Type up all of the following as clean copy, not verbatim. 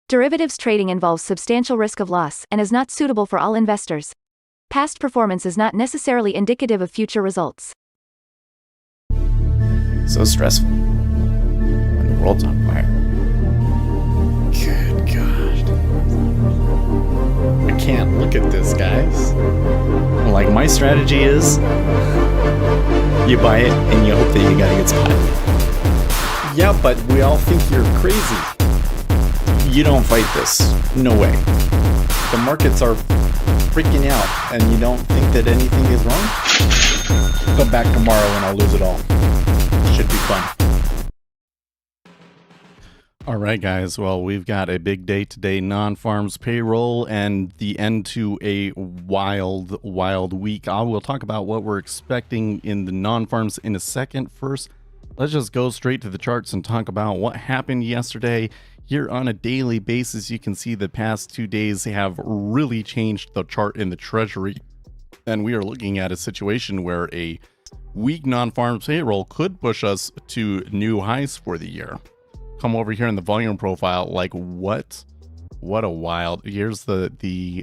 Derivatives trading involves substantial risk of loss and is not suitable for all investors. Past performance is not necessarily indicative of future results. So stressful when the world's on fire. Good God. I can't look at this, guys. Like, my strategy is you buy it and you hope that you got a good spot. Yeah, but we all think you're crazy. You don't fight this. No way. The markets are freaking out and you don't think that anything is wrong? Come back tomorrow and I'll lose it all. Should be fun. All right, guys. Well, we've got a big day today, non-farms payroll, and the end to a wild week. I will talk about what we're expecting in the non-farms in a second. First, let's just go straight to the charts and talk about what happened yesterday. Here on a daily basis, you can see the past 2 days have really changed the chart in the Treasury. And we are looking at a situation where a weak non-farms payroll could push us to new highs for the year. Come over here in the volume profile, like what a wild. Here's the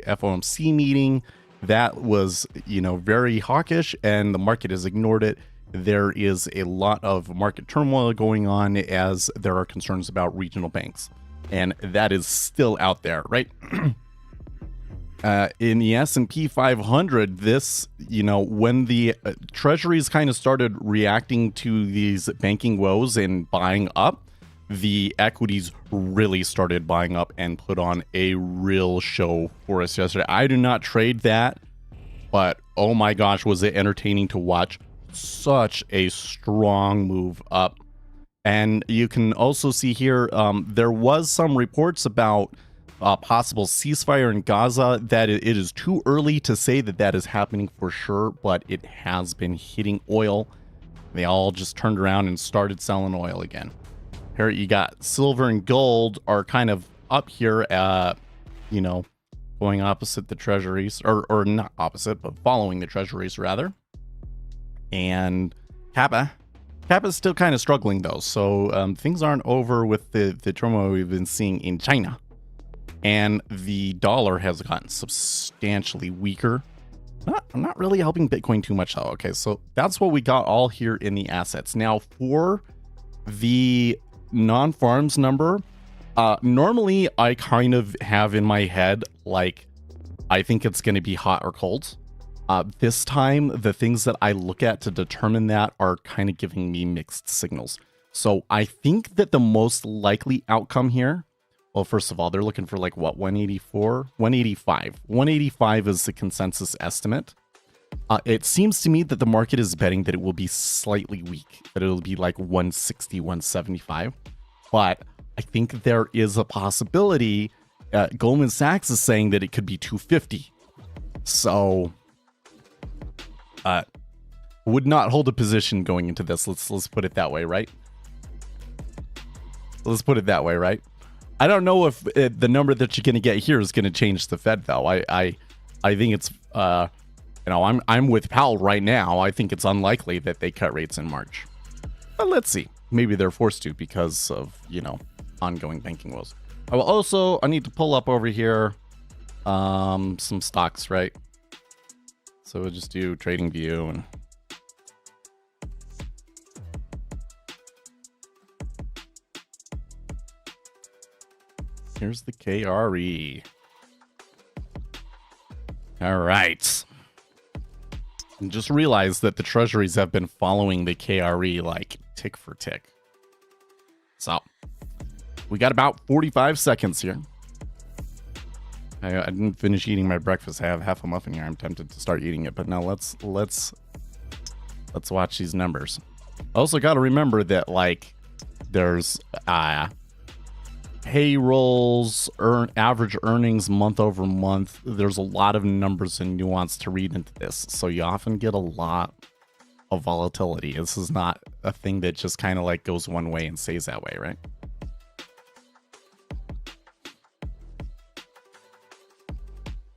FOMC meeting that was, very hawkish, and the market has ignored it. There is a lot of market turmoil going on as there are concerns about regional banks, and that is still out there, right? In the S&P 500, this, when the treasuries kind of started reacting to these banking woes and buying up, the equities really started buying up and put on a real show for us yesterday. I do not trade that, but oh my gosh, was it entertaining to watch. Such a strong move up. And you can also see here, there was some reports about possible ceasefire in Gaza. That it is too early to say that is happening for sure, but it has been hitting oil. They all just turned around and started selling oil again. Here you got silver and gold are kind of up here, going opposite the treasuries, or not opposite, but following the treasuries rather. And Kappa is still kind of struggling though, so things aren't over with the turmoil we've been seeing in China. And the dollar has gotten substantially weaker. Not really helping Bitcoin too much though. Okay, so that's what we got all here in the assets. Now for the non-farms number, normally I kind of have in my head, like, I think it's going to be hot or cold. This time, the things that I look at to determine that are kind of giving me mixed signals. So I think that the most likely outcome here, well, first of all, they're looking for like, what, 184? 185. 185 is the consensus estimate. It seems to me that the market is betting that it will be slightly weak, that it'll be like 160, 175. But I think there is a possibility. Goldman Sachs is saying that it could be 250. So would not hold a position going into this. Let's put it that way, right? Let's put it that way, right? I don't know if the number that you're going to get here is going to change the Fed, though. I think it's I'm with Powell right now. I think it's unlikely that they cut rates in March. But let's see. Maybe they're forced to because of, ongoing banking woes. I need to pull up over here some stocks, right? So we'll just do Trading View and here's the KRE. All right. And just realize that the treasuries have been following the KRE like tick for tick. So we got about 45 seconds here. I didn't finish eating my breakfast. I have half a muffin here. I'm tempted to start eating it, but now let's watch these numbers. Also got to remember that like there's payrolls, average earnings month over month. There's a lot of numbers and nuance to read into this, so you often get a lot of volatility. This is not a thing that just kind of like goes one way and stays that way, right?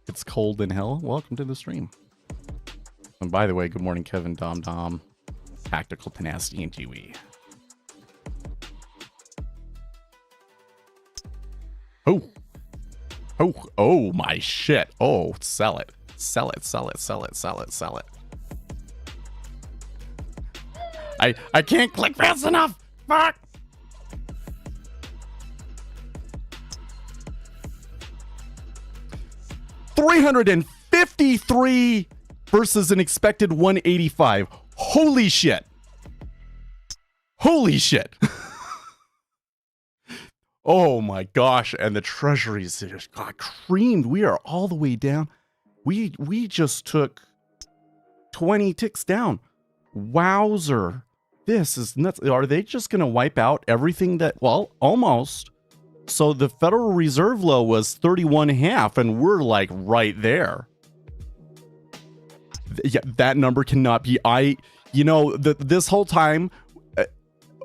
It's cold in hell. Welcome to the stream. And by the way, good morning, Kevin, Dom, Tactical Tenacity, and Kiwi. Oh, Oh my shit. Oh, sell it. Sell it. I can't click fast enough. Fuck. $353 versus an expected 185. Holy shit. Oh my gosh. And the treasuries just got creamed. We are all the way down. We just took 20 ticks down. Wowzer. This is nuts. Are they just going to wipe out everything that, well, almost. So the Federal Reserve low was 31.5 and we're like right there. Yeah, that number cannot be, this whole time,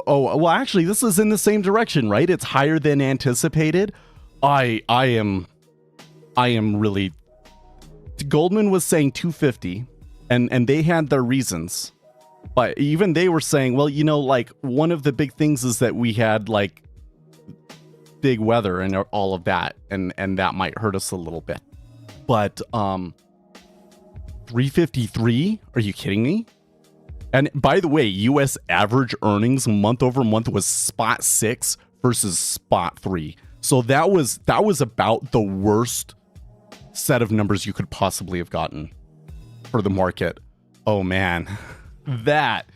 actually this is in the same direction, right? It's higher than anticipated. I am really, Goldman was saying 250 and they had their reasons, but even they were saying, well, like one of the big things is that we had like big weather and all of that, and that might hurt us a little bit. But 353? Are you kidding me? And by the way, US average earnings month over month was spot 6 versus spot 3. So that was about the worst set of numbers you could possibly have gotten for the market. Oh man. Let's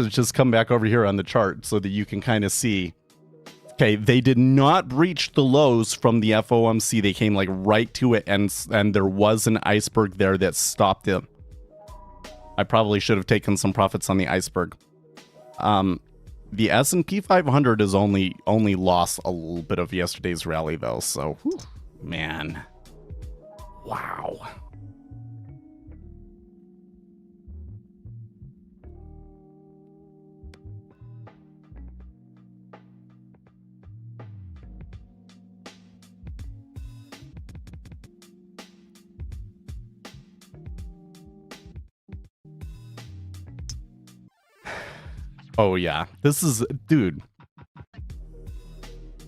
just come back over here on the chart so that you can kind of see. Okay, they did not breach the lows from the FOMC. They came like right to it, and there was an iceberg there that stopped them. I probably should have taken some profits on the iceberg. The S&P 500 has only lost a little bit of yesterday's rally though, so whew, man. Wow. Oh yeah, this is, dude.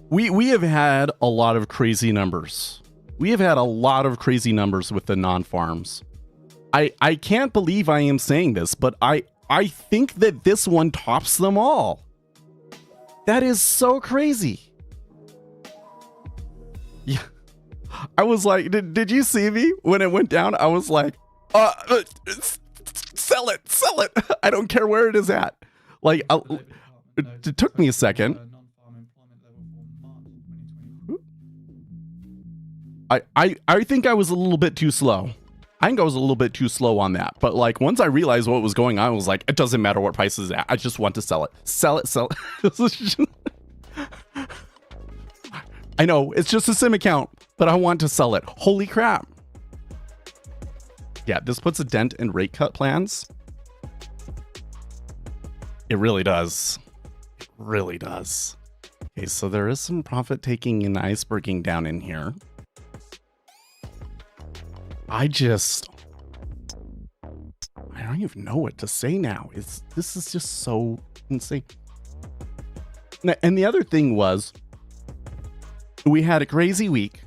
We have had a lot of crazy numbers. We have had a lot of crazy numbers with the non-farms. I can't believe I am saying this, but I think that this one tops them all. That is so crazy. Yeah, I was like, did you see me when it went down? I was like, sell it. I don't care where it is at. Like, it took me a second. I think I was a little bit too slow. I think I was a little bit too slow on that. But like, once I realized what was going on, I was like, it doesn't matter what price is at. I just want to sell it. Sell it. I know, it's just a sim account, but I want to sell it. Holy crap. Yeah, this puts a dent in rate cut plans. It really does. It really does. Okay, so there is some profit taking and iceberging down in here. I don't even know what to say now. This is just so insane. And the other thing was, we had a crazy week.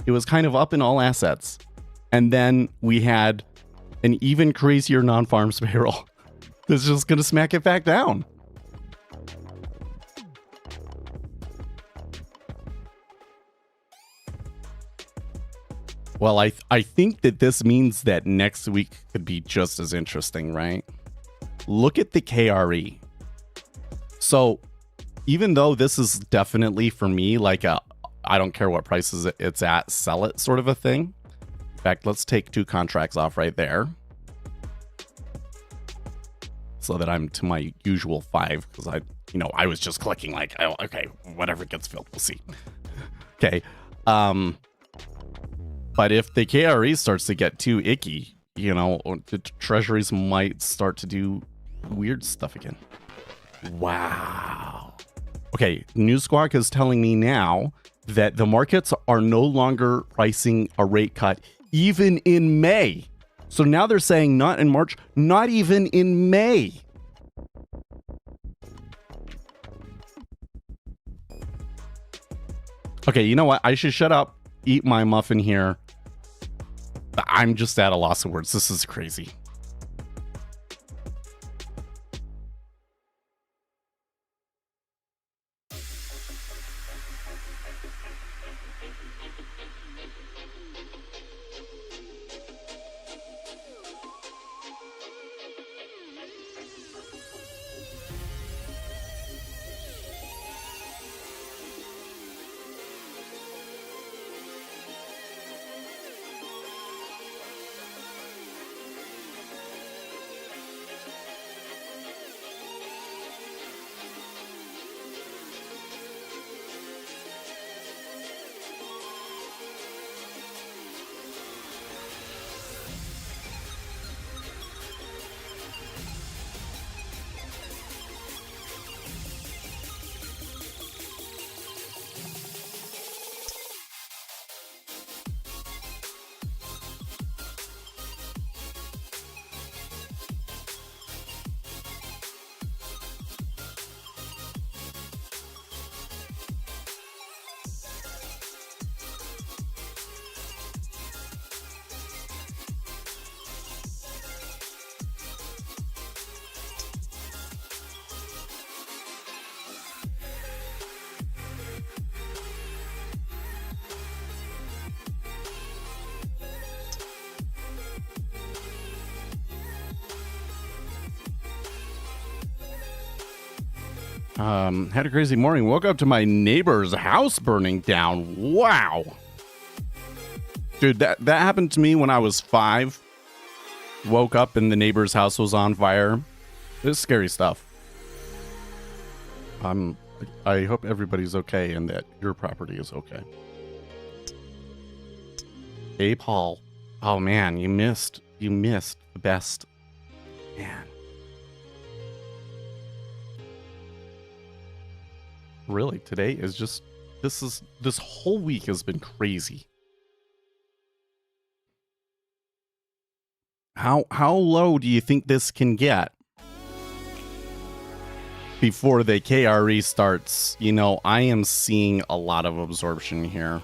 It was kind of up in all assets. And then we had an even crazier non-farms payroll. It's just going to smack it back down. Well, I think that this means that next week could be just as interesting, right? Look at the KRE. So even though this is definitely for me like a I don't care what prices it's at, sell it sort of a thing. In fact, let's take 2 contracts off right there, so that I'm to my usual 5, because I was just clicking like, oh, okay, whatever gets filled, we'll see. Okay. But if the KRE starts to get too icky, the treasuries might start to do weird stuff again. Wow. Okay, News Squawk is telling me now that the markets are no longer pricing a rate cut even in May. So now they're saying not in March, not even in May. Okay, you know what? I should shut up eat my muffin here. I'm just at a loss of words. This is crazy. Had a crazy morning. Woke up to my neighbor's house burning down. Wow. Dude, that happened to me when I was 5. Woke up and the neighbor's house was on fire. This is scary stuff. I hope everybody's okay and that your property is okay. Hey, Paul. Oh man, you missed the best. Man. Really, today is just this whole week has been crazy. How low do you think this can get before the KRE starts? You know, I am seeing a lot of absorption here.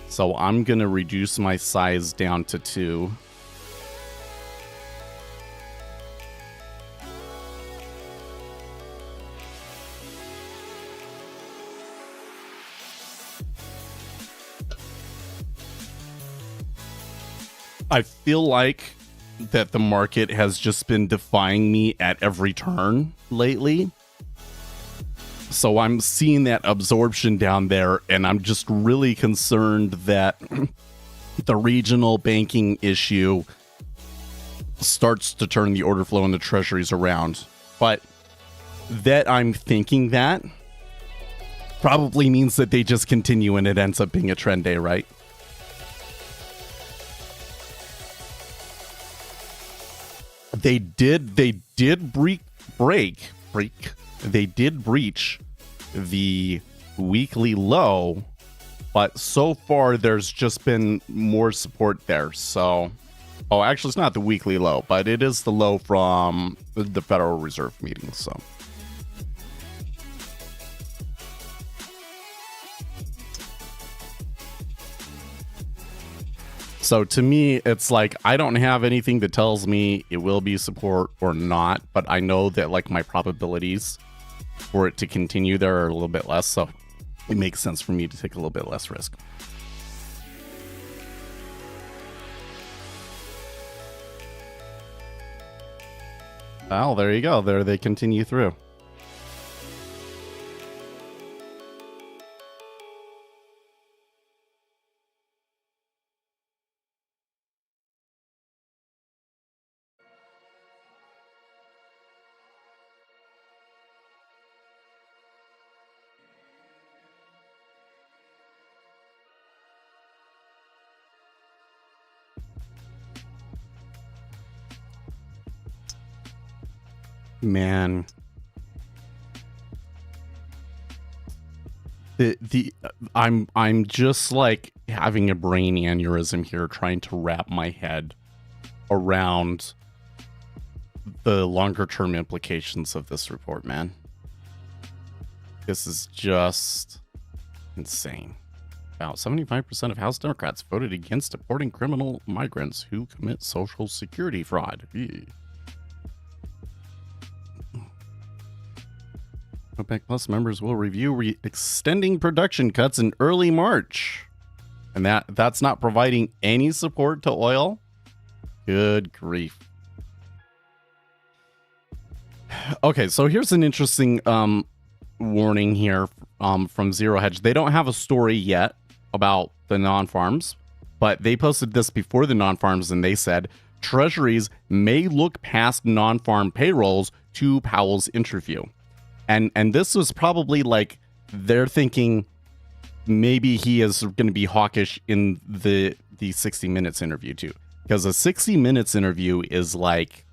So I'm gonna reduce my size down to 2. I feel like that the market has just been defying me at every turn lately. So I'm seeing that absorption down there, and I'm just really concerned that the regional banking issue starts to turn the order flow and the treasuries around. But that I'm thinking that probably means that they just continue and it ends up being a trend day, right? They did breach the weekly low, but so far there's just been more support there. So, oh, actually it's not the weekly low, but it is the low from the Federal Reserve meeting. So to me, it's like, I don't have anything that tells me it will be support or not, but I know that like my probabilities for it to continue there are a little bit less. So it makes sense for me to take a little bit less risk. Well, there you go. There they continue through. Man, I'm just like having a brain aneurysm here, trying to wrap my head around the longer term implications of this report, man. This is just insane. About 75% of House Democrats voted against deporting criminal migrants who commit Social Security fraud. Ew. OPEC Plus members will review extending production cuts in early March. And that's not providing any support to oil? Good grief. Okay, so here's an interesting warning here from Zero Hedge. They don't have a story yet about the non-farms, but they posted this before the non-farms, and they said treasuries may look past non-farm payrolls to Powell's interview. And this was probably like they're thinking maybe he is going to be hawkish in the 60 Minutes interview too, because a 60 Minutes interview is like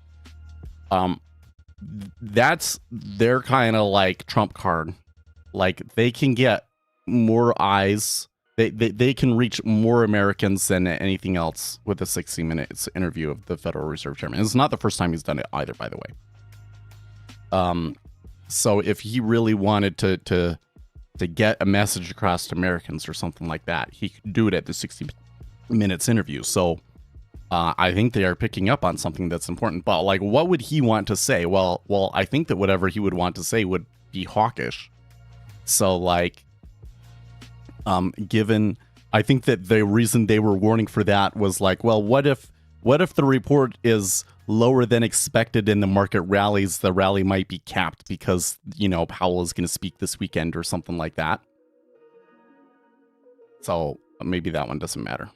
that's their kind of like trump card. Like they can get more eyes. They can reach more Americans than anything else with a 60 Minutes interview of the Federal Reserve Chairman. It's not the first time he's done it either, by the way. So if he really wanted to get a message across to Americans or something like that, he could do it at the 60 Minutes interview. So I think they are picking up on something that's important. But like, what would he want to say? Well, I think that whatever he would want to say would be hawkish. So like, I think that the reason they were warning for that was like, well, what if the report is lower than expected and the market rallies? The rally might be capped because, Powell is going to speak this weekend or something like that. So maybe that one doesn't matter.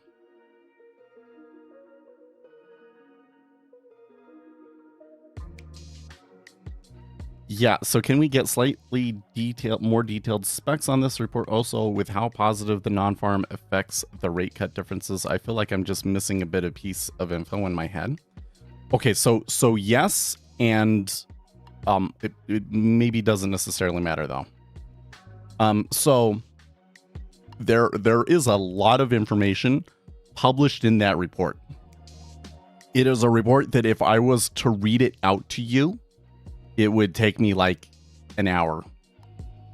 Yeah, so can we get slightly more detailed specs on this report also with how positive the non-farm affects the rate cut differences? I feel like I'm just missing a bit of piece of info in my head. Okay, so yes, and it maybe doesn't necessarily matter though. So there is a lot of information published in that report. It is a report that if I was to read it out to you, it would take me like an hour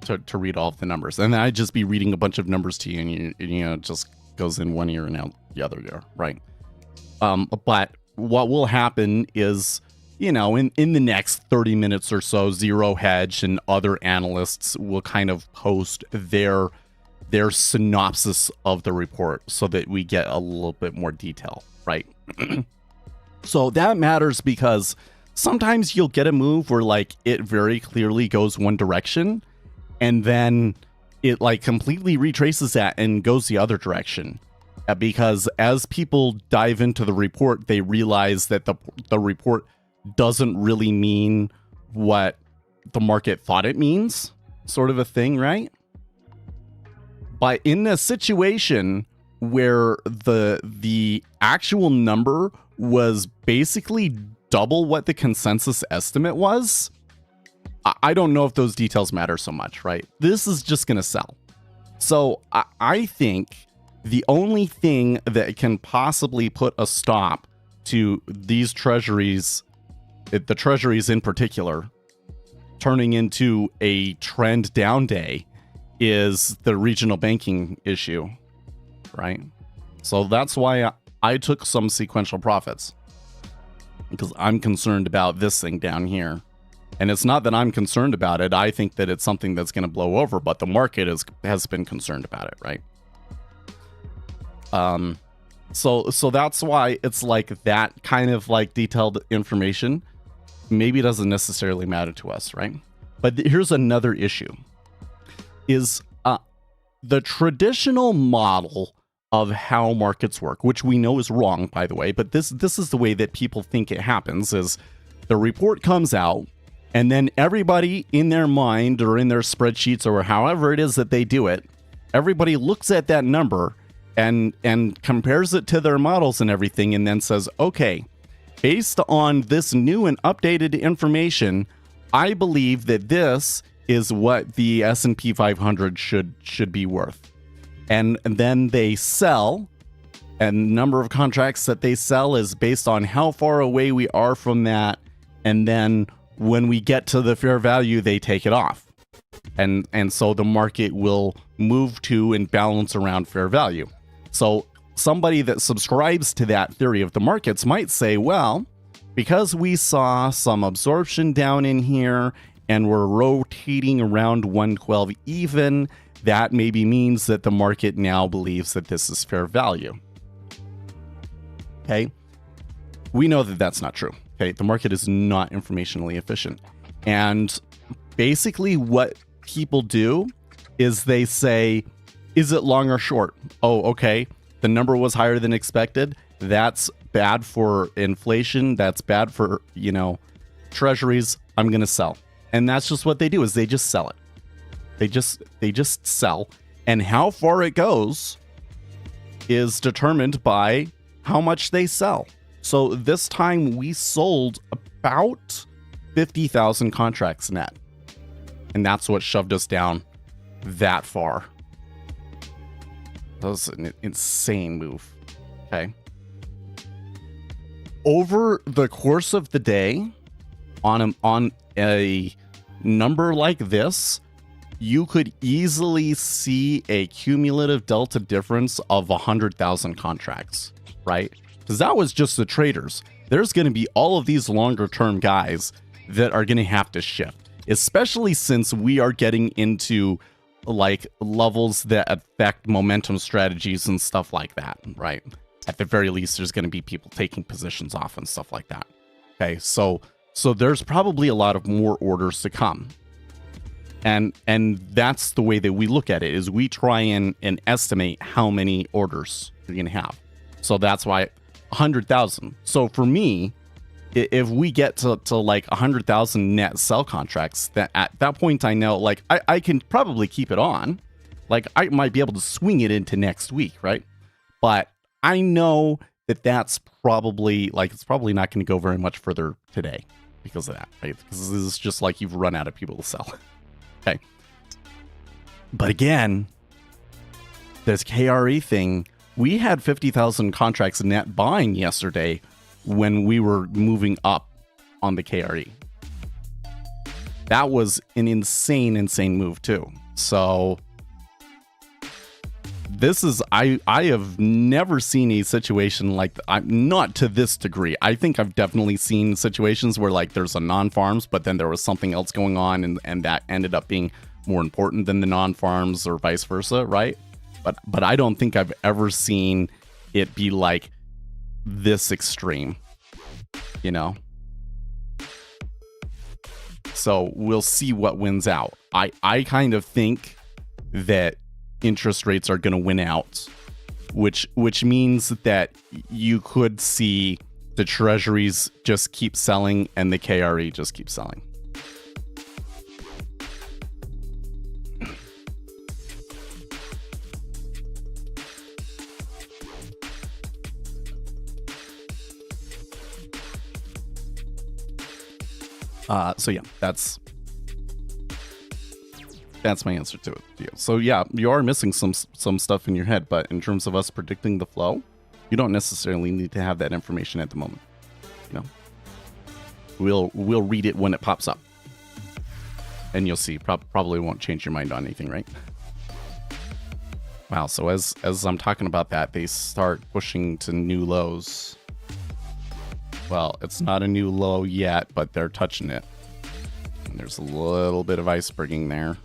to read all of the numbers. And then I'd just be reading a bunch of numbers to you, and it just goes in one ear and out the other ear, right? But what will happen is, in the next 30 minutes or so, Zero Hedge and other analysts will kind of post their synopsis of the report so that we get a little bit more detail, right? So that matters because sometimes you'll get a move where like it very clearly goes one direction and then it like completely retraces that and goes the other direction. Because as people dive into the report, they realize that the report doesn't really mean what the market thought it means, sort of a thing, right? But in a situation where the actual number was basically double what the consensus estimate was, I don't know if those details matter so much, right? This is just going to sell. So I think the only thing that can possibly put a stop to these treasuries, the treasuries in particular, turning into a trend down day is the regional banking issue, right? So that's why I took some sequential profits, because I'm concerned about this thing down here. And it's not that I'm concerned about it. I think that it's something that's going to blow over, but the market has been concerned about it, right? So that's why it's like that kind of like detailed information maybe doesn't necessarily matter to us, right? But here's another issue is the traditional model of how markets work, which we know is wrong, by the way, but this is the way that people think it happens, is the report comes out and then everybody in their mind or in their spreadsheets or however it is that they do it, everybody looks at that number and compares it to their models and everything, and then says, okay, based on this new and updated information, I believe that this is what the S&P 500 should be worth. And then they sell, and the number of contracts that they sell is based on how far away we are from that. And then when we get to the fair value, they take it off. And so the market will move to and balance around fair value. So somebody that subscribes to that theory of the markets might say, well, because we saw some absorption down in here and we're rotating around 112 even, that maybe means that the market now believes that this is fair value. Okay. We know that that's not true. Okay. The market is not informationally efficient. And basically what people do is they say, is it long or short? Oh, okay. The number was higher than expected. That's bad for inflation. That's bad for, treasuries. I'm going to sell. And that's just what they do, is they just sell it. They just sell. And how far it goes is determined by how much they sell. So this time we sold about 50,000 contracts net. And that's what shoved us down that far. That was an insane move. Okay. Over the course of the day, on a number like this, you could easily see a cumulative delta difference of 100,000 contracts, right? Because that was just the traders. There's going to be all of these longer term guys that are going to have to shift, especially since we are getting into like levels that affect momentum strategies and stuff like that, right? At the very least, there's going to be people taking positions off and stuff like that. Okay, so there's probably a lot of more orders to come. And that's the way that we look at it, is we try and estimate how many orders you're going to have. So that's why 100,000. So for me, if we get to like 100,000 net sell contracts, that at that point I know, like, I can probably keep it on. Like, I might be able to swing it into next week, right? But I know that that's probably, like, it's probably not going to go very much further today because of that, right? Because this is just like you've run out of people to sell. Okay. But again, this KRE thing, we had 50,000 contracts net buying yesterday when we were moving up on the KRE. That was an insane move too. So this is, I have never seen a situation like, not to this degree. I think I've definitely seen situations where like there's a non-farms, but then there was something else going on and that ended up being more important than the non-farms or vice versa, right? But I don't think I've ever seen it be like this extreme, So we'll see what wins out. I kind of think that interest rates are going to win out, which means that you could see the treasuries just keep selling and the KRE just keep selling. So yeah, that's my answer to it. So yeah, you are missing some stuff in your head, but in terms of us predicting the flow, you don't necessarily need to have that information at the moment. We'll read it when it pops up, and you'll see. Probably won't change your mind on anything, right? Wow. So as I'm talking about that, they start pushing to new lows. Well, it's not a new low yet, but they're touching it. And there's a little bit of iceberging there.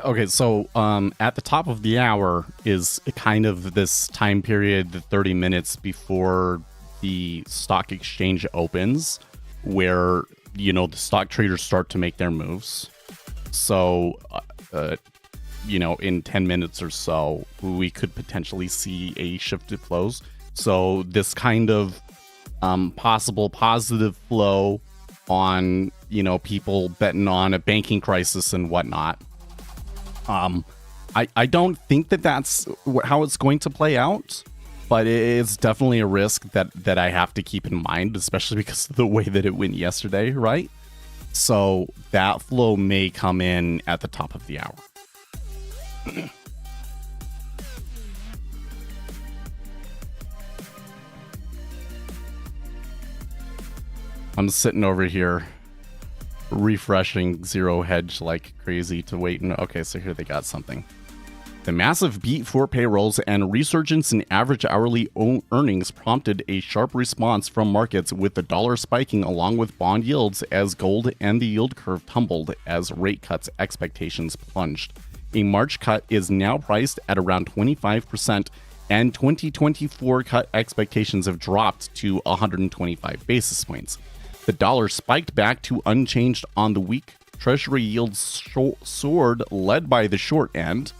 Okay, so at the top of the hour is kind of this time period, the 30 minutes before the stock exchange opens, where, you know, the stock traders start to make their moves. So, you know, in 10 minutes or so, we could potentially see a shift of flows. So this kind of possible positive flow on, you know, people betting on a banking crisis and whatnot. I don't think that that's how it's going to play out, but it's definitely a risk that I have to keep in mind, especially because of the way that it went yesterday, right? So that flow may come in at the top of the hour. I'm sitting over here refreshing Zero Hedge like crazy to wait. And okay, so here they got something. The massive beat for payrolls and resurgence in average hourly earnings prompted a sharp response from markets, with the dollar spiking along with bond yields as gold and the yield curve tumbled as rate cuts expectations plunged. A March cut is now priced at around 25%, and 2024 cut expectations have dropped to 125 basis points. The dollar spiked back to unchanged on the week. Treasury yields soared, led by the short end.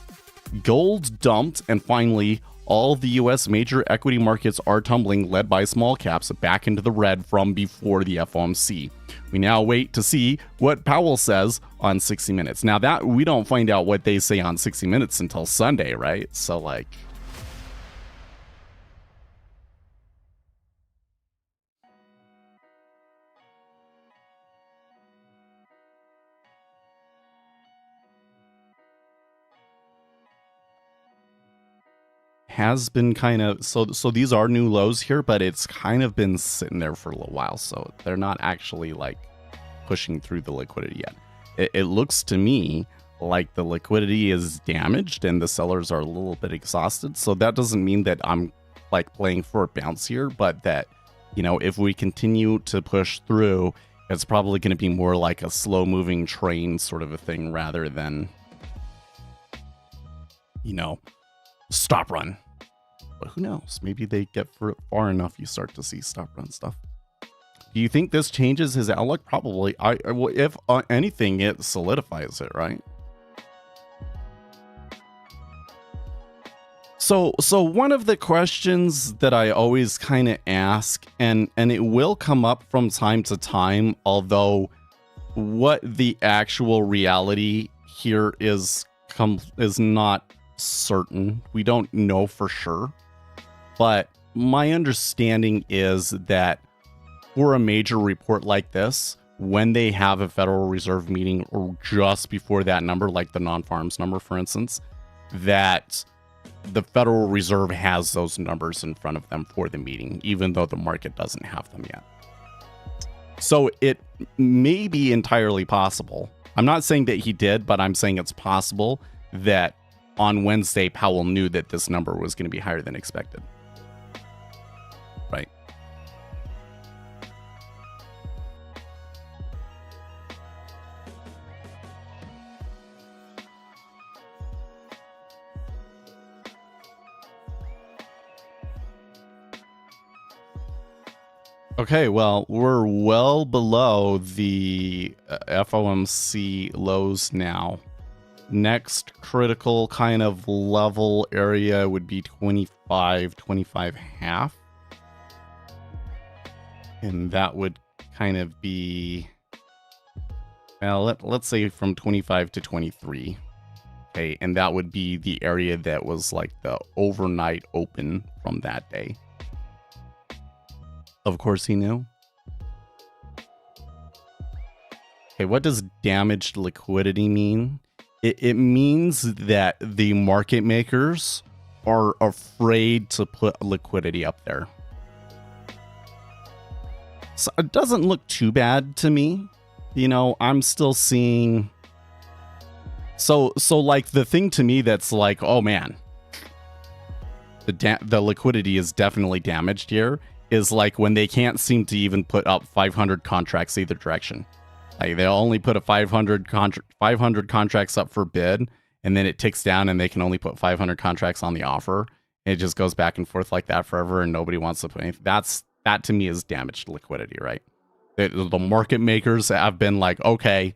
Gold dumped, and finally, all the U.S. major equity markets are tumbling, led by small caps back into the red from before the FOMC. We now wait to see what Powell says on 60 Minutes. Now that we don't find out what they say on 60 Minutes until Sunday, right? So like, has been kind of so these are new lows here, but it's kind of been sitting there for a little while, so they're not actually like pushing through the liquidity yet. It looks to me like the liquidity is damaged and the sellers are a little bit exhausted. So that doesn't mean that I'm like playing for a bounce here, but that, you know, if we continue to push through, it's probably going to be more like a slow moving train sort of a thing rather than, you know, stop run. But who knows? Maybe they get far enough, you start to see stop run stuff. Do you think this changes his outlook? Probably. Well, if anything, it solidifies it, right? So one of the questions that I always kind of ask, and it will come up from time to time, although what the actual reality here is not certain. We don't know for sure. But my understanding is that for a major report like this, when they have a Federal Reserve meeting or just before that number, like the non-farms number, for instance, that the Federal Reserve has those numbers in front of them for the meeting, even though the market doesn't have them yet. So it may be entirely possible. I'm not saying that he did, but I'm saying it's possible that on Wednesday, Powell knew that this number was going to be higher than expected. Right. Okay, well, we're well below the FOMC lows now. Next critical kind of level area would be 25.5. And that would kind of be, well, let's say from 25 to 23. Okay, and that would be the area that was like the overnight open from that day. Of course he knew. Okay, what does damaged liquidity mean? It means that the market makers are afraid to put liquidity up there. So it doesn't look too bad to me. You know, I'm still seeing. So like the thing to me that's like, oh man, the liquidity is definitely damaged here, is like when they can't seem to even put up 500 contracts either direction. Like they'll only put a 500 contracts up for bid, and then it ticks down and they can only put 500 contracts on the offer. It just goes back and forth like that forever and nobody wants to put anything. That to me is damaged liquidity, right? The market makers have been like, okay,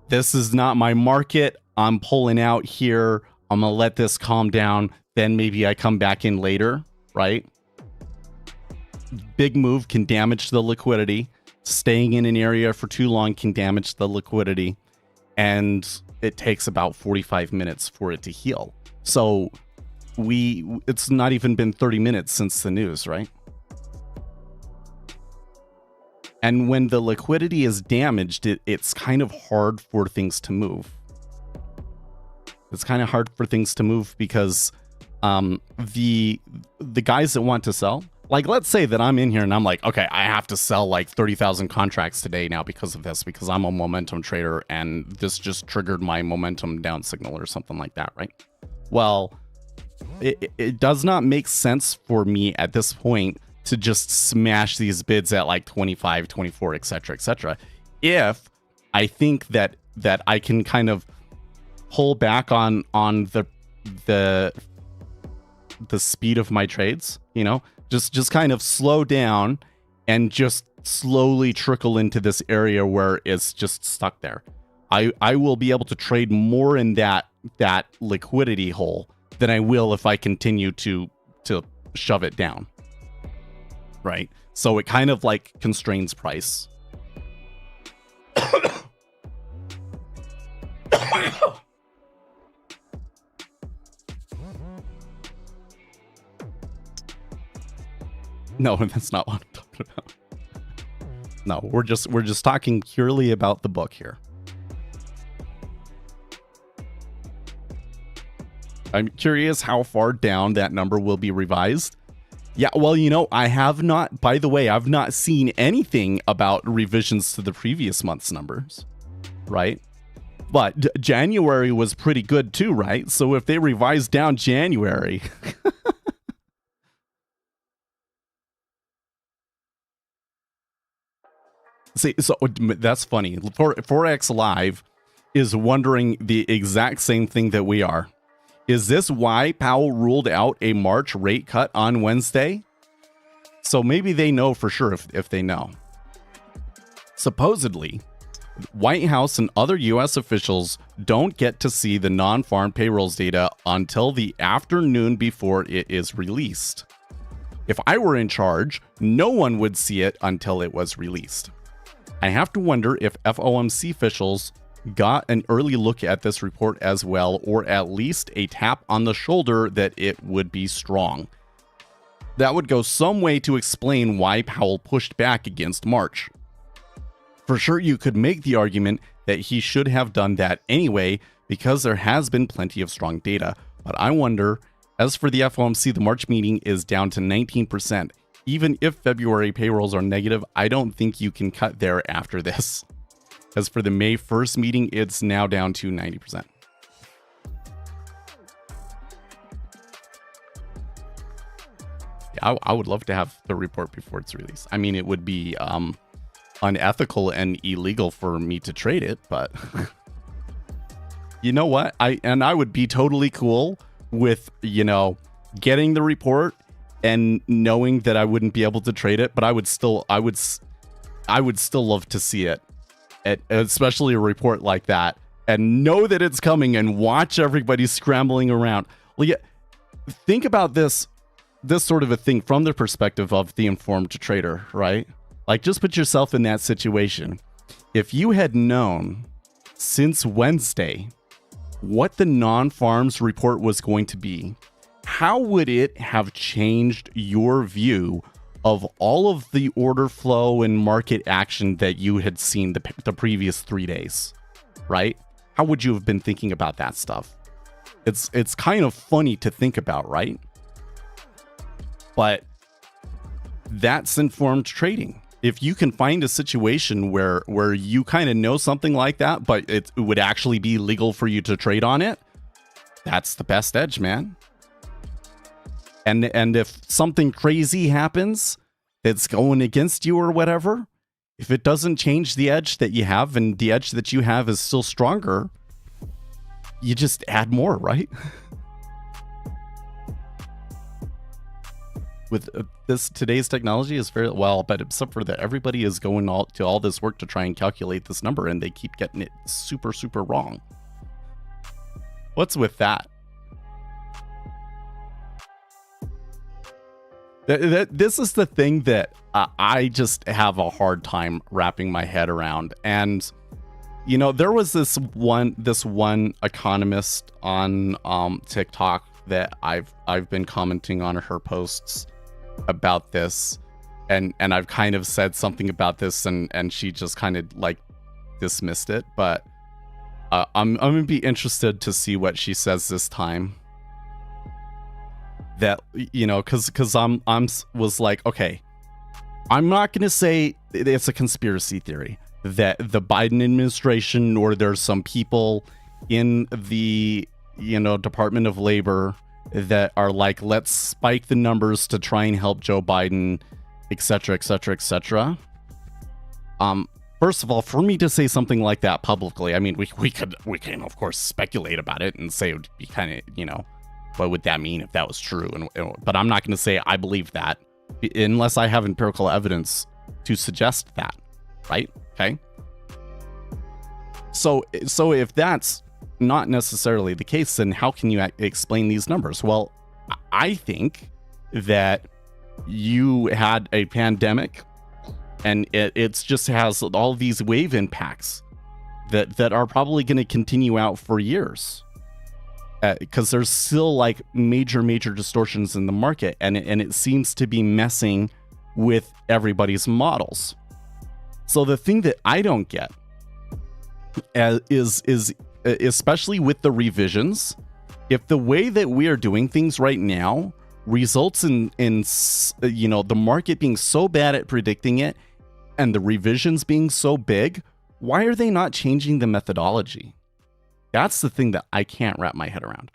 this is not my market. I'm pulling out here. I'm going to let this calm down. Then maybe I come back in later, right? Big move can damage the liquidity. Staying in an area for too long can damage the liquidity. And it takes about 45 minutes for it to heal. So it's not even been 30 minutes since the news, right? And when the liquidity is damaged, it's kind of hard for things to move. It's kind of hard for things to move because the guys that want to sell, like let's say that I'm in here and I'm like, okay, I have to sell like 30,000 contracts today now because of this, because I'm a momentum trader and this just triggered my momentum down signal or something like that, right? Well, it does not make sense for me at this point to just smash these bids at like 25, 24, etc., etc. If I think that I can kind of pull back on the speed of my trades, you know, just kind of slow down and just slowly trickle into this area where it's just stuck there. I will be able to trade more in that liquidity hole than I will if I continue to shove it down. Right? So it kind of like constrains price. No, that's not what I'm talking about. No, we're just talking purely about the book here. I'm curious how far down that number will be revised. Yeah, well, you know, I've not seen anything about revisions to the previous month's numbers, right? But January was pretty good too, right? So if they revised down January... See, so that's funny. Forex Live is wondering the exact same thing that we are. Is this why Powell ruled out a March rate cut on Wednesday? So maybe they know for sure if they know. Supposedly, White House and other U.S. officials don't get to see the non-farm payrolls data until the afternoon before it is released. If I were in charge, no one would see it until it was released. I have to wonder if FOMC officials got an early look at this report as well, or at least a tap on the shoulder that it would be strong. That would go some way to explain why Powell pushed back against March. For sure, you could make the argument that he should have done that anyway, because there has been plenty of strong data. But I wonder, as for the FOMC, the March meeting is down to 19%. Even if February payrolls are negative, I don't think you can cut there after this. As for the May 1st meeting, it's now down to 90%. Yeah, I would love to have the report before it's released. I mean, it would be unethical and illegal for me to trade it, but you know what? I would be totally cool with, you know, getting the report and knowing that I wouldn't be able to trade it, but I would still love to see it, especially a report like that, and know that it's coming and watch everybody scrambling around. Well, yeah, think about this sort of a thing from the perspective of the informed trader, right? Like, just put yourself in that situation. If you had known since Wednesday what the non-farms report was going to be, how would it have changed your view of all of the order flow and market action that you had seen the previous 3 days, right? How would you have been thinking about that stuff? It's kind of funny to think about, right? But that's informed trading. If you can find a situation where you kind of know something like that, but it would actually be legal for you to trade on it, that's the best edge, man. And if something crazy happens that's going against you or whatever, if it doesn't change the edge that you have and the edge that you have is still stronger, you just add more, right? With today's technology is very well, but except for that, everybody is going to all this work to try and calculate this number, and they keep getting it super, super wrong. What's with that? This is the thing that I just have a hard time wrapping my head around. And you know, there was this one economist on TikTok that I've been commenting on her posts about this, and I've kind of said something about this, and she just kind of like dismissed it. But I'm gonna be interested to see what she says this time. That, you know, because I'm was like, okay, I'm not gonna say it's a conspiracy theory that the Biden administration or there's some people in the, you know, Department of Labor that are like, let's spike the numbers to try and help Joe Biden, etc., etc., etc. First of all, for me to say something like that publicly, I mean, we can of course speculate about it and say it would be kind of, you know, what would that mean if that was true? But I'm not going to say I believe that unless I have empirical evidence to suggest that, right? Okay. So if that's not necessarily the case, then how can you explain these numbers? Well, I think that you had a pandemic, and it just has all these wave impacts that are probably going to continue out for years. Because there's still like major distortions in the market, and it seems to be messing with everybody's models. So the thing that I don't get is especially with the revisions, if the way that we are doing things right now results in you know, the market being so bad at predicting it and the revisions being so big, why are they not changing the methodology? That's the thing that I can't wrap my head around.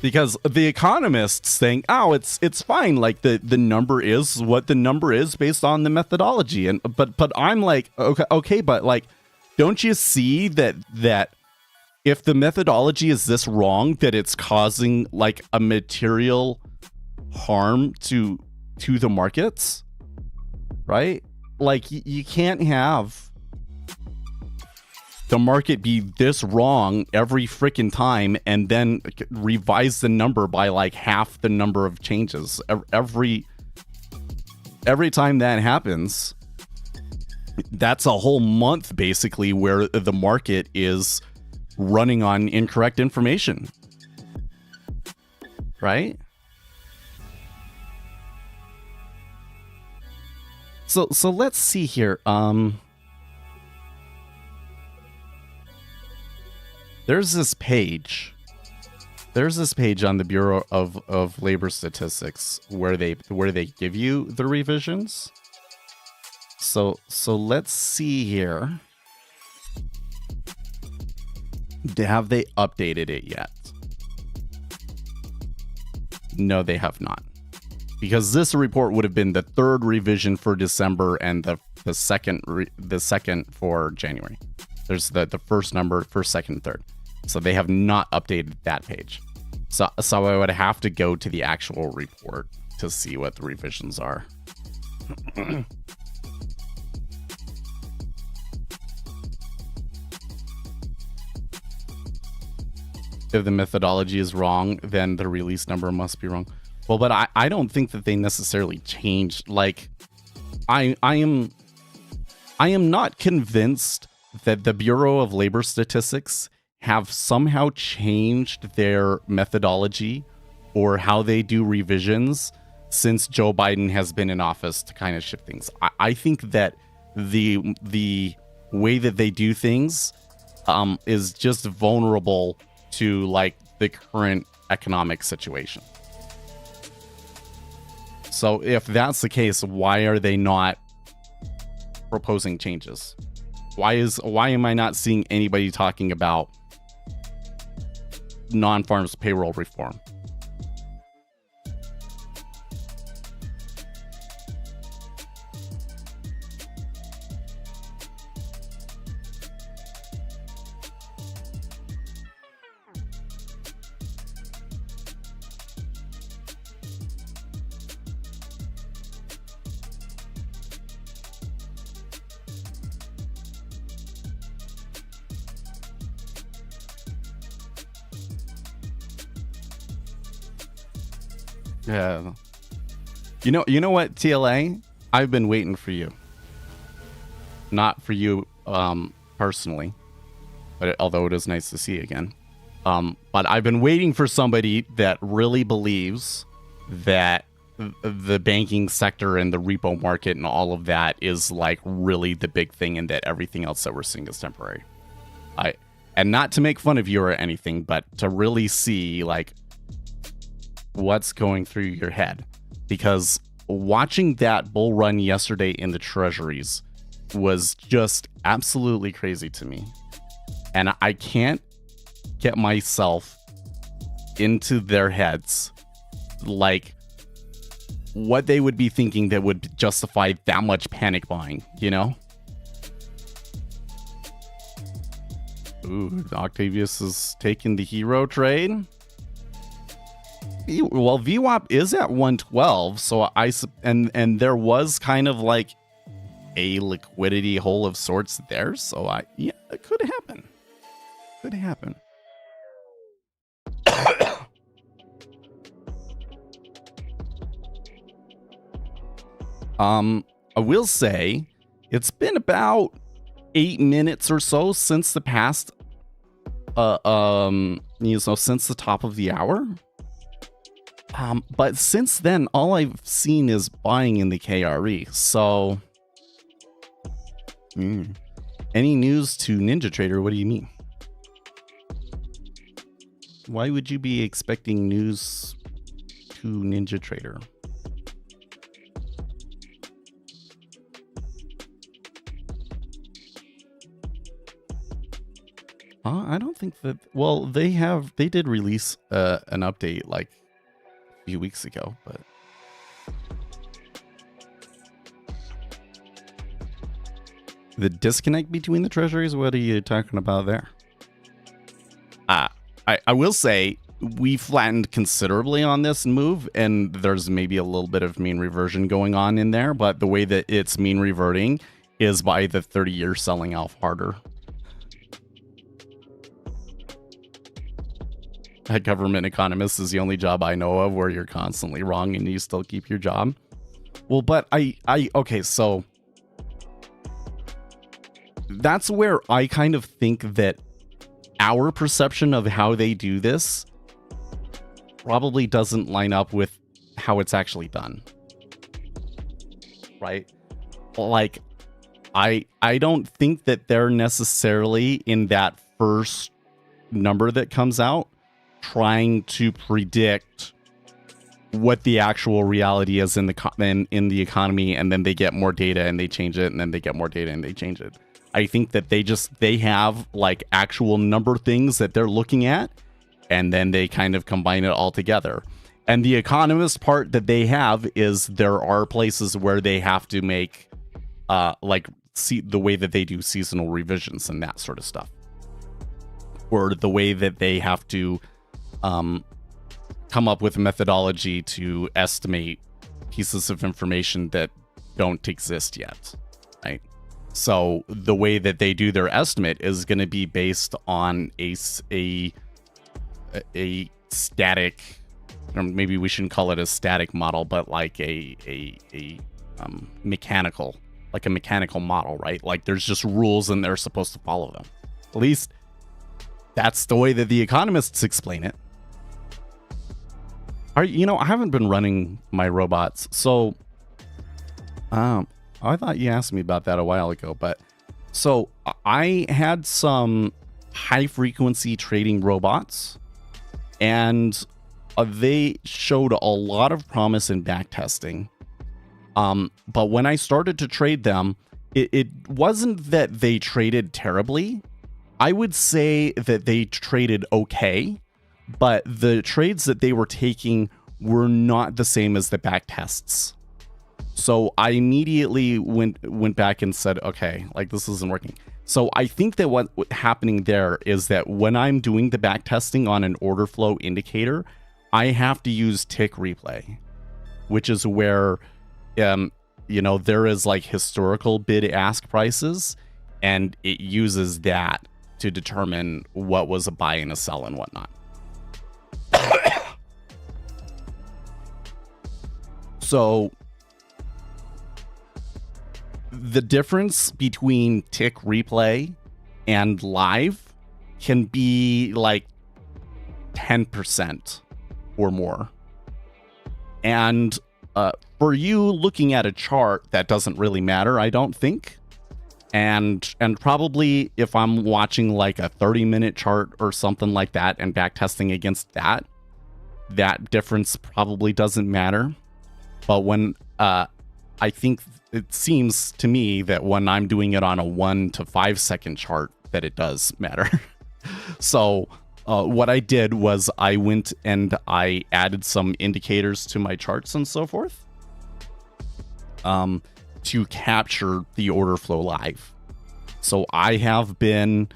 Because the economists think, oh, it's fine, like the number is what the number is based on the methodology, and but I'm like, okay, but like, don't you see that if the methodology is this wrong, that it's causing like a material harm to the markets, right? Like you can't have the market be this wrong every freaking time and then revise the number by like half the number of changes every time that happens. That's a whole month basically where the market is running on incorrect information, right? So let's see here. There's this page on the Bureau of Labor Statistics where they give you the revisions. So let's see here. Have they updated it yet? No, they have not. Because this report would have been the third revision for December and the second for January. There's the first number, first, second, third. So they have not updated that page. So I would have to go to the actual report to see what the revisions are. If the methodology is wrong, then the release number must be wrong. Well, but I don't think that they necessarily changed. Like, I am not convinced that the Bureau of Labor Statistics have somehow changed their methodology or how they do revisions since Joe Biden has been in office to kind of shift things. I think that the way that they do things is just vulnerable to like the current economic situation. So if that's the case, why are they not proposing changes? Why am I not seeing anybody talking about non-farms payroll reform? Yeah. You know what, TLA? I've been waiting for you. Not for you personally, but although it is nice to see you again. But I've been waiting for somebody that really believes that the banking sector and the repo market and all of that is like really the big thing, and that everything else that we're seeing is temporary. And not to make fun of you or anything, but to really see like what's going through your head. Because watching that bull run yesterday in the treasuries was just absolutely crazy to me. And I can't get myself into their heads like what they would be thinking that would justify that much panic buying, you know? Ooh, Octavius is taking the hero trade. Well, VWAP is at 112, so and there was kind of like a liquidity hole of sorts there, so yeah, it could happen. Could happen. I will say it's been about 8 minutes or so since the past since the top of the hour. But since then, all I've seen is buying in the KRE. So, any news to Ninja Trader? What do you mean? Why would you be expecting news to Ninja Trader? I don't think that. Well, they did release an update like a few weeks ago, but the disconnect between the treasuries. What are you talking about there? I will say we flattened considerably on this move, and there's maybe a little bit of mean reversion going on in there, but the way that it's mean reverting is by the 30-year selling off harder. A government economist is the only job I know of where you're constantly wrong and you still keep your job. Well, but okay, so that's where I kind of think that our perception of how they do this probably doesn't line up with how it's actually done. Right? Like, I don't think that they're necessarily in that first number that comes out trying to predict what the actual reality is in the economy, and then they get more data and they change it, and then they get more data and they change it. I think that they have like actual number things that they're looking at, and then they kind of combine it all together. And the economist part that they have is there are places where they have to make see the way that they do seasonal revisions and that sort of stuff, or the way that they have to come up with a methodology to estimate pieces of information that don't exist yet, right? So the way that they do their estimate is going to be based on a static, or maybe we shouldn't call it a static model, but like a mechanical, like a mechanical model, right? Like there's just rules and they're supposed to follow them. At least that's the way that the economists explain it. I haven't been running my robots, so I thought you asked me about that a while ago, but so I had some high frequency trading robots, and they showed a lot of promise in back testing. But when I started to trade them, it wasn't that they traded terribly. I would say that they traded okay, but the trades that they were taking were not the same as the back tests. So I immediately went back and said, okay, like this isn't working. So I think that what's happening there is that when I'm doing the back testing on an order flow indicator, I have to use tick replay, which is where, there is like historical bid ask prices, and it uses that to determine what was a buy and a sell and whatnot. So the difference between tick replay and live can be like 10% or more. And for you looking at a chart, that doesn't really matter, I don't think. And probably if I'm watching like a 30-minute chart or something like that and backtesting against that difference probably doesn't matter. But when I think it seems to me that when I'm doing it on a 1 to 5 second chart, that it does matter. So what I did was I went and I added some indicators to my charts and so forth to capture the order flow live. So I have been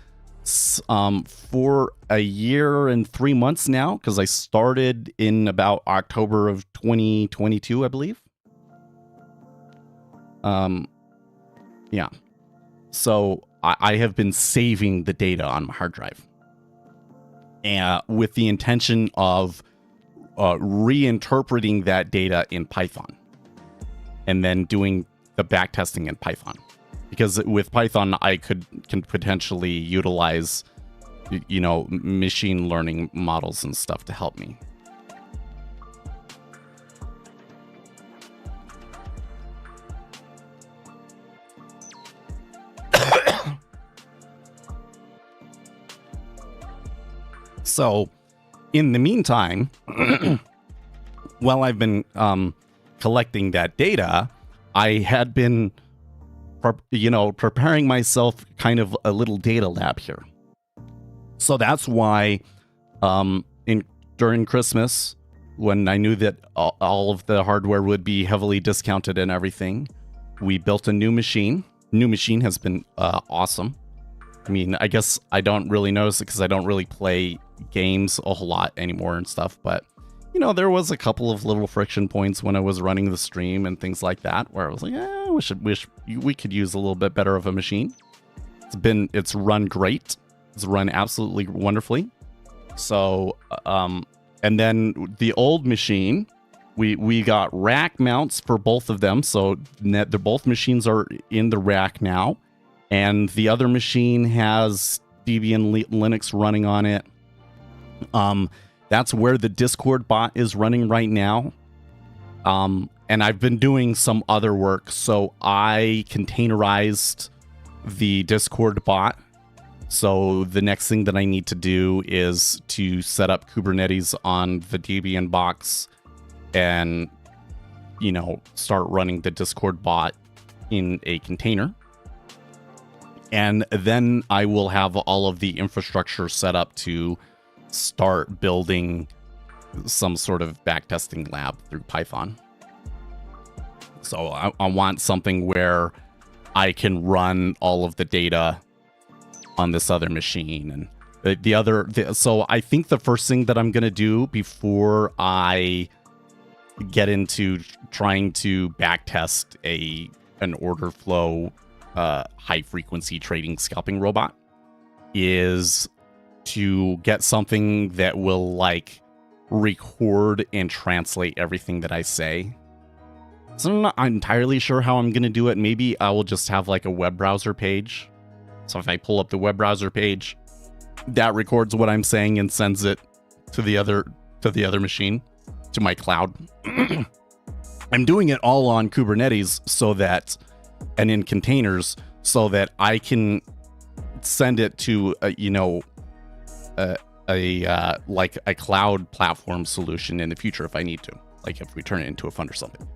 for a year and 3 months now, because I started in about October of 2022, I believe. Yeah. So I have been saving the data on my hard drive, and with the intention of reinterpreting that data in Python, and then doing the backtesting in Python. Because with Python, I can potentially utilize, machine learning models and stuff to help me. So, in the meantime, while I've been collecting that data, I had been, preparing myself kind of a little data lab here. So that's why, during Christmas, when I knew that all of the hardware would be heavily discounted and everything, we built a new machine. New machine has been awesome. I mean, I guess I don't really notice it because I don't really play games a whole lot anymore and stuff, but there was a couple of little friction points when I was running the stream and things like that, where I was like, wish we could use a little bit better of a machine. It's run great. It's run absolutely wonderfully. So, and then the old machine, we got rack mounts for both of them. So both machines are in the rack now, and the other machine has Debian Linux running on it. That's where the Discord bot is running right now. And I've been doing some other work. So I containerized the Discord bot. So the next thing that I need to do is to set up Kubernetes on the Debian box and, start running the Discord bot in a container. And then I will have all of the infrastructure set up to start building some sort of backtesting lab through Python. So I want something where I can run all of the data on this other machine. And so I think the first thing that I'm going to do before I get into trying to backtest an order flow high frequency trading scalping robot is to get something that will record and translate everything that I say. So I'm not entirely sure how I'm going to do it. Maybe I will just have a web browser page. So if I pull up the web browser page, that records what I'm saying and sends it to the other machine, to my cloud. I'm doing it all on Kubernetes and in containers, so that I can send it to a cloud platform solution in the future if I need to, if we turn it into a fund or something.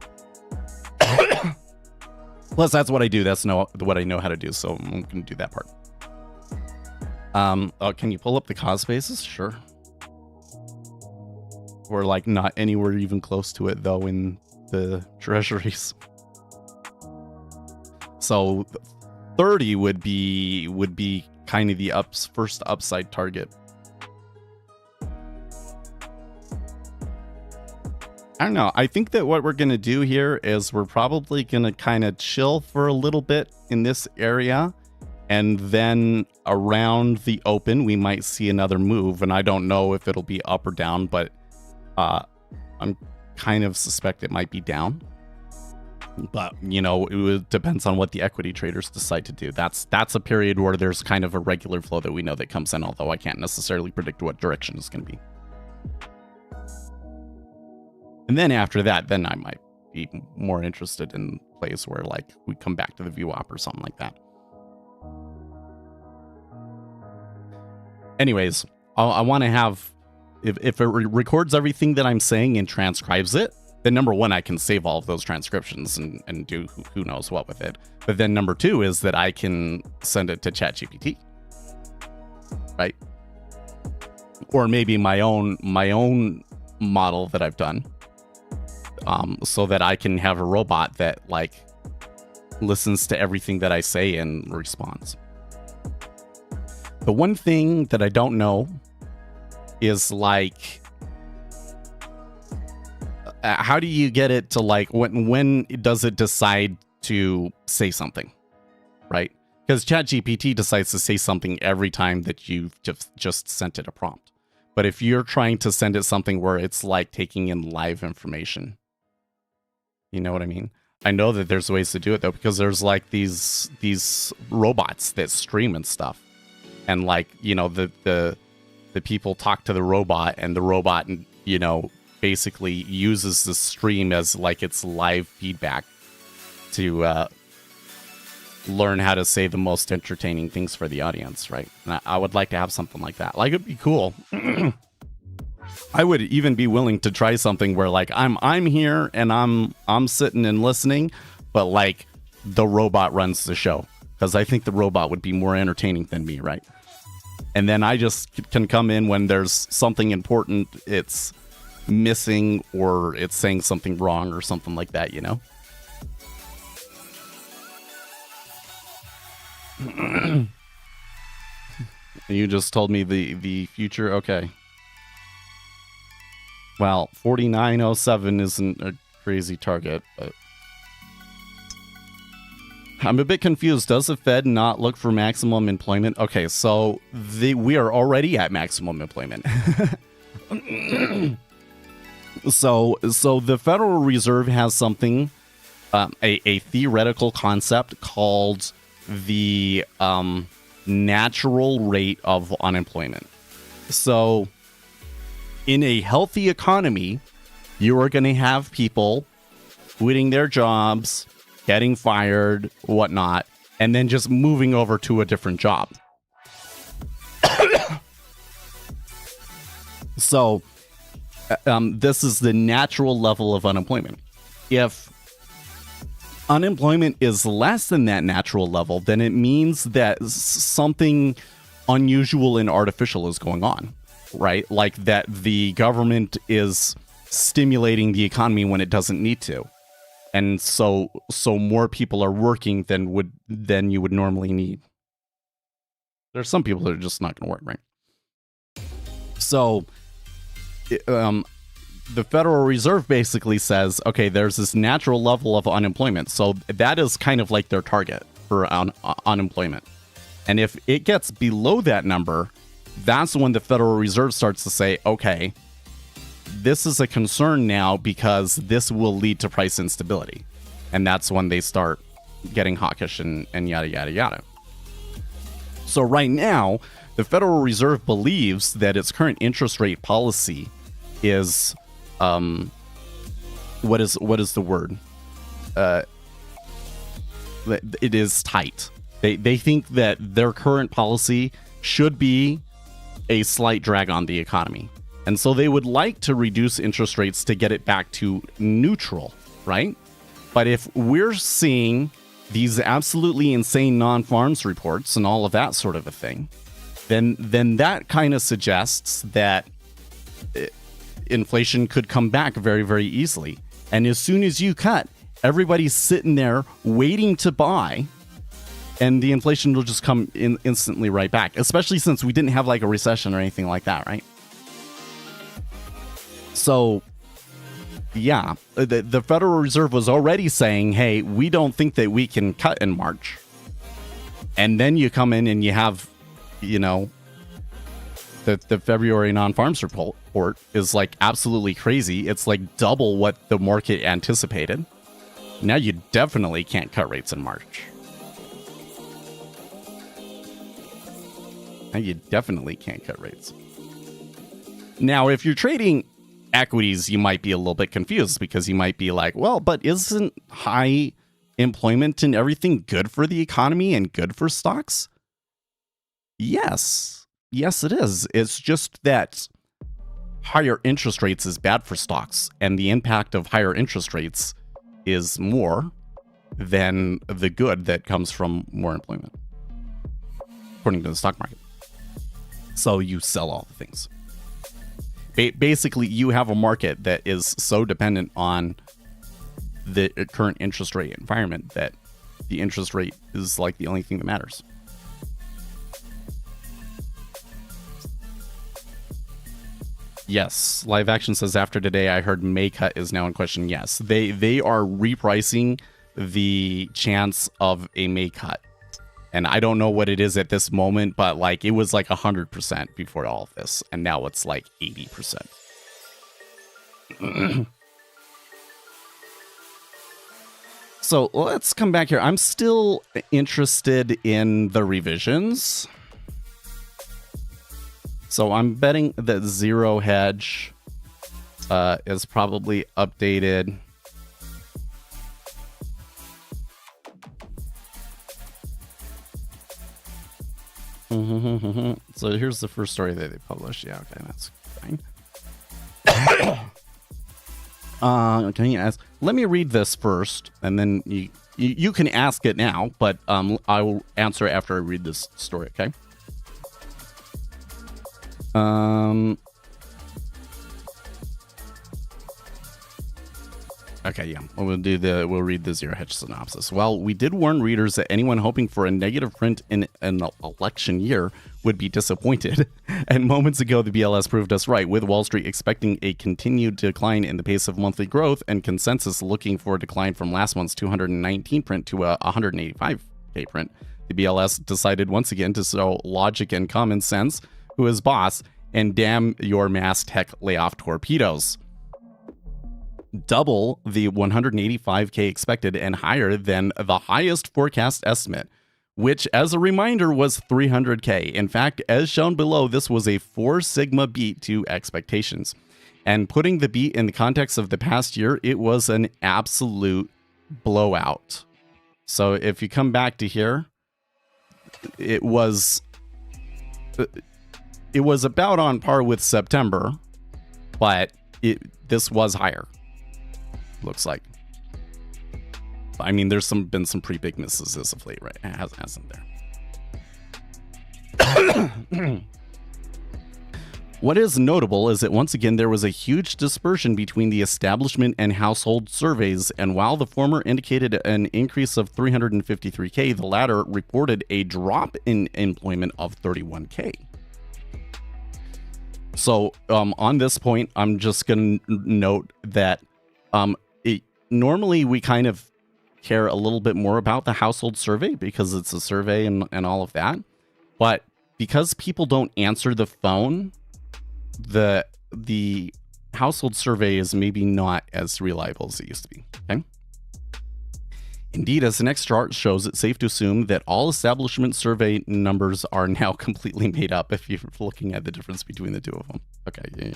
Plus, that's what I do. That's what I know how to do. So I'm going to do that part. Can you pull up the cost basis? Sure. We're not anywhere even close to it though in the treasuries. So 30 would be kind of the first upside target. I don't know. I think that what we're going to do here is we're probably going to kind of chill for a little bit in this area. And then around the open, we might see another move. And I don't know if it'll be up or down, but I'm kind of suspect it might be down. But, it depends on what the equity traders decide to do. That's a period where there's kind of a regular flow that we know that comes in, although I can't necessarily predict what direction it's going to be. And then after that, then I might be more interested in plays where, like, we come back to the VWAP or something like that. Anyways, I want to have, if it records everything that I'm saying and transcribes it, then number one, I can save all of those transcriptions and do who knows what with it. But then number two is that I can send it to ChatGPT, right? Or maybe my own model that I've done, so that I can have a robot that, like, listens to everything that I say and responds. The one thing that I don't know is, like, how do you get it to, like, when does it decide to say something, right? Because ChatGPT decides to say something every time that you've just sent it a prompt. But if you're trying to send it something where it's like taking in live information, you know what I mean? I know that there's ways to do it, though, because there's, like, these robots that stream and stuff. And, like, the people talk to the robot, and the robot, basically uses the stream as, like, its live feedback to learn how to say the most entertaining things for the audience, right? And I would like to have something like that. Like, it'd be cool. I would even be willing to try something where, like, I'm here and I'm sitting and listening, but, like, the robot runs the show, because I think the robot would be more entertaining than me, right? And then I just can come in when there's something important it's missing, or it's saying something wrong or something like that, You just told me the future. Okay. Well, 4907 isn't a crazy target, but I'm a bit confused. Does the Fed not look for maximum employment? Okay, so we are already at maximum employment. So the Federal Reserve has something, a theoretical concept called the natural rate of unemployment. So in a healthy economy, you are going to have people quitting their jobs, getting fired, whatnot, and then just moving over to a different job. So this is the natural level of unemployment. If unemployment is less than that natural level, then it means that something unusual and artificial is going on, right? Like that the government is stimulating the economy when it doesn't need to. And so more people are working than you would normally need. There's some people that are just not going to work, right? So the Federal Reserve basically says, okay, there's this natural level of unemployment. So that is kind of like their target for unemployment. And if it gets below that number, that's when the Federal Reserve starts to say, okay, this is a concern now because this will lead to price instability. And that's when they start getting hawkish and yada, yada, yada. So right now, the Federal Reserve believes that its current interest rate policy is, what is the word? It is tight. They think that their current policy should be a slight drag on the economy. And so they would like to reduce interest rates to get it back to neutral, right? But if we're seeing these absolutely insane non-farms reports and all of that sort of a thing, then that kind of suggests that inflation could come back very, very easily. And as soon as you cut, everybody's sitting there waiting to buy, and the inflation will just come in instantly right back, especially since we didn't have like a recession or anything like that, right? So, yeah, the Federal Reserve was already saying, hey, we don't think that we can cut in March. And then you come in and you have, The February non-farms report is like absolutely crazy. It's like double what the market anticipated. Now you definitely can't cut rates in March. Now you definitely can't cut rates. Now, if you're trading equities, you might be a little bit confused because you might be like, well, but isn't high employment and everything good for the economy and good for stocks? Yes. Yes, it is. It's just that higher interest rates is bad for stocks, and the impact of higher interest rates is more than the good that comes from more employment, according to the stock market. So you sell all the things. Basically, you have a market that is so dependent on the current interest rate environment that the interest rate is like the only thing that matters. Yes, Live Action says after today, I heard May cut is now in question. Yes, they are repricing the chance of a May cut. And I don't know what it is at this moment, but like it was like 100% before all of this. And now it's like 80%. So let's come back here. I'm still interested in the revisions. So I'm betting that zero hedge is probably updated. So here's the first story that they published. Yeah, okay, that's fine. Can you ask? Let me read this first, and then you can ask it now, but I will answer after I read this story. Okay. Okay, yeah, we'll read the zero hedge synopsis. Well, we did warn readers that anyone hoping for a negative print in an election year would be disappointed. And moments ago, the BLS proved us right, with Wall Street expecting a continued decline in the pace of monthly growth and consensus looking for a decline from last month's 219 print to a 185K print. The BLS decided once again to show logic and common sense, who is boss, and damn your mass tech layoff torpedoes. Double the 185K expected and higher than the highest forecast estimate, which, as a reminder, was 300K. In fact, as shown below, this was a 4 sigma beat to expectations. And putting the beat in the context of the past year, it was an absolute blowout. So if you come back to here, it was about on par with September, but this was higher. Looks like. I mean, there's been some pretty big misses as of late, right? Hasn't there? What is notable is that once again there was a huge dispersion between the establishment and household surveys, and while the former indicated an increase of 353K, the latter reported a drop in employment of 31K. So on this point, I'm just going to note that normally we kind of care a little bit more about the household survey because it's a survey and all of that. But because people don't answer the phone, the household survey is maybe not as reliable as it used to be. Okay. Indeed, as the next chart shows, it's safe to assume that all establishment survey numbers are now completely made up if you're looking at the difference between the two of them. Okay, yeah.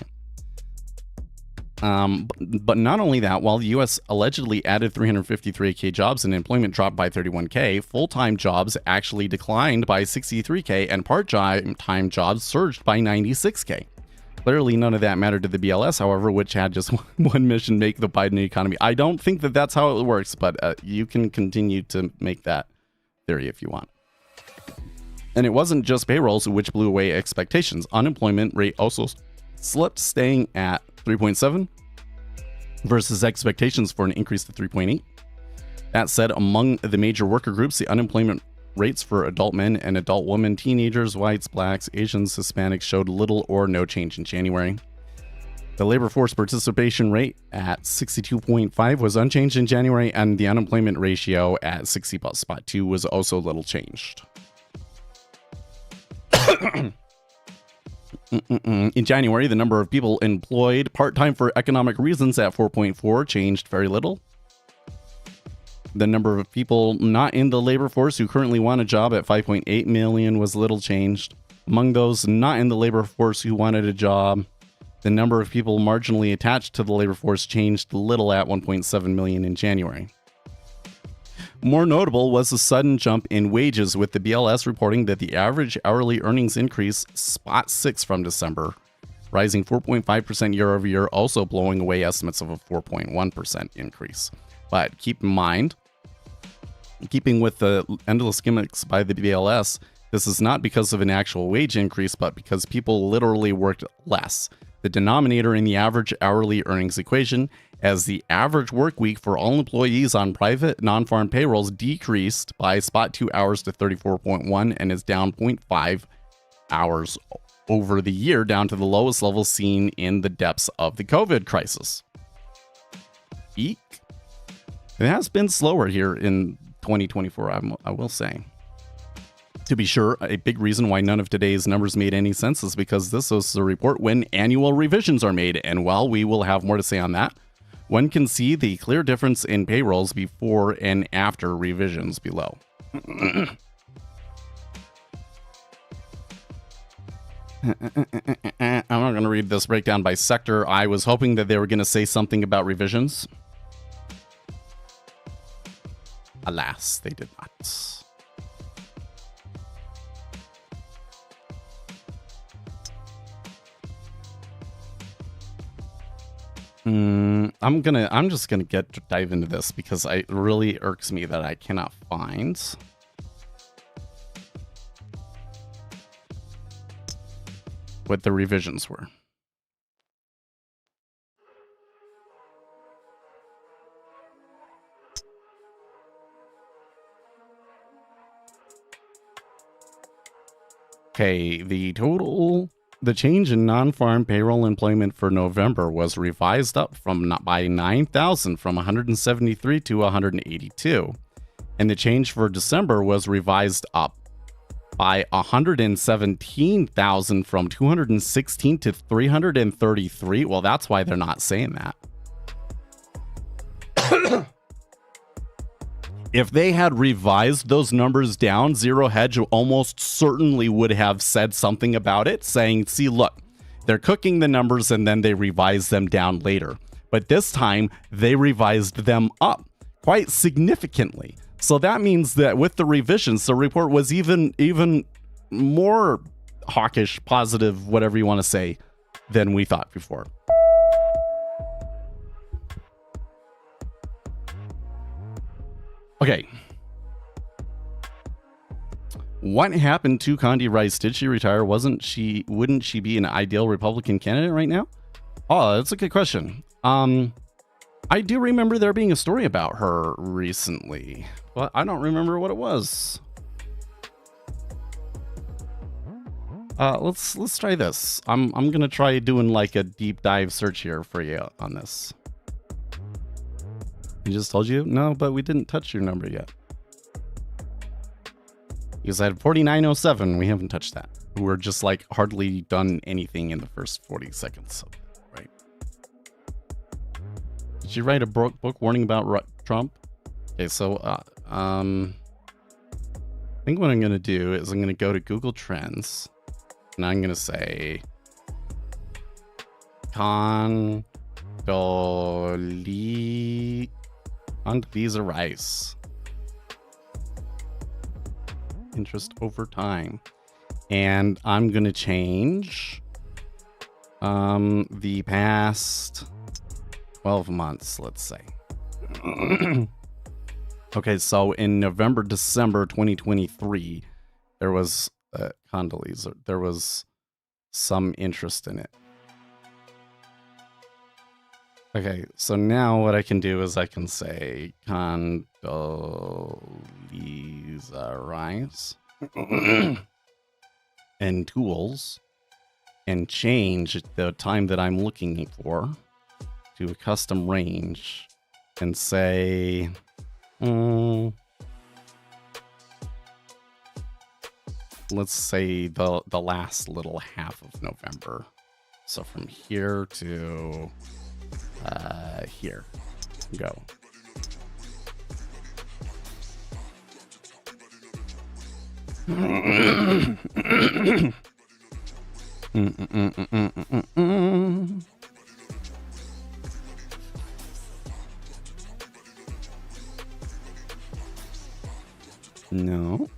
But not only that, while the U.S. allegedly added 353K jobs and employment dropped by 31K, full-time jobs actually declined by 63K and part-time jobs surged by 96K. Clearly, none of that mattered to the BLS, however, which had just one mission: make the Biden economy. I don't think that that's how it works, but you can continue to make that theory if you want. And it wasn't just payrolls which blew away expectations. Unemployment rate also slipped, staying at 3.7 versus expectations for an increase to 3.8. That said, among the major worker groups, the unemployment rates for adult men and adult women, teenagers, whites, blacks, Asians, Hispanics showed little or no change in January. The labor force participation rate at 62.5 was unchanged in January, and the unemployment ratio at 60.2 was also little changed. In January, the number of people employed part-time for economic reasons at 4.4 changed very little. The number of people not in the labor force who currently want a job at 5.8 million was little changed. Among those not in the labor force who wanted a job, the number of people marginally attached to the labor force changed little at 1.7 million in January. More notable was the sudden jump in wages, with the BLS reporting that the average hourly earnings increase spot 6 from December, rising 4.5% year over year, also blowing away estimates of a 4.1% increase. But keep in mind, keeping with the endless gimmicks by the BLS, this is not because of an actual wage increase, but because people literally worked less. The denominator in the average hourly earnings equation, as the average work week for all employees on private non-farm payrolls decreased by spot 2 hours to 34.1 and is down 0.5 hours over the year, down to the lowest level seen in the depths of the COVID crisis. Eek. It has been slower here in 2024, I will say. To be sure, a big reason why none of today's numbers made any sense is because this was a report when annual revisions are made, and while we will have more to say on that, one can see the clear difference in payrolls before and after revisions below. I'm not going to read this breakdown by sector. I was hoping that they were going to say something about revisions. Alas, they did not. I'm just gonna dive into this because it really irks me that I cannot find what the revisions were. Okay, the change in non-farm payroll employment for November was revised up by 9,000 from 173 to 182. And the change for December was revised up by 117,000 from 216 to 333. Well, that's why they're not saying that. If they had revised those numbers down, Zero Hedge almost certainly would have said something about it, saying, see, look, they're cooking the numbers and then they revise them down later. But this time, they revised them up quite significantly. So that means that with the revisions, the report was even more hawkish, positive, whatever you want to say, than we thought before. Okay. What happened to Condi Rice? Did she retire? Wouldn't she be an ideal Republican candidate right now? Oh, that's a good question. I do remember there being a story about her recently, but I don't remember what it was. Let's try this. I'm gonna try doing like a deep dive search here for you on this. I just told you? No, but we didn't touch your number yet. You said 4907. We haven't touched that. We're just like hardly done anything in the first 40 seconds. Right. Did you write a book warning about Trump? Okay, so I think what I'm going to do is I'm going to go to Google Trends and I'm going to say Condoleezza Rice. Interest over time. And I'm going to change the past 12 months, let's say. Okay, so in November, December 2023, there was Condoleezza. There was some interest in it. Okay, so now what I can do is I can say Condoleezza Rice and tools and change the time that I'm looking for to a custom range and say let's say the last little half of November. So from here to here. Go. No.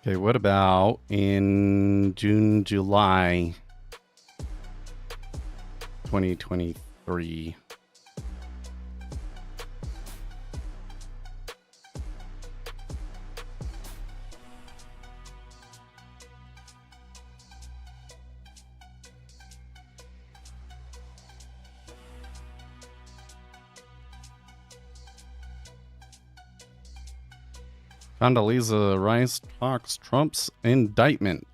Okay, what about in June, July 2023? Condoleezza Rice talks Trump's indictment.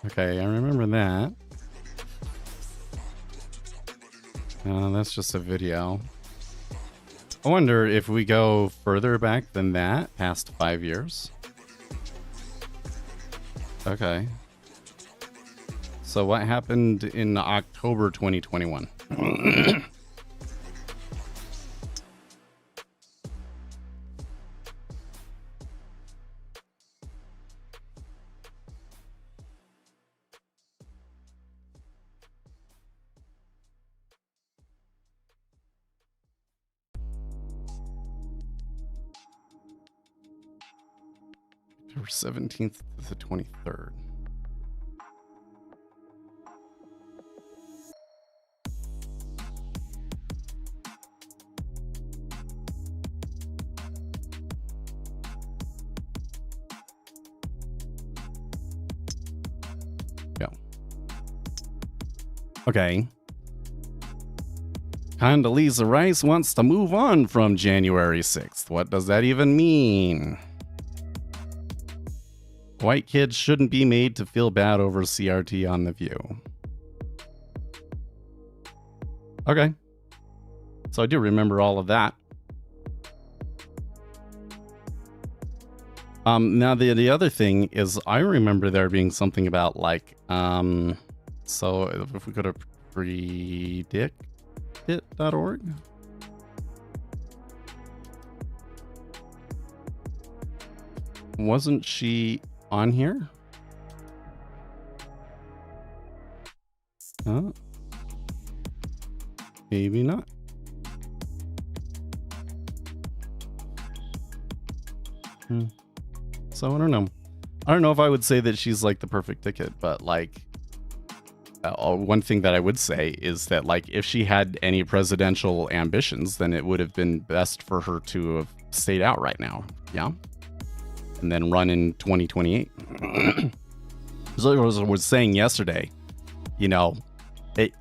Okay, I remember that. That's just a video. I wonder if we go further back than that, past 5 years. Okay. So what happened in October 2021? October 17th to the 23rd. Go. Okay. Condoleezza Rice wants to move on from January 6th. What does that even mean? White kids shouldn't be made to feel bad over CRT on The View. Okay. So I do remember all of that. Now the other thing is I remember there being something about like, so if we go to predictit.org. Wasn't she on here? Maybe not. So I don't know. I don't know if I would say that she's like the perfect ticket, but like one thing that I would say is that like if she had any presidential ambitions, then it would have been best for her to have stayed out right now. Yeah. And then run in 2028. As I was saying yesterday, you know,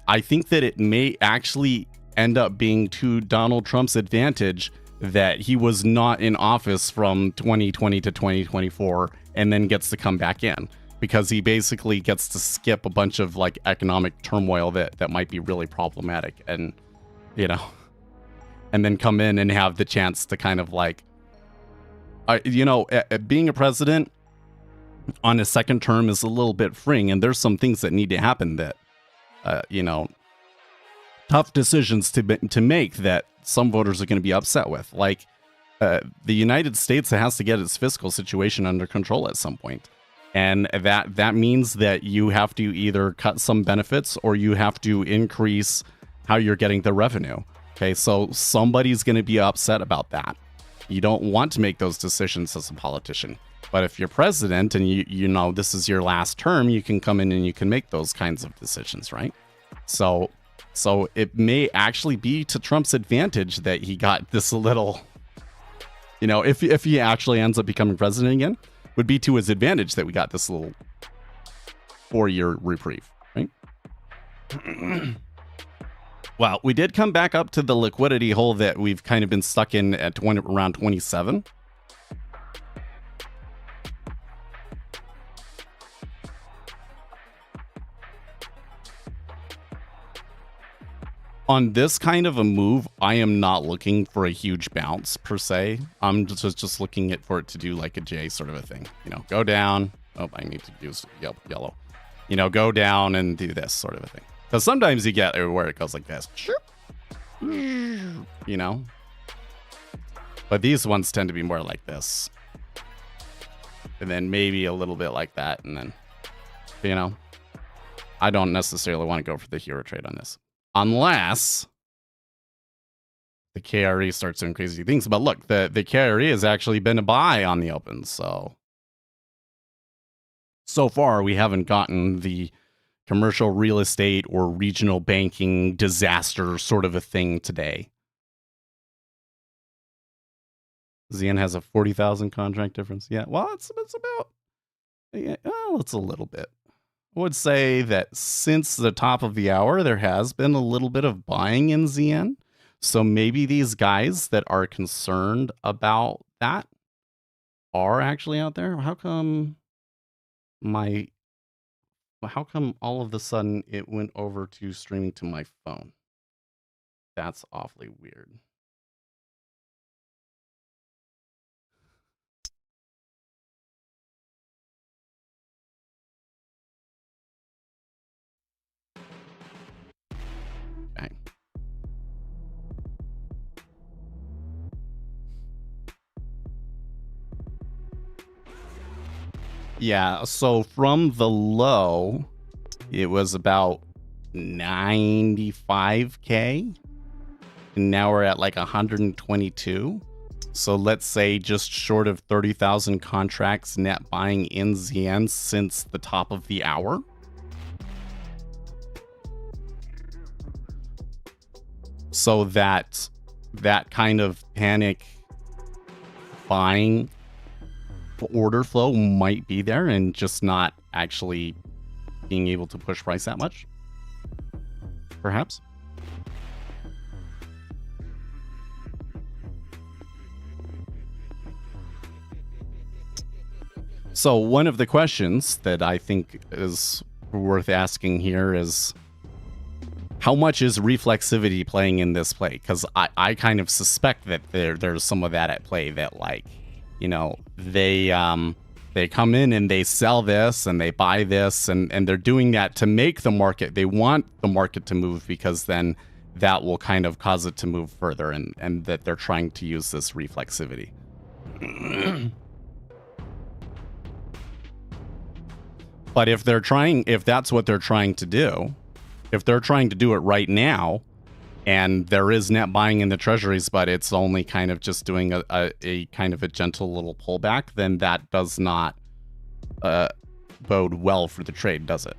I think that it may actually end up being to Donald Trump's advantage that he was not in office from 2020 to 2024 and then gets to come back in, because he basically gets to skip a bunch of like economic turmoil that might be really problematic, and you know, and then come in and have the chance to kind of like, you know, being a president on a second term is a little bit freeing, and there's some things that need to happen that, you know, tough decisions to make that some voters are going to be upset with. Like, the United States has to get its fiscal situation under control at some point. And that means that you have to either cut some benefits or you have to increase how you're getting the revenue. Okay, so somebody's going to be upset about that. You don't want to make those decisions as a politician. But if you're president and you know this is your last term, you can come in and you can make those kinds of decisions, right? So it may actually be to Trump's advantage that he got this little, you know, if he actually ends up becoming president again, would be to his advantage that we got this little 4-year reprieve, right? Well, we did come back up to the liquidity hole that we've kind of been stuck in at around 27. On this kind of a move, I am not looking for a huge bounce per se. I'm just looking at for it to do like a J sort of a thing. You know, go down. Oh, I need to use yellow. You know, go down and do this sort of a thing. Because sometimes you get where it goes like this. You know? But these ones tend to be more like this. And then maybe a little bit like that. And then, you know, I don't necessarily want to go for the hero trade on this. Unless the KRE starts doing crazy things. But look, the KRE has actually been a buy on the open. So far, we haven't gotten the commercial real estate or regional banking disaster sort of a thing today. Xian has a 40,000 contract difference. Yeah, well, it's about, yeah, well, it's a little bit. I would say that since the top of the hour, there has been a little bit of buying in ZN. So maybe these guys that are concerned about that are actually out there. How come all of a sudden it went over to streaming to my phone? That's awfully weird. Okay. Yeah, so from the low, it was about 95K. And now we're at like 122. So let's say just short of 30,000 contracts net buying in ZN since the top of the hour. So that kind of panic buying order flow might be there and just not actually being able to push price that much. Perhaps. So one of the questions that I think is worth asking here is, how much is reflexivity playing in this play? Because I kind of suspect that there's some of that at play, that, like, you know, they come in and they sell this and they buy this and they're doing that to make the market. They want the market to move because then that will kind of cause it to move further, and that they're trying to use this reflexivity. But if that's what they're trying to do, if they're trying to do it right now, and there is net buying in the treasuries, but it's only kind of just doing a kind of a gentle little pullback, then that does not bode well for the trade, does it?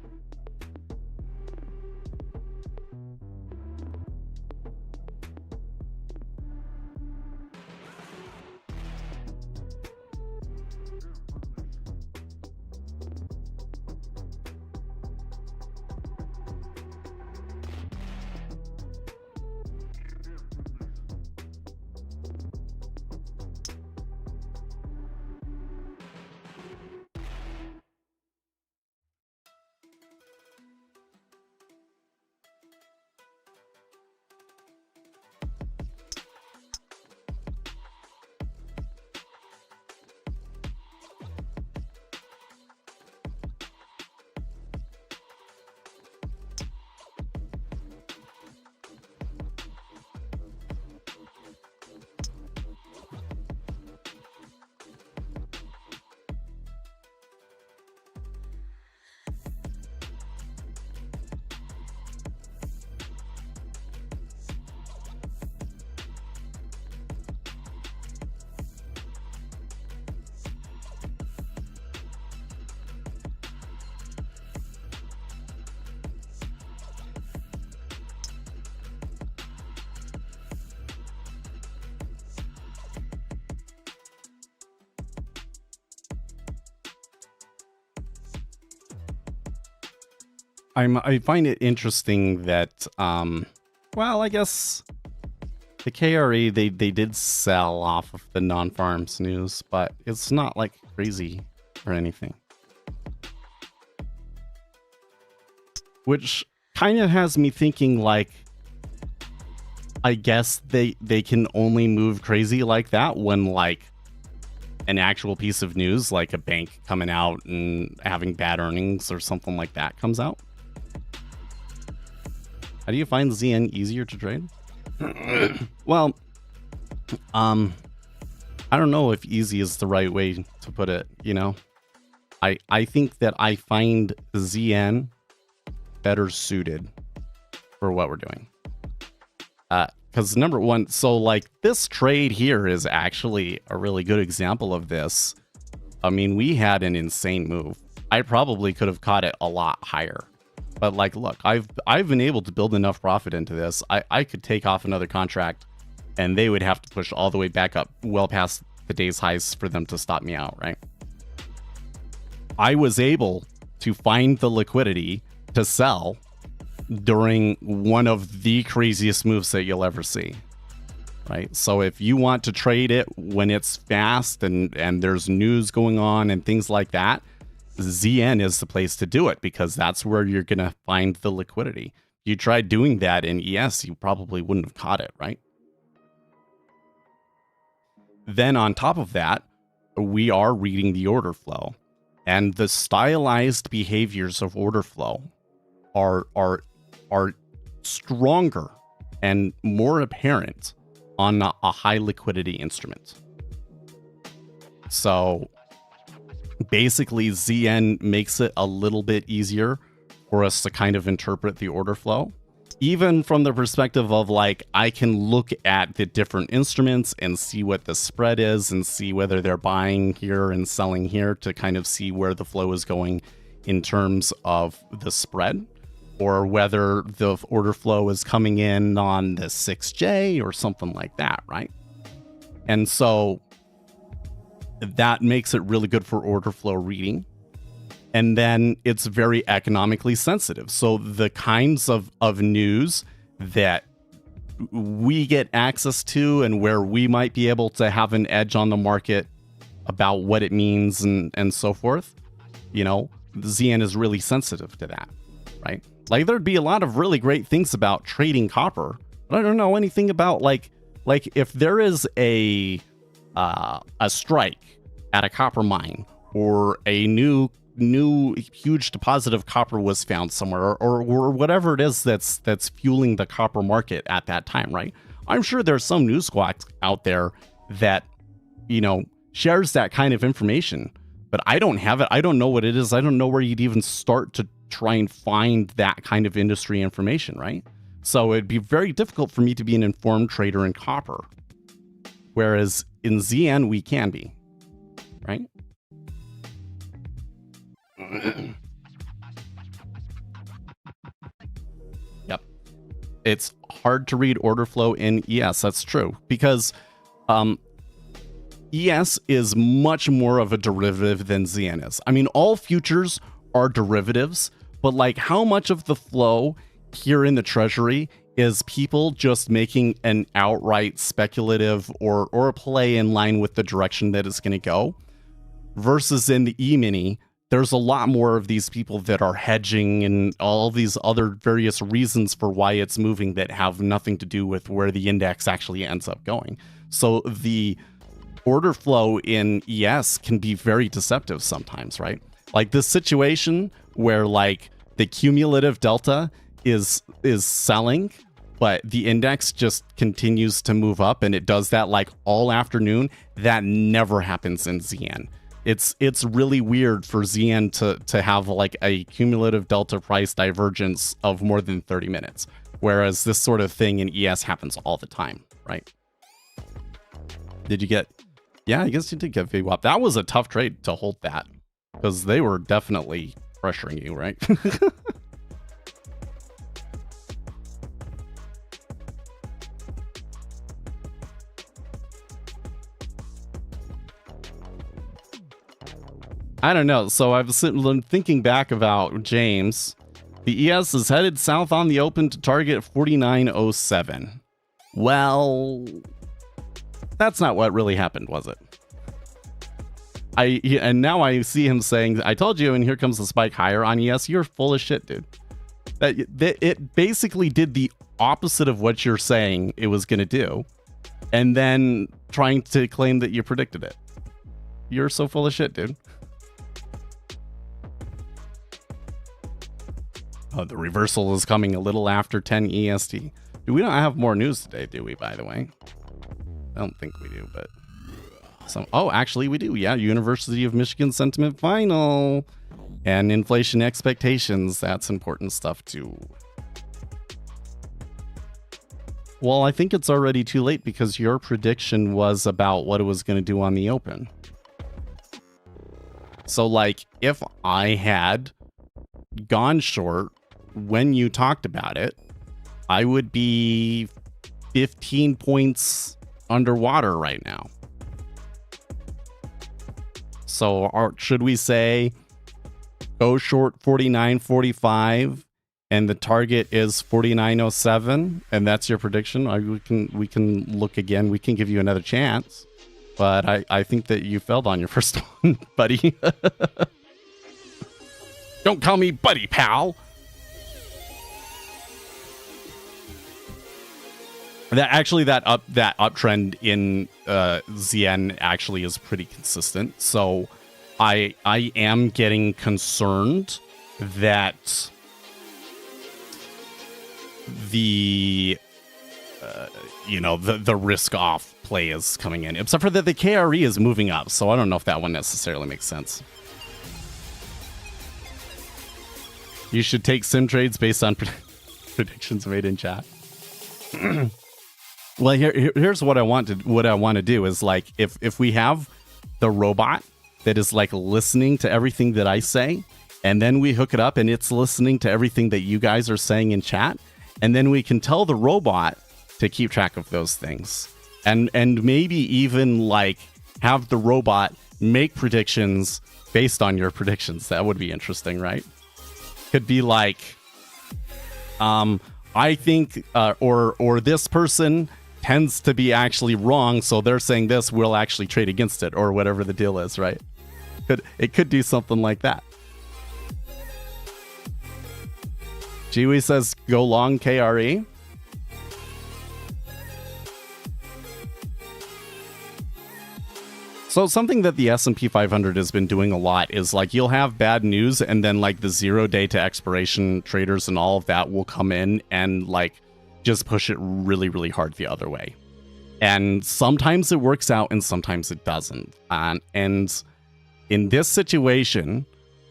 I find it interesting that, well, I guess the KRE, they did sell off of the non-farms news, but it's not like crazy or anything. Which kind of has me thinking, like, I guess they can only move crazy like that when, like, an actual piece of news, like a bank coming out and having bad earnings or something like that comes out. How do you find ZN easier to trade? Well, I don't know if easy is the right way to put it, you know? I think that I find ZN better suited for what we're doing. Because number one, so like this trade here is actually a really good example of this. I mean, we had an insane move. I probably could have caught it a lot higher. But like, look, I've been able to build enough profit into this. I could take off another contract and they would have to push all the way back up well past the day's highs for them to stop me out, right? I was able to find the liquidity to sell during one of the craziest moves that you'll ever see, right? So if you want to trade it when it's fast and there's news going on and things like that, ZN is the place to do it because that's where you're going to find the liquidity. If you tried doing that in ES, you probably wouldn't have caught it, right? Then on top of that, we are reading the order flow, and the stylized behaviors of order flow are stronger and more apparent on a high liquidity instrument. So basically ZN makes it a little bit easier for us to kind of interpret the order flow, even from the perspective of like, I can look at the different instruments and see what the spread is and see whether they're buying here and selling here to kind of see where the flow is going in terms of the spread, or whether the order flow is coming in on the 6J or something like that, right? And so that makes it really good for order flow reading. And then it's very economically sensitive. So the kinds of news that we get access to and where we might be able to have an edge on the market about what it means and so forth, you know, ZN is really sensitive to that, right? Like there'd be a lot of really great things about trading copper, but I don't know anything about like if there is a strike at a copper mine, or a new huge deposit of copper was found somewhere, or whatever it is that's fueling the copper market at that time, right? I'm sure there's some news squawk out there that, you know, shares that kind of information, but I don't have it. I don't know what it is. I don't know where you'd even start to try and find that kind of industry information, right? So it'd be very difficult for me to be an informed trader in copper, whereas in ZN we can be, right? Yep. It's hard to read order flow in ES. That's true, because ES is much more of a derivative than ZN is. I mean, all futures are derivatives, but like how much of the flow here in the treasury is people just making an outright speculative or a play in line with the direction that it's going to go, versus in the E-mini, there's a lot more of these people that are hedging and all these other various reasons for why it's moving that have nothing to do with where the index actually ends up going. So the order flow in ES can be very deceptive sometimes, right? Like this situation where like the cumulative delta is selling, but the index just continues to move up, and it does that like all afternoon. That never happens in ZN. It's really weird for ZN to have like a cumulative delta price divergence of more than 30 minutes, whereas this sort of thing in ES happens all the time, right? Did you get... Yeah, I guess you did get VWAP. That was a tough trade to hold that, because they were definitely pressuring you, right? I don't know. So I've been thinking back about James, The ES is headed south on the open to target 49.07. Well, that's not what really happened, was it? And now I see him saying, I told you, and here comes the spike higher on ES. You're full of shit, dude. It basically did the opposite of what you're saying it was going to do, and then trying to claim that you predicted it. You're so full of shit, dude. Oh, the reversal is coming a little after 10 EST. We don't have more news today, do we, by the way? I don't think we do, but... Oh, actually, we do. Yeah, University of Michigan sentiment final. And inflation expectations. That's important stuff, too. Well, I think it's already too late because your prediction was about what it was going to do on the open. So, like, if I had gone short when you talked about it, I would be 15 points underwater right now. So should we say go short 49.45 and the target is 49.07 and that's your prediction? We can look again. We can give you another chance. But I think that you failed on your first one, buddy. Don't call me buddy, pal. That uptrend in ZN actually is pretty consistent. So I am getting concerned that the risk off play is coming in, except for that the KRE is moving up. So I don't know if that one necessarily makes sense. You should take sim trades based on predictions made in chat. Well, here's what I want to do is, like, if we have the robot that is like listening to everything that I say, and then we hook it up and it's listening to everything that you guys are saying in chat, and then we can tell the robot to keep track of those things, and maybe even like have the robot make predictions based on your predictions. That would be interesting, right? Could be like, I think, or this person tends to be actually wrong, so they're saying this, we'll actually trade against it, or whatever the deal is, right? It could do something like that. Jiwi says, go long KRE. So something that the S&P 500 has been doing a lot is, like, you'll have bad news, and then, like, the 0 day to expiration traders and all of that will come in and, like, just push it really, really hard the other way. And sometimes it works out and sometimes it doesn't. And in this situation,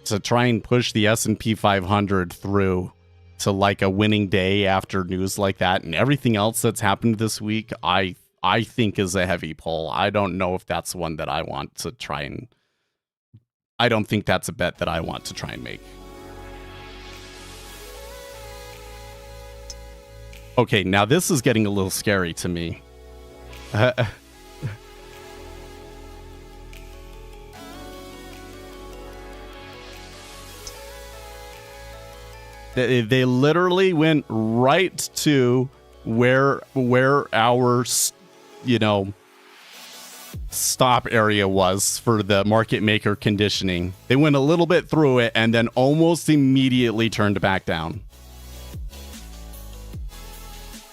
to try and push the S&P 500 through to, like, a winning day after news like that and everything else that's happened this week, I think is a heavy pull. I don't know if that's one that I want to try and... I don't think that's a bet that I want to try and make. Okay, now this is getting a little scary to me. They literally went right to where our, stop area was for the market maker conditioning. They went a little bit through it and then almost immediately turned back down.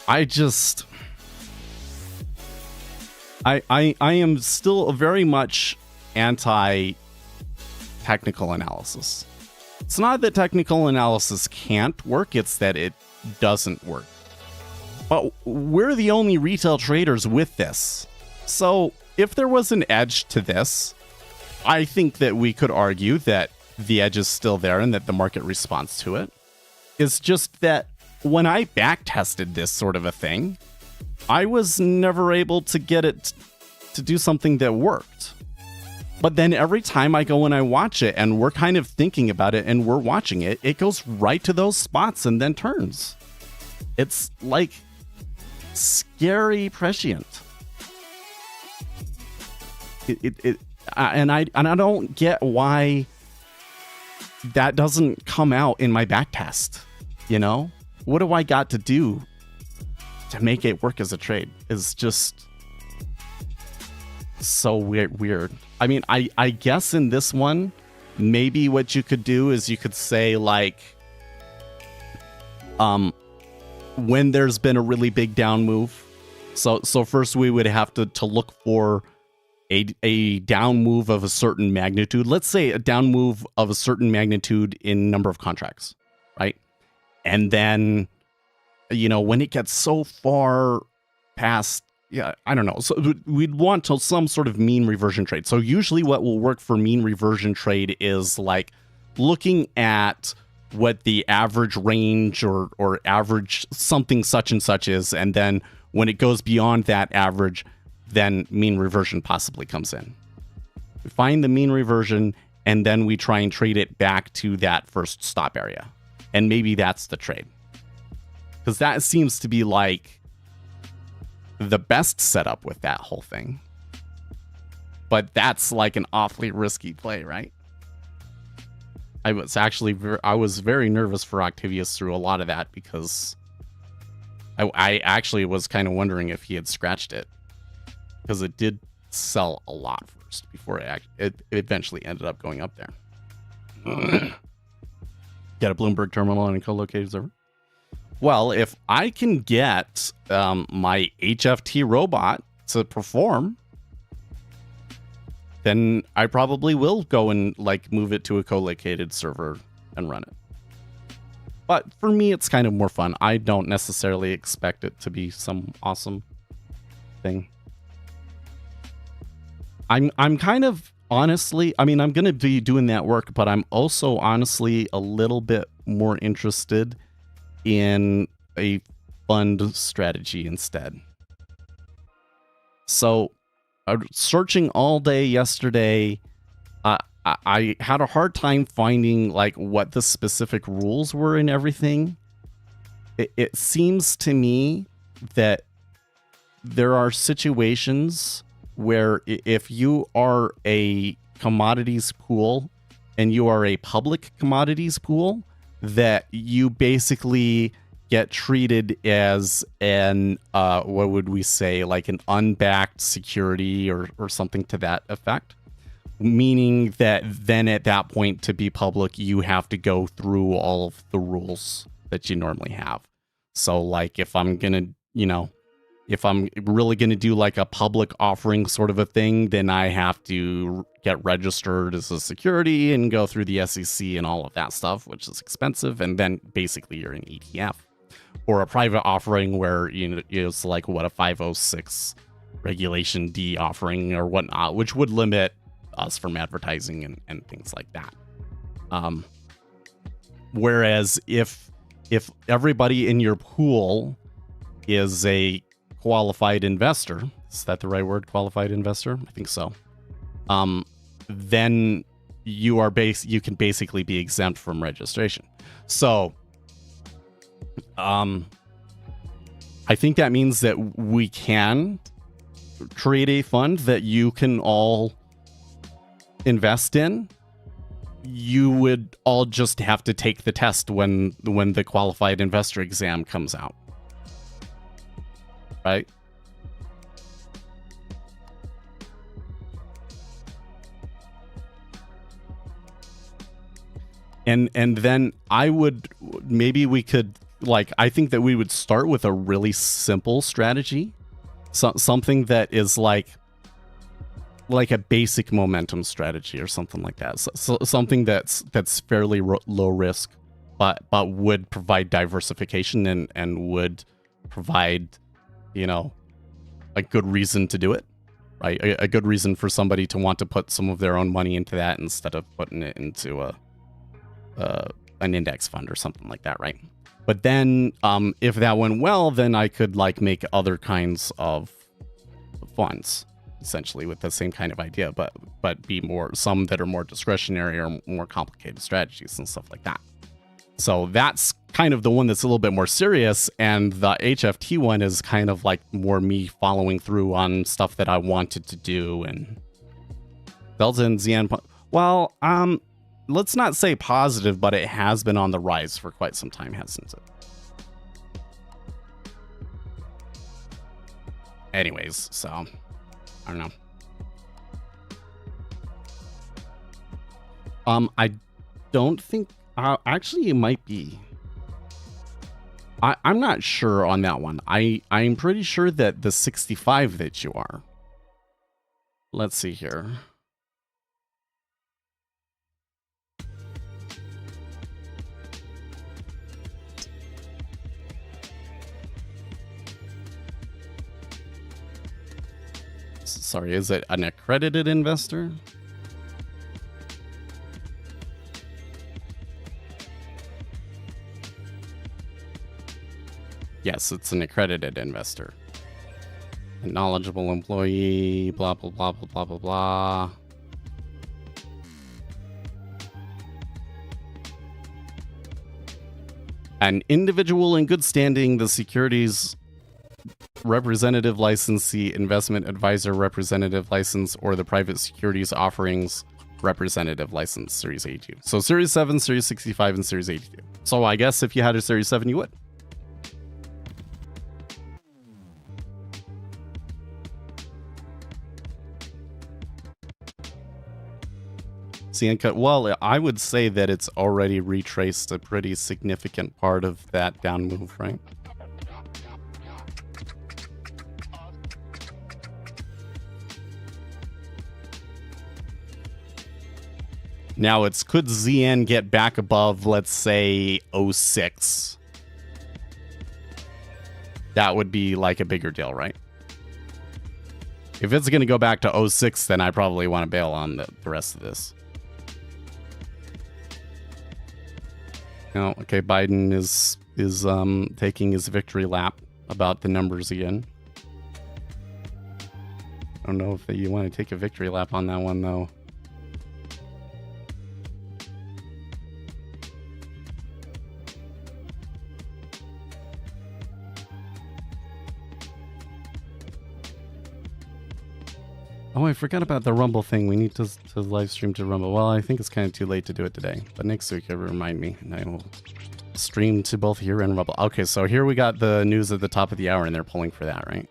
I am still very much anti-technical analysis. It's not that technical analysis can't work, it's that it doesn't work. But we're the only retail traders with this. So if there was an edge to this, I think that we could argue that the edge is still there and that the market responds to it. It's just that when I back tested this sort of a thing, I was never able to get it to do something that worked. But then every time I go and I watch it and we're kind of thinking about it and we're watching it, it goes right to those spots and then turns. It's like scary prescient. And I don't get why that doesn't come out in my back test. You know, what do I got to do to make it work as a trade? Is just so weird. I mean, I guess in this one, maybe what you could do is you could say like, when there's been a really big down move. So first we would have to look for a down move of a certain magnitude. Let's say a down move of a certain magnitude in number of contracts, right? And then, you know, when it gets so far past, yeah, I don't know. So we'd want to some sort of mean reversion trade. So usually what will work for mean reversion trade is like looking at what the average range or average something such and such is. And then when it goes beyond that average, then mean reversion possibly comes in. We find the mean reversion, and then we try and trade it back to that first stop area. And maybe that's the trade. Because that seems to be like the best setup with that whole thing. But that's like an awfully risky play, right? I was very nervous for Octavius through a lot of that because I actually was kind of wondering if he had scratched it. Because it did sell a lot first before it eventually ended up going up there. Get a Bloomberg terminal and a co-located server. Well, if I can get my HFT robot to perform, then I probably will go and like move it to a co-located server and run it. But for me, it's kind of more fun. I don't necessarily expect it to be some awesome thing. I'm kind of honestly, I mean, I'm going to be doing that work, but I'm also honestly a little bit more interested in a fund strategy instead. So searching all day yesterday, I had a hard time finding like what the specific rules were and everything. It seems to me that there are situations where if you are a commodities pool and you are a public commodities pool, that you basically get treated as an, what would we say, like an unbacked security or something to that effect. Meaning that then at that point to be public, you have to go through all of the rules that you normally have. So like if I'm going to, you know, if I'm really going to do like a public offering sort of a thing, then I have to get registered as a security and go through the SEC and all of that stuff, which is expensive. And then basically you're an ETF. Or a private offering where, you know, it's like what a 506 regulation D offering or whatnot, which would limit us from advertising and things like that. Whereas if everybody in your pool is a qualified investor, is that the right word? Qualified investor? I think so. Then you can basically be exempt from registration. So I think that means that we can create a fund that you can all invest in. You would all just have to take the test when the qualified investor exam comes out. Right? And then maybe we could, like, I think that we would start with a really simple strategy. Something that is like a basic momentum strategy or something like that. So something that's fairly low risk, but would provide diversification and would provide, you know, a good reason to do it, right? A good reason for somebody to want to put some of their own money into that instead of putting it into an index fund or something like that, right? But then if that went well, then I could like make other kinds of funds, essentially with the same kind of idea, but be some that are more discretionary or more complicated strategies and stuff like that. So that's kind of the one that's a little bit more serious, and the HFT one is kind of like more me following through on stuff that I wanted to do. And Delta and Xian, well, let's not say positive, but it has been on the rise for quite some time, hasn't it? Anyways, so I don't know. I don't think actually it might be. I'm not sure on that one. I'm pretty sure that the 65 that you are. Let's see here. Sorry, is it an accredited investor? Yes, it's an accredited investor. A knowledgeable employee, blah, blah, blah, blah, blah, blah, blah. An individual in good standing, the securities representative licensee, investment advisor representative license, or the private securities offerings representative license, Series 82. So Series 7, Series 65, and Series 82. So I guess if you had a Series 7, you would. Well, I would say that it's already retraced a pretty significant part of that down move, right? Now, could ZN get back above, let's say, 06? That would be like a bigger deal, right? If it's going to go back to 06, then I probably want to bail on the rest of this. Oh, okay, Biden is taking his victory lap about the numbers again. I don't know if you want to take a victory lap on that one, though. Oh, I forgot about the Rumble thing. We need to live stream to Rumble. Well, I think it's kind of too late to do it today. But next week, remind me, and I will stream to both here and Rumble. Okay, so here we got the news at the top of the hour, and they're pulling for that, right?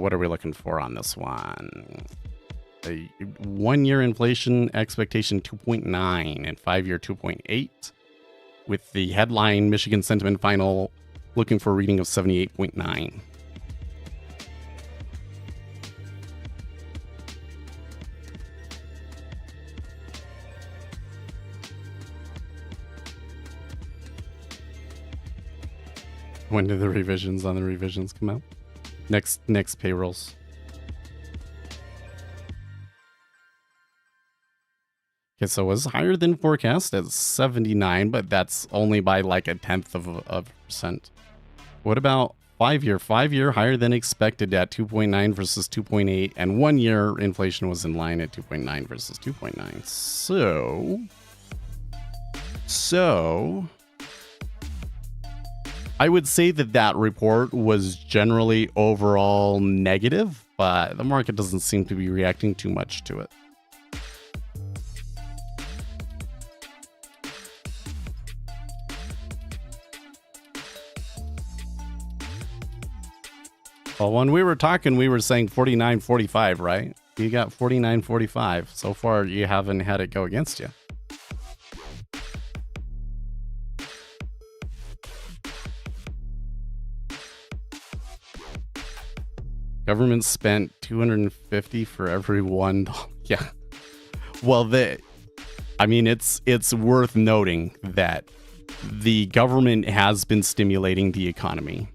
What are we looking for on this one? A 1-year inflation expectation 2.9 and 5-year 2.8. With the headline Michigan Sentiment Final looking for a reading of 78.9. When do the revisions on the revisions come out? Next payrolls. Okay, so it was higher than forecast at 79, but that's only by like 1/10 of a percent. What about 5-year? 5-year higher than expected at 2.9 versus 2.8, and 1-year inflation was in line at 2.9 versus 2.9. So I would say that report was generally overall negative, but the market doesn't seem to be reacting too much to it. Well, when we were talking, we were saying 49.45, right? You got 49.45. So far, you haven't had it go against you. Government spent $250 for every $1. Yeah. Well, it's worth noting that the government has been stimulating the economy.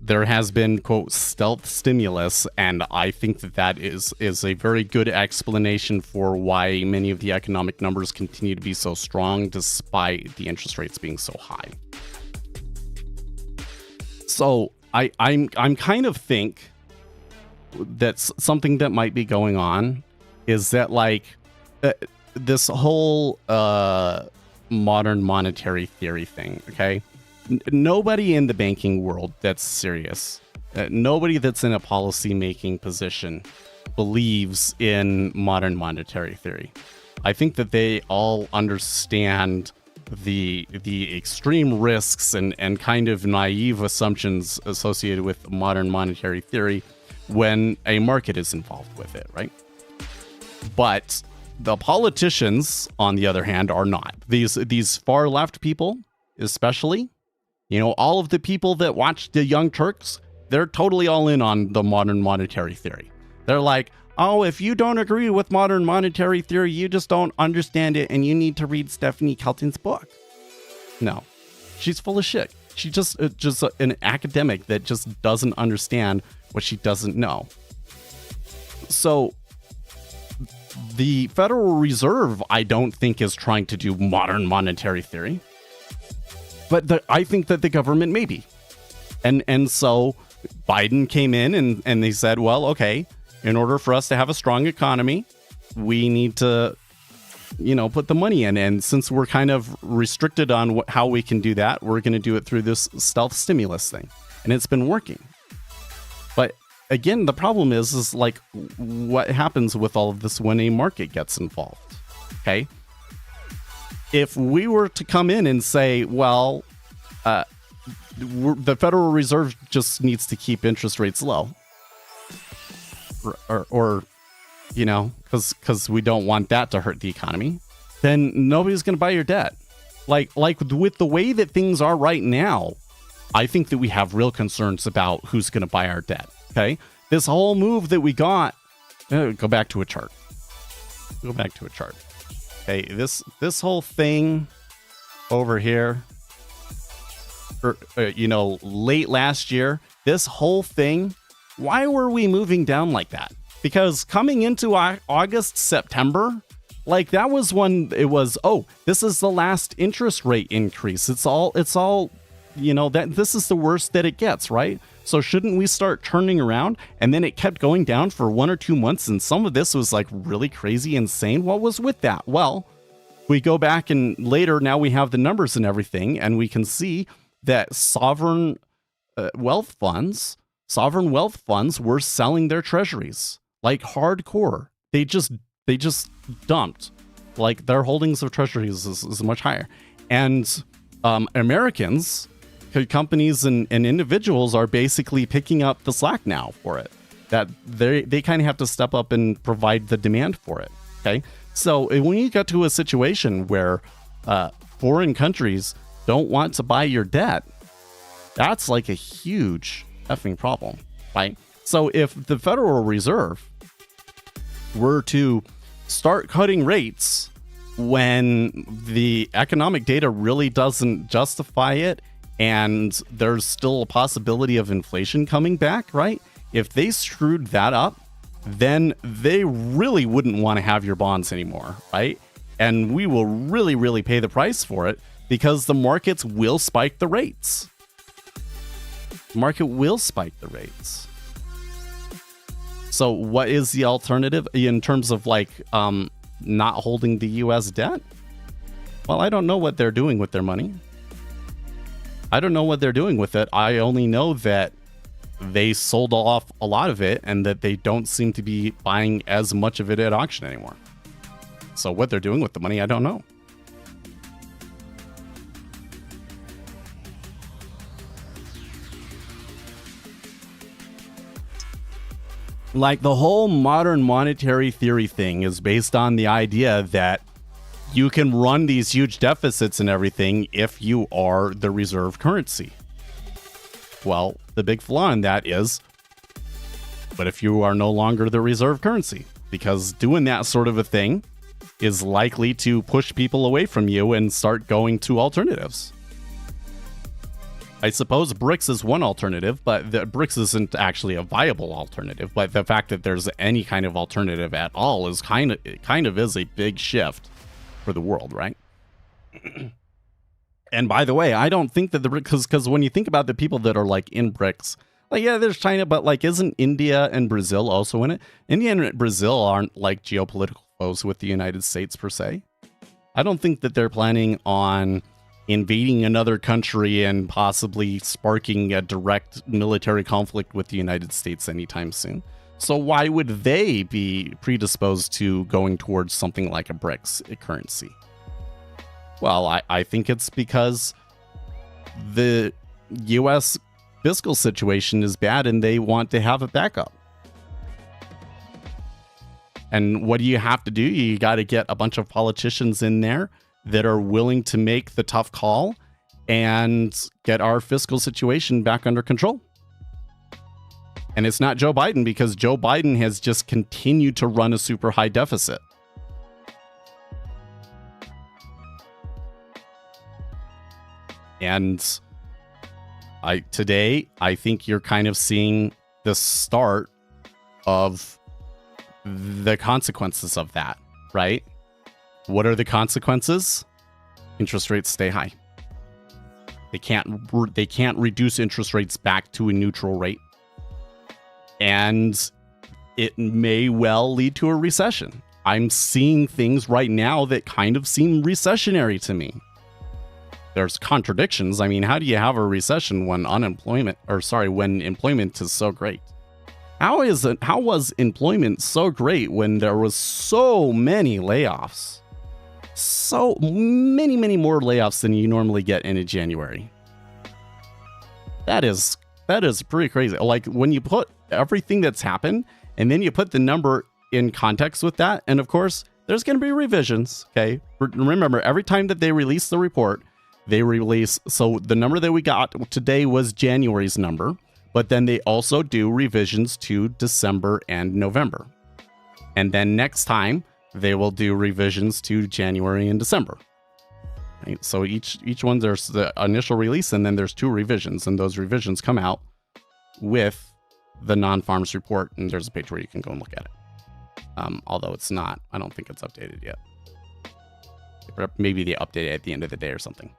There has been, quote, stealth stimulus, and I think that is a very good explanation for why many of the economic numbers continue to be so strong despite the interest rates being so high. So I'm kind of think that something that might be going on is that this whole modern monetary theory thing, okay? Nobody in the banking world that's serious, nobody that's in a policy making position believes in modern monetary theory. I think that they all understand the extreme risks and kind of naive assumptions associated with modern monetary theory when a market is involved with it, right? But the politicians, on the other hand, are not. These far left people, especially, you know, all of the people that watch the Young Turks, they're totally all in on the modern monetary theory. They're like, oh, if you don't agree with modern monetary theory, you just don't understand it, and you need to read Stephanie Kelton's book. No, she's full of shit. She's just an academic that just doesn't understand what she doesn't know. So the Federal Reserve, I don't think, is trying to do modern monetary theory, but I think that the government may be. And so Biden came in and they said, well, okay, in order for us to have a strong economy, we need to, you know, put the money in. And since we're kind of restricted on how we can do that, we're going to do it through this stealth stimulus thing. And it's been working. But again, the problem is like, what happens with all of this when a market gets involved? Okay. If we were to come in and say, well, the Federal Reserve just needs to keep interest rates low, or you know, because we don't want that to hurt the economy, then nobody's going to buy your debt. Like with the way that things are right now, I think that we have real concerns about who's going to buy our debt. Okay, this whole move that we got. Go back to a chart. Go back to a chart. Okay, this whole thing over here, you know, late last year, this whole thing. Why were we moving down like that? Because coming into August, September, like that was when it was, oh, this is the last interest rate increase. It's all, you know, that this is the worst that it gets, right? So shouldn't we start turning around? And then it kept going down for 1 or 2 months. And some of this was like really crazy, insane. What was with that? Well, we go back and later, now we have the numbers and everything. And we can see that sovereign wealth funds were selling their treasuries like hardcore. They just dumped, like their holdings of treasuries is much higher. And Americans, companies and individuals are basically picking up the slack now for it, that they kind of have to step up and provide the demand for it. Okay. So when you get to a situation where foreign countries don't want to buy your debt, that's like a huge effing problem, right? So if the Federal Reserve were to start cutting rates when the economic data really doesn't justify it and there's still a possibility of inflation coming back, right? If they screwed that up, then they really wouldn't want to have your bonds anymore, right? And we will really, really pay the price for it because the markets will spike the rates. Market will spike the rates. So what is the alternative in terms of like not holding the US debt? Well, I don't know what they're doing with their money. I don't know what they're doing with it. I only know that they sold off a lot of it and that they don't seem to be buying as much of it at auction anymore. So what they're doing with the money, I don't know. Like the whole modern monetary theory thing is based on the idea that you can run these huge deficits and everything if you are the reserve currency. Well, the big flaw in that is, but if you are no longer the reserve currency, because doing that sort of a thing is likely to push people away from you and start going to alternatives. I suppose BRICS is one alternative, but the BRICS isn't actually a viable alternative. But the fact that there's any kind of alternative at all is kind of is a big shift for the world, right? And by the way, I don't think that the BRICS, because when you think about the people that are like in BRICS, like, yeah, there's China, but like, isn't India and Brazil also in it? India and Brazil aren't like geopolitical foes with the United States per se. I don't think that they're planning on invading another country and possibly sparking a direct military conflict with the United States anytime soon. So why would they be predisposed to going towards something like a BRICS currency? Well, I think it's because the U.S. fiscal situation is bad and they want to have a backup. And what do you have to do? You got to get a bunch of politicians in there that are willing to make the tough call and get our fiscal situation back under control. And it's not Joe Biden, because Joe Biden has just continued to run a super high deficit. And today, I think you're kind of seeing the start of the consequences of that, right? What are the consequences? Interest rates stay high. They can't reduce interest rates back to a neutral rate. And it may well lead to a recession. I'm seeing things right now that kind of seem recessionary to me. There's contradictions. I mean, how do you have a recession when when employment is so great? How was employment so great when there was so many layoffs? So many more layoffs than you normally get in a January. That is pretty crazy. Like, when you put everything that's happened and then you put the number in context with that, and of course there's going to be revisions. Okay, remember, every time that they release the report, so the number that we got today was January's number, but then they also do revisions to December and November, and then next time they will do revisions to January and December. Right? So each one, there's the initial release, and then there's 2 revisions, and those revisions come out with the non-farms report, and there's a page where you can go and look at it. Although it's not, I don't think it's updated yet. Maybe they update it at the end of the day or something.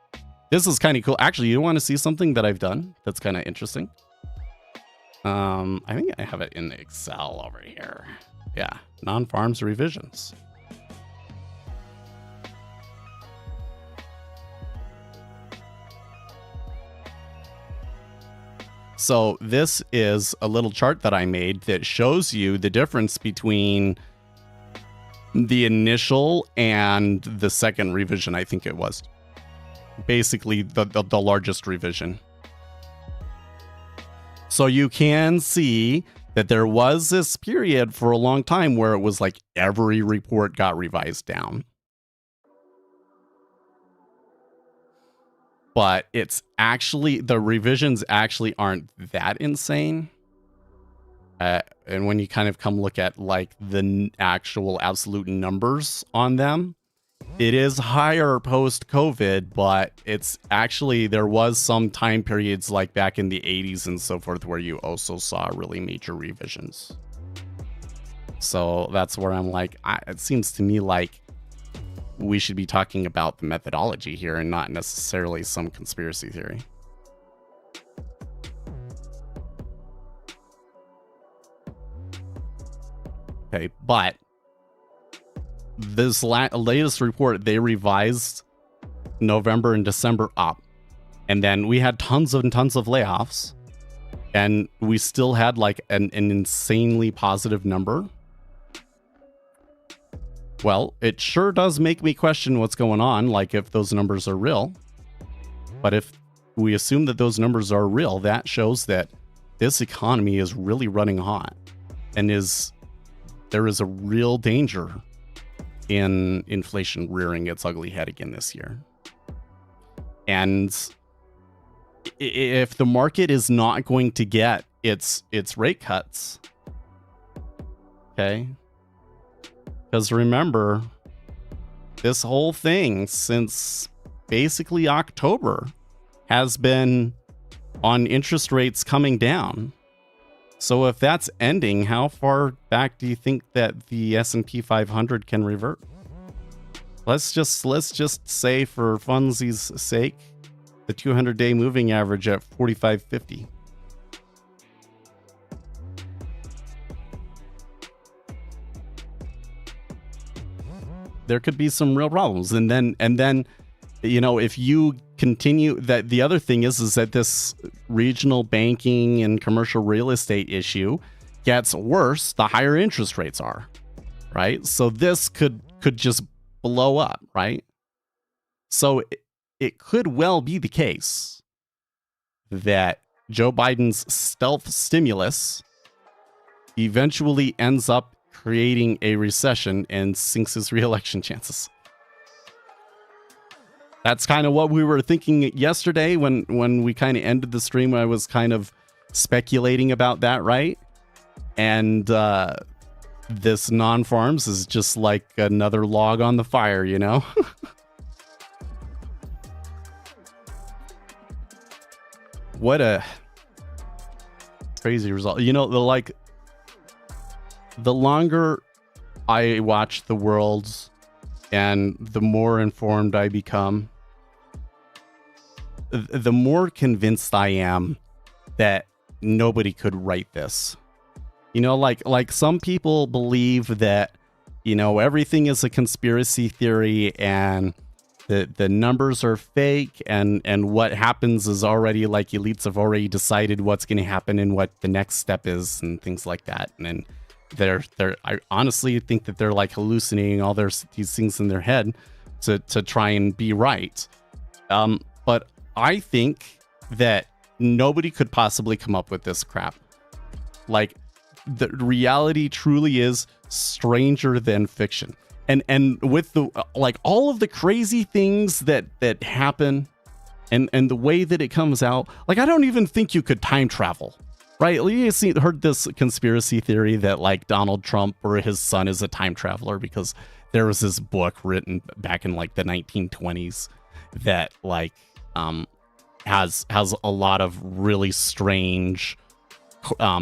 This is kind of cool. Actually, you want to see something that I've done that's kind of interesting? I think I have it in Excel over here. Yeah, non-farms revisions. So this is a little chart that I made that shows you the difference between the initial and the second revision, I think it was. Basically, the largest revision. So you can see that there was this period for a long time where it was like every report got revised down. But it's actually, the revisions actually aren't that insane. And when you kind of come look at like the actual absolute numbers on them, it is higher post-COVID, but it's actually, there was some time periods like back in the 80s and so forth where you also saw really major revisions. So that's where I'm like, it seems to me like we should be talking about the methodology here and not necessarily some conspiracy theory. Okay, but this latest report, they revised November and December up. And then we had tons and tons of layoffs. And we still had like an insanely positive number. Well, it sure does make me question what's going on, like if those numbers are real. But if we assume that those numbers are real, that shows that this economy is really running hot. And there is a real danger in inflation rearing its ugly head again this year. And if the market is not going to get its rate cuts, okay? Because remember, this whole thing since basically October has been on interest rates coming down. So if that's ending, how far back do you think that the S&P 500 can revert? Let's just say, for funsies' sake, the 200-day moving average at 45.50. There could be some real problems. And then, you know, if you continue, that the other thing is that this regional banking and commercial real estate issue gets worse the higher interest rates are, right? So this could just blow up, right? So it could well be the case that Joe Biden's stealth stimulus eventually ends up creating a recession and sinks his re-election chances. That's kind of what we were thinking yesterday when we kind of ended the stream. I was kind of speculating about that, right? And this non-farms is just like another log on the fire, you know? What a crazy result. You know, the longer I watch the world and the more informed I become, the more convinced I am that nobody could write this. You know, like some people believe that, you know, everything is a conspiracy theory and the numbers are fake and what happens is already like elites have already decided what's going to happen and what the next step is and things like that. And then I honestly think that they're like hallucinating all these things in their head to try and be right. But I think that nobody could possibly come up with this crap. Like, the reality truly is stranger than fiction. And with the like all of the crazy things that happen and the way that it comes out, like I don't even think you could time travel, right? You heard this conspiracy theory that like Donald Trump or his son is a time traveler because there was this book written back in like the 1920s that like has a lot of really strange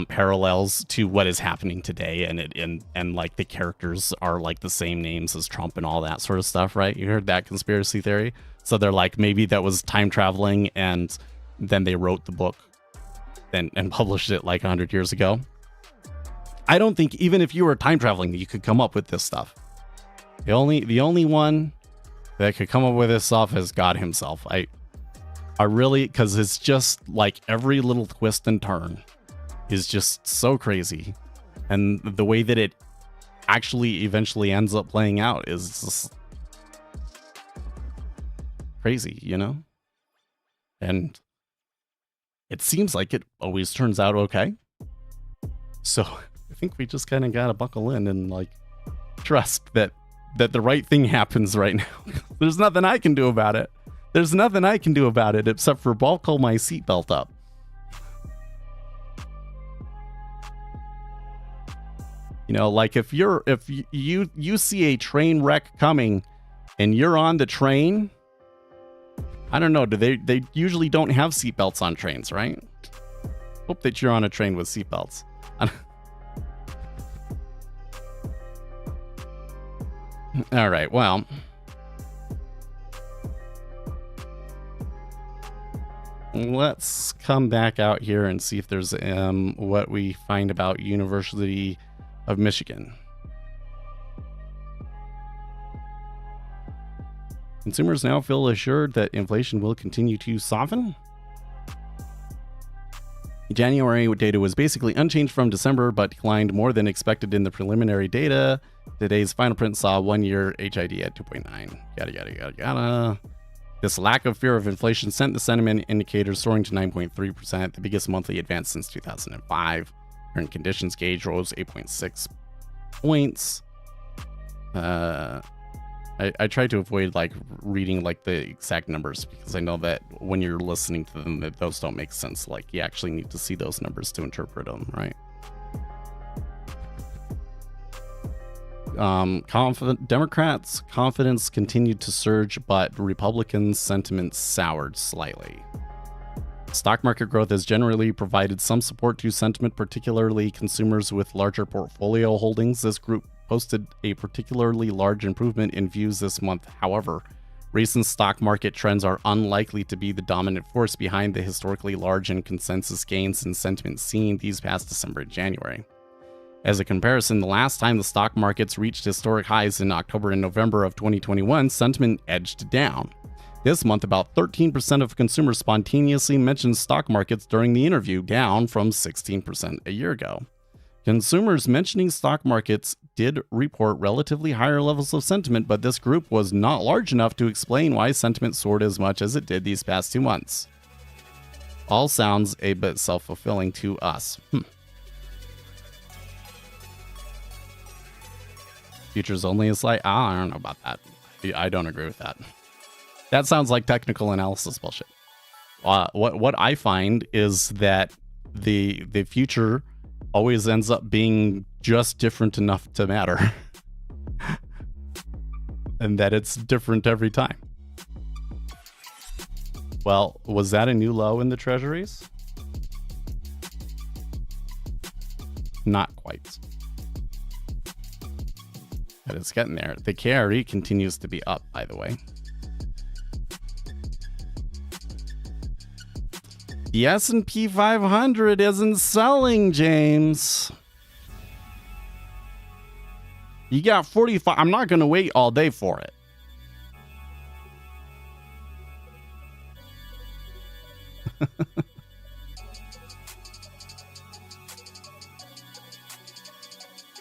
parallels to what is happening today, and like the characters are like the same names as Trump and all that sort of stuff, right? You heard that conspiracy theory? So they're like, maybe that was time traveling and then they wrote the book and published it like 100 years ago. I don't think even if you were time traveling you could come up with this stuff. The only one that could come up with this stuff is God himself. I really, because it's just like every little twist and turn is just so crazy, and the way that it actually eventually ends up playing out is just crazy, you know? And it seems like it always turns out okay. So I think we just kind of gotta buckle in and like trust that the right thing happens right now. There's nothing I can do about it. There's nothing I can do about it except for buckle my seatbelt up. You know, like if you see a train wreck coming and you're on the train, I don't know, they usually don't have seatbelts on trains, right? Hope that you're on a train with seatbelts. All right, well, let's come back out here and see if there's what we find about University of Michigan. Consumers now feel assured that inflation will continue to soften. January data was basically unchanged from December, but declined more than expected in the preliminary data. Today's final print saw 1-year HID at 2.9. Yada, yada, yada, yada. This lack of fear of inflation sent the sentiment indicator soaring to 9.3%, the biggest monthly advance since 2005. Current conditions gauge rose 8.6 points. I try to avoid like reading like the exact numbers because I know that when you're listening to them, that those don't make sense. Like you actually need to see those numbers to interpret them, right? Democrats' confidence continued to surge, but Republicans' sentiment soured slightly. Stock market growth has generally provided some support to sentiment, particularly consumers with larger portfolio holdings. This group posted a particularly large improvement in views this month. However, recent stock market trends are unlikely to be the dominant force behind the historically large and consensus gains in sentiment seen these past December and January. As a comparison, the last time the stock markets reached historic highs in October and November of 2021, sentiment edged down. This month, about 13% of consumers spontaneously mentioned stock markets during the interview, down from 16% a year ago. Consumers mentioning stock markets did report relatively higher levels of sentiment, but this group was not large enough to explain why sentiment soared as much as it did these past 2 months. All sounds a bit self-fulfilling to us. Futures only is like, I don't know about that. I don't agree with that. That sounds like technical analysis bullshit. What I find is that the future always ends up being just different enough to matter. And that it's different every time. Well, was that a new low in the treasuries? Not quite. But it's getting there. The KRE continues to be up, by the way. The S&P 500 isn't selling, James. You got 45. I'm not going to wait all day for it.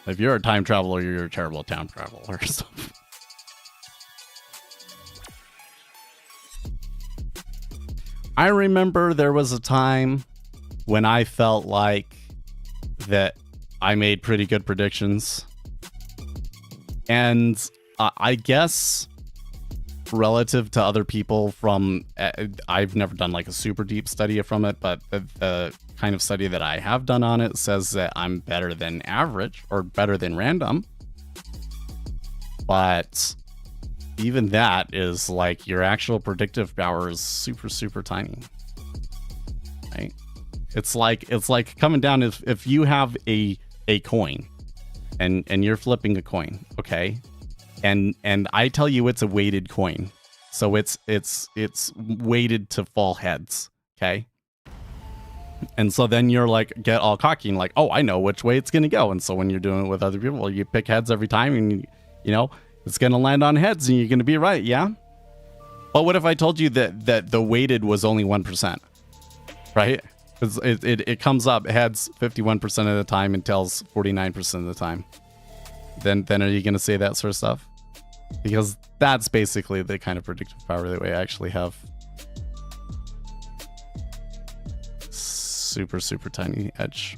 If you're a time traveler, you're a terrible time traveler. So. I remember there was a time when I felt like that I made pretty good predictions. And I guess relative to other people from, I've never done like a super deep study from it, but the kind of study that I have done on it says that I'm better than average or better than random. But even that is like your actual predictive power is super, super tiny. Right? It's like coming down if you have a coin and you're flipping a coin, okay? And I tell you it's a weighted coin. So it's weighted to fall heads, okay? And so then you're like, get all cocky and like, oh, I know which way it's going to go. And so when you're doing it with other people, you pick heads every time and, you know, it's going to land on heads and you're going to be right, yeah? But what if I told you that the weighted was only 1%, right? Because it comes up heads 51% of the time and tails 49% of the time. Then are you going to say that sort of stuff? Because that's basically the kind of predictive power that we actually have. Super, super tiny edge.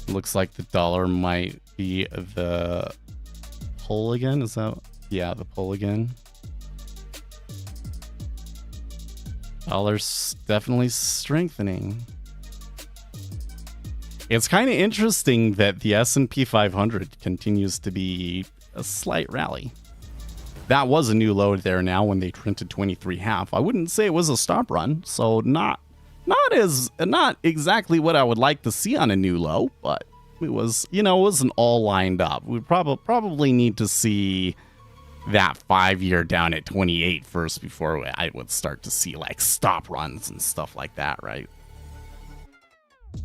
Looks like the dollar might be the pull again. Is that? Yeah, the pull again. Dollar's definitely strengthening. It's kind of interesting that the S&P 500 continues to be a slight rally. That was a new low there now when they printed 23.5. I wouldn't say it was a stop run, so not exactly what I would like to see on a new low, but it was, you know, it wasn't all lined up. We probably need to see that 5-year down at 28 first before I would start to see like stop runs and stuff like that, right?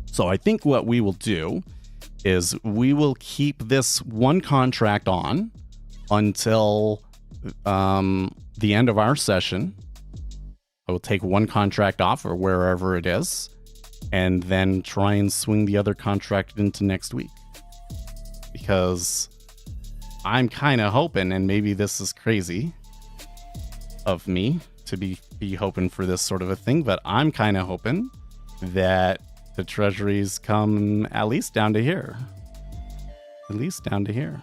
So I think what we will do is we will keep this one contract on until the end of our session. I will take one contract off or wherever it is, and then try and swing the other contract into next week. Because I'm kind of hoping, and maybe this is crazy of me to be hoping for this sort of a thing, but I'm kind of hoping that the treasuries come at least down to here. At least down to here.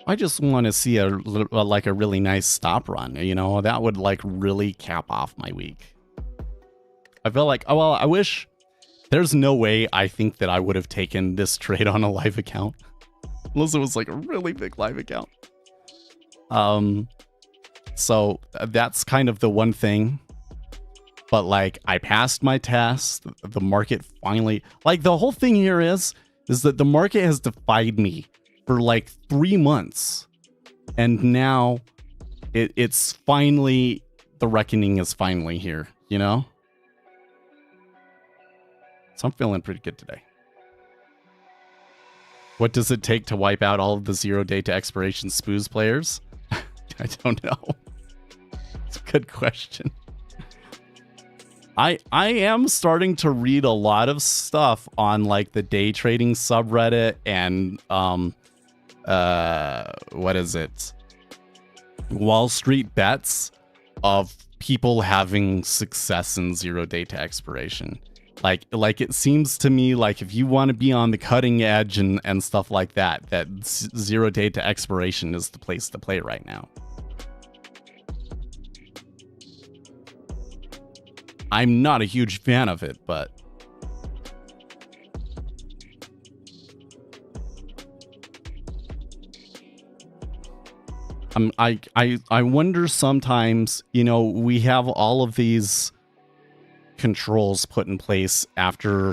I just want to see a really nice stop run, you know, that would like really cap off my week. I feel like, oh, well, I wish there's no way I think that I would have taken this trade on a live account. Unless it was like a really big live account. So that's kind of the one thing. But like I passed my test, the market finally, like the whole thing here is is that the market has defied me for like 3 months. And now it's finally, the reckoning is finally here, you know? So I'm feeling pretty good today. What does it take to wipe out all of the 0 day to expiration spoos players? I don't know. It's a good question. I am starting to read a lot of stuff on like the day trading subreddit and what is it? Wall Street bets of people having success in 0 day to expiration. Like it seems to me like if you want to be on the cutting edge and stuff like that, that 0 day to expiration is the place to play right now. I'm not a huge fan of it, but I wonder sometimes, you know, we have all of these controls put in place after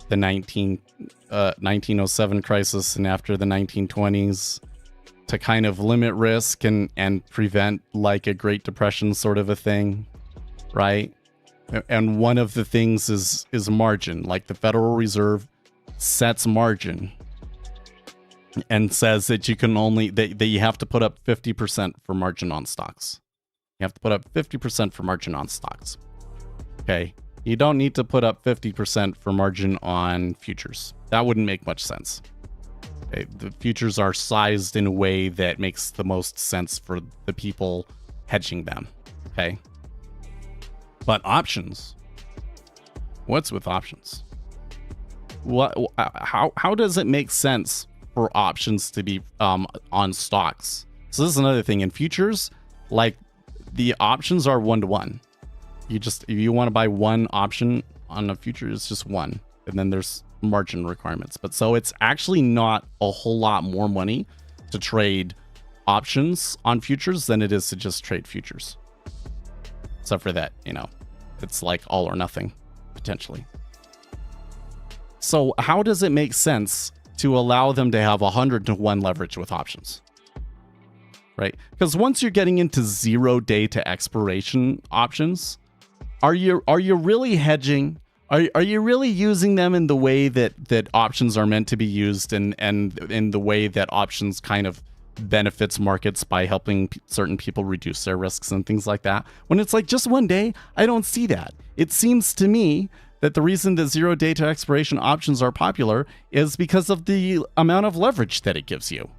the 1907 crisis and after the 1920s to kind of limit risk and prevent like a Great Depression sort of a thing, right? And one of the things is margin. Like the Federal Reserve sets margin and says that you can only that you have to put up 50% for margin on stocks. You have to put up 50% for margin on stocks. Okay. You don't need to put up 50% for margin on futures. That wouldn't make much sense. Okay. The futures are sized in a way that makes the most sense for the people hedging them. Okay. But options, what's with options? How does it make sense for options to be on stocks? So this is another thing in futures, like the options are 1-to-1. If you want to buy one option on a future, it's just one, and then there's margin requirements. But so it's actually not a whole lot more money to trade options on futures than it is to just trade futures. Except for that, you know, it's like all or nothing, potentially. So how does it make sense to allow them to have 100-to-1 leverage with options? Right? Because once you're getting into 0 day to expiration options, are you really hedging? Are you really using them in the way that options are meant to be used and in the way that options kind of benefits markets by helping certain people reduce their risks and things like that? When it's like just 1 day, I don't see that. It seems to me that the reason that 0 day to expiration options are popular is because of the amount of leverage that it gives you.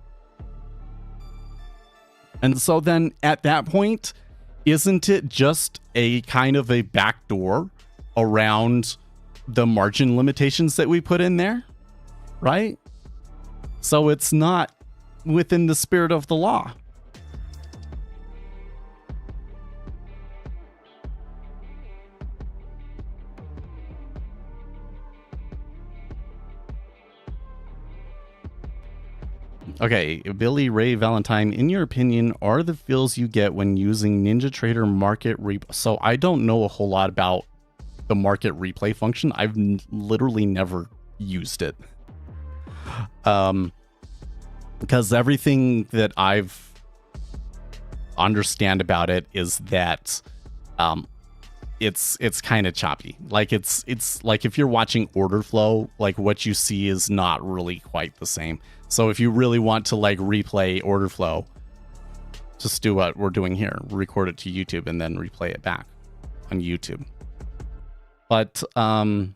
And so then at that point, isn't it just a kind of a backdoor around the margin limitations that we put in there? Right? So it's not within the spirit of the law. Okay, Billy Ray Valentine, in your opinion, are the feels you get when using NinjaTrader Market Replay? So I don't know a whole lot about the Market Replay function. I've literally never used it. Because everything that I've understand about it is that it's kind of choppy. Like it's like if you're watching order flow, like what you see is not really quite the same. So if you really want to like replay order flow, just do what we're doing here, record it to YouTube and then replay it back on YouTube. But I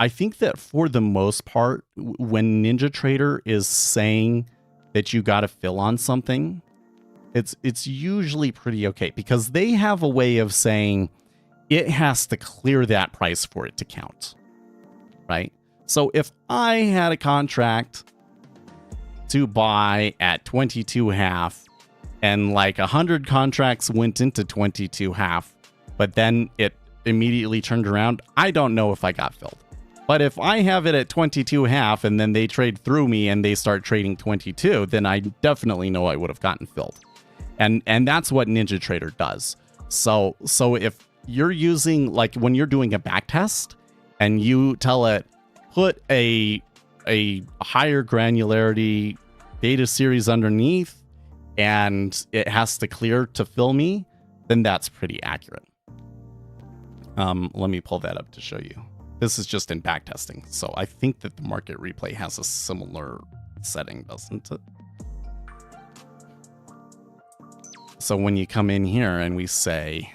think that for the most part, when NinjaTrader is saying that you got to fill on something, it's usually pretty okay, because they have a way of saying it has to clear that price for it to count, right? So if I had a contract to buy at 22.5 and like 100 contracts went into 22.5, but then it immediately turned around, I don't know if I got filled. But if I have it at 22.5 and then they trade through me and they start trading 22, then I definitely know I would have gotten filled. And that's what NinjaTrader does. So if you're using, like when you're doing a back test and you tell it, put a a higher granularity data series underneath and it has to clear to fill me, then that's pretty accurate. Let me pull that up to show you. This is just in backtesting. So I think that the market replay has a similar setting, doesn't it? So when you come in here and we say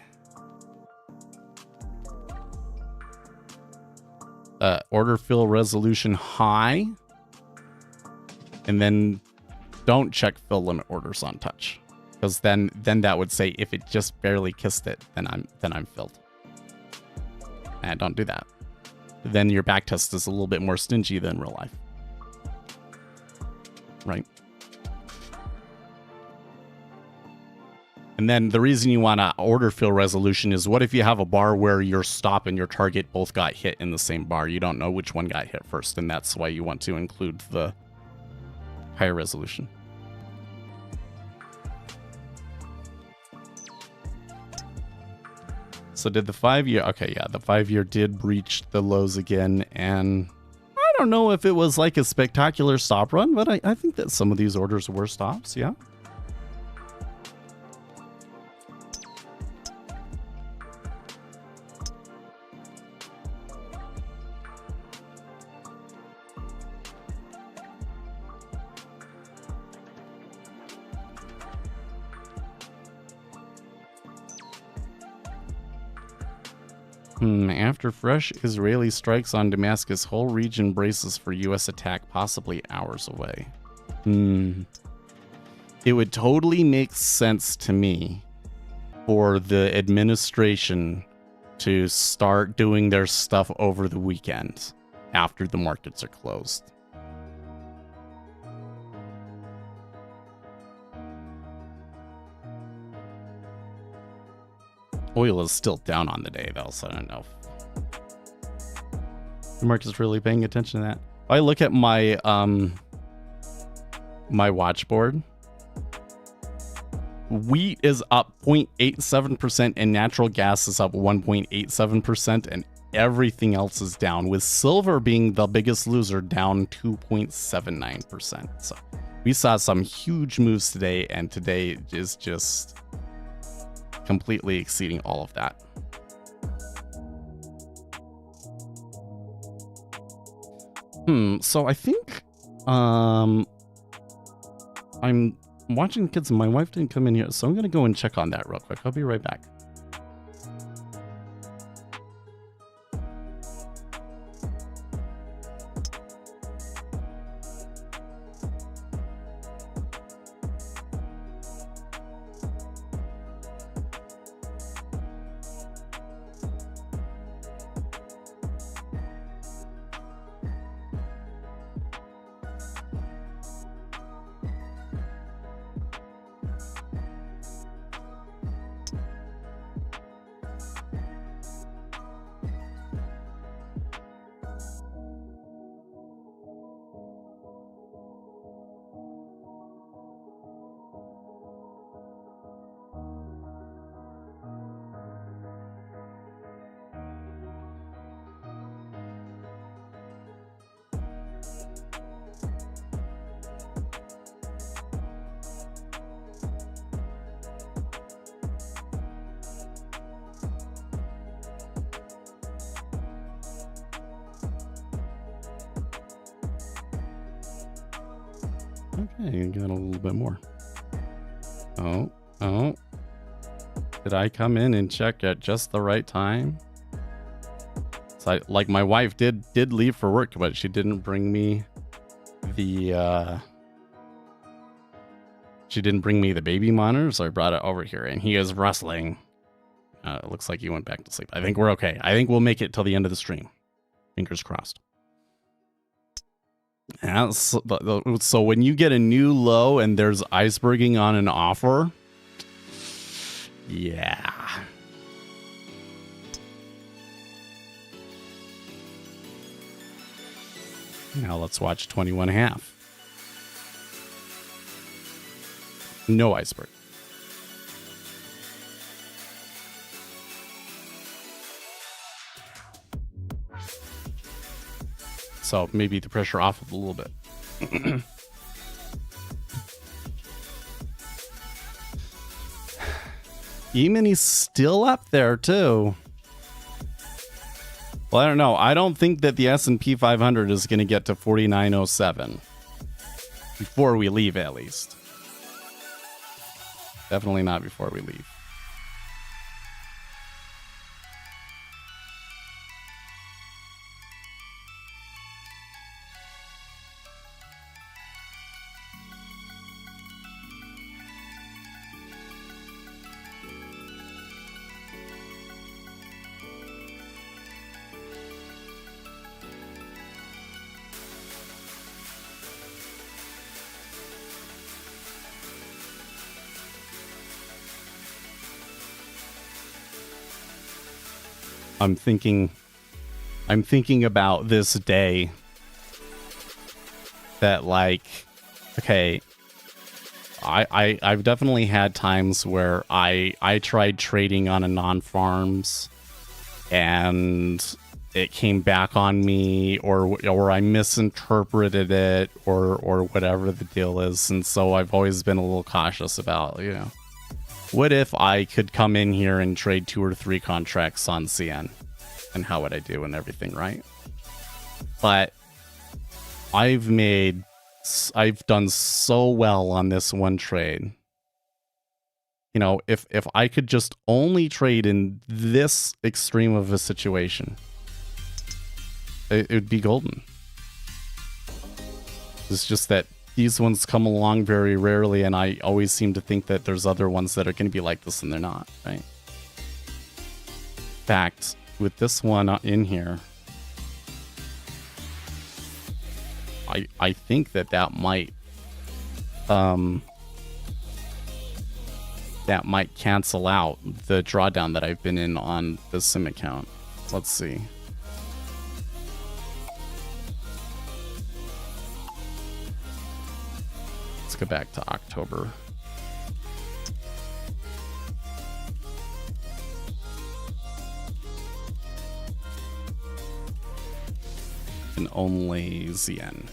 order fill resolution high, and then don't check fill limit orders on touch, because then that would say if it just barely kissed it, then I'm filled. And don't do that. Then your backtest is a little bit more stingy than real life, right? And then the reason you want to order fill resolution is, what if you have a bar where your stop and your target both got hit in the same bar? You don't know which one got hit first, and that's why you want to include the higher resolution. So did the 5-year... Okay, yeah, the 5-year did breach the lows again, and I don't know if it was like a spectacular stop run, but I think that some of these orders were stops, yeah. After fresh Israeli strikes on Damascus, whole region braces for U.S. attack, possibly hours away. It would totally make sense to me for the administration to start doing their stuff over the weekend after the markets are closed. Oil is still down on the day, though, so I don't know if the market's really paying attention to that. If I look at my my watch board, wheat is up 0.87% and natural gas is up 1.87%, and everything else is down, with silver being the biggest loser, down 2.79%. So we saw some huge moves today, and today is just completely exceeding all of that. So I think I'm watching kids and my wife didn't come in here, so I'm gonna go and check on that real quick. I'll be right back. Okay, you got a little bit more. Oh. Did I come in and check at just the right time? So like my wife did leave for work, but she didn't bring me the baby monitor, so I brought it over here, and he is rustling. It looks like he went back to sleep. I think we're okay. I think we'll make it till the end of the stream. Fingers crossed. Yeah, so when you get a new low and there's iceberging on an offer, yeah. Now let's watch 21.5. No iceberg. So maybe the pressure off a little bit. E-mini's still up there too. Well, I don't know. I don't think that the S&P 500 is going to get to 4907 before we leave, at least. Definitely not before we leave. I'm thinking about this day that, like, okay, I've definitely had times where I tried trading on a non-farms and it came back on me, or I misinterpreted it, or whatever the deal is. And so I've always been a little cautious about, you know, what if I could come in here and trade 2 or 3 contracts on CN? And how would I do and everything, right? But I've done so well on this one trade. You know, if I could just only trade in this extreme of a situation, it would be golden. It's just that these ones come along very rarely, and I always seem to think that there's other ones that are going to be like this, and they're not, right? In fact, with this one in here, I think that might cancel out the drawdown that I've been in on the sim account. Let's see. Let's go back to October. And only ZN.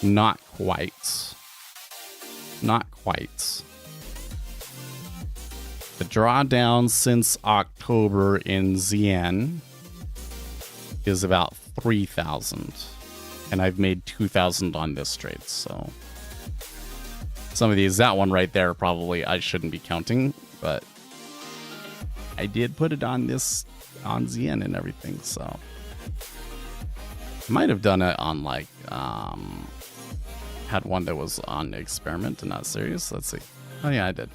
Not quite. Not quite. The drawdown since October in ZN is about 3,000. And I've made 2,000 on this trade, so some of these, that one right there, probably I shouldn't be counting, but I did put it on this, on ZN and everything, so I might have done it on, like, had one that was on experiment and not serious. Let's see. Oh yeah, I did.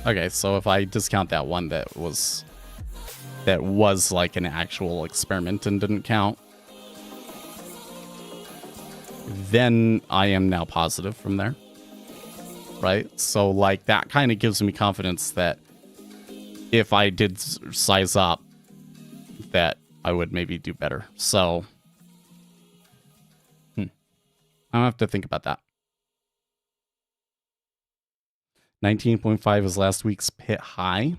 Okay, so if I discount that one that was like an actual experiment and didn't count, then I am now positive from there, right? So, like, that kind of gives me confidence that if I did size up, that I would maybe do better. So, I'll have to think about that. 19.5 is last week's pit high.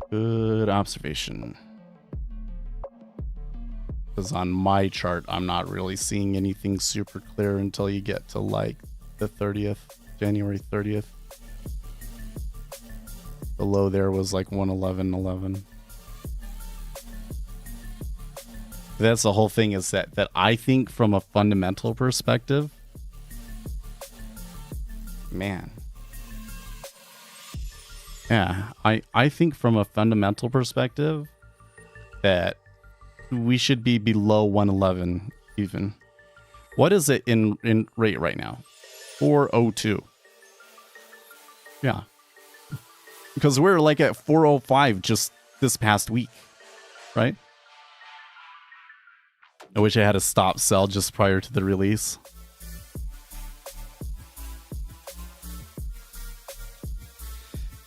Good observation. Because on my chart, I'm not really seeing anything super clear until you get to, like, the 30th, January 30th. The low there was like 111.11. That's the whole thing, is that I think from a fundamental perspective, man. Yeah, I think from a fundamental perspective that we should be below 111 even. What is it in rate right now? 402. Yeah. Because we're like at 405 just this past week, right? I wish I had a stop sell just prior to the release.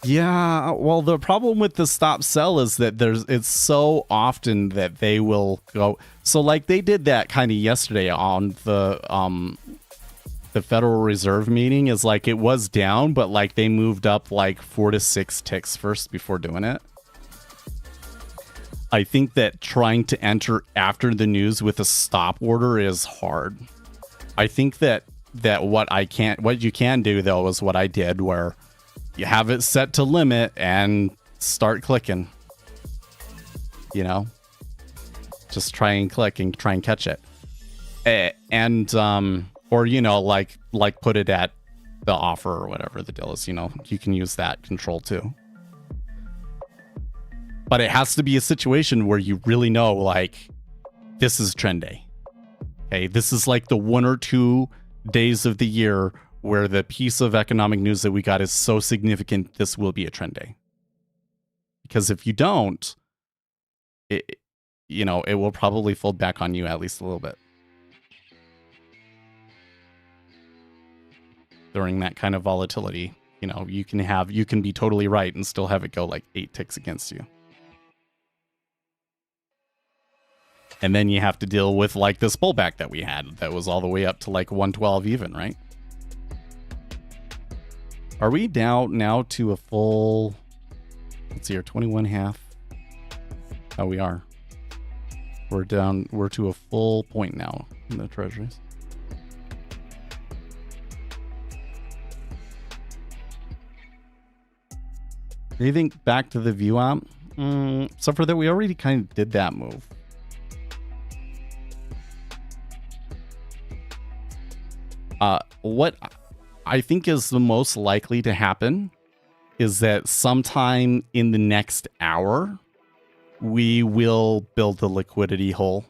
Yeah, well, the problem with the stop sell is that it's so often that they will go. So, like, they did that kind of yesterday on the the Federal Reserve meeting is like it was down, but like they moved up like 4 to 6 ticks first before doing it. I think that trying to enter after the news with a stop order is hard. I think that what you can do though is what I did, where you have it set to limit and start clicking. You know, just try and click and try and catch it. And or you know, like put it at the offer or whatever the deal is. You know, you can use that control too. But it has to be a situation where you really know, like, this is trend day. Okay, this is like the 1 or 2 days of the year where the piece of economic news that we got is so significant, this will be a trend day. Because if you don't, it will probably fold back on you at least a little bit. During that kind of volatility, you know, you can be totally right and still have it go like 8 ticks against you. And then you have to deal with like this pullback that we had that was all the way up to like 112 even, right? Are we down now to a full, let's see here, 21.5? Oh, we are. We're to a full point now in the treasuries. Do you think back to the view app? So for that, we already kind of did that move. What I think is the most likely to happen is that sometime in the next hour, we will build the liquidity hole.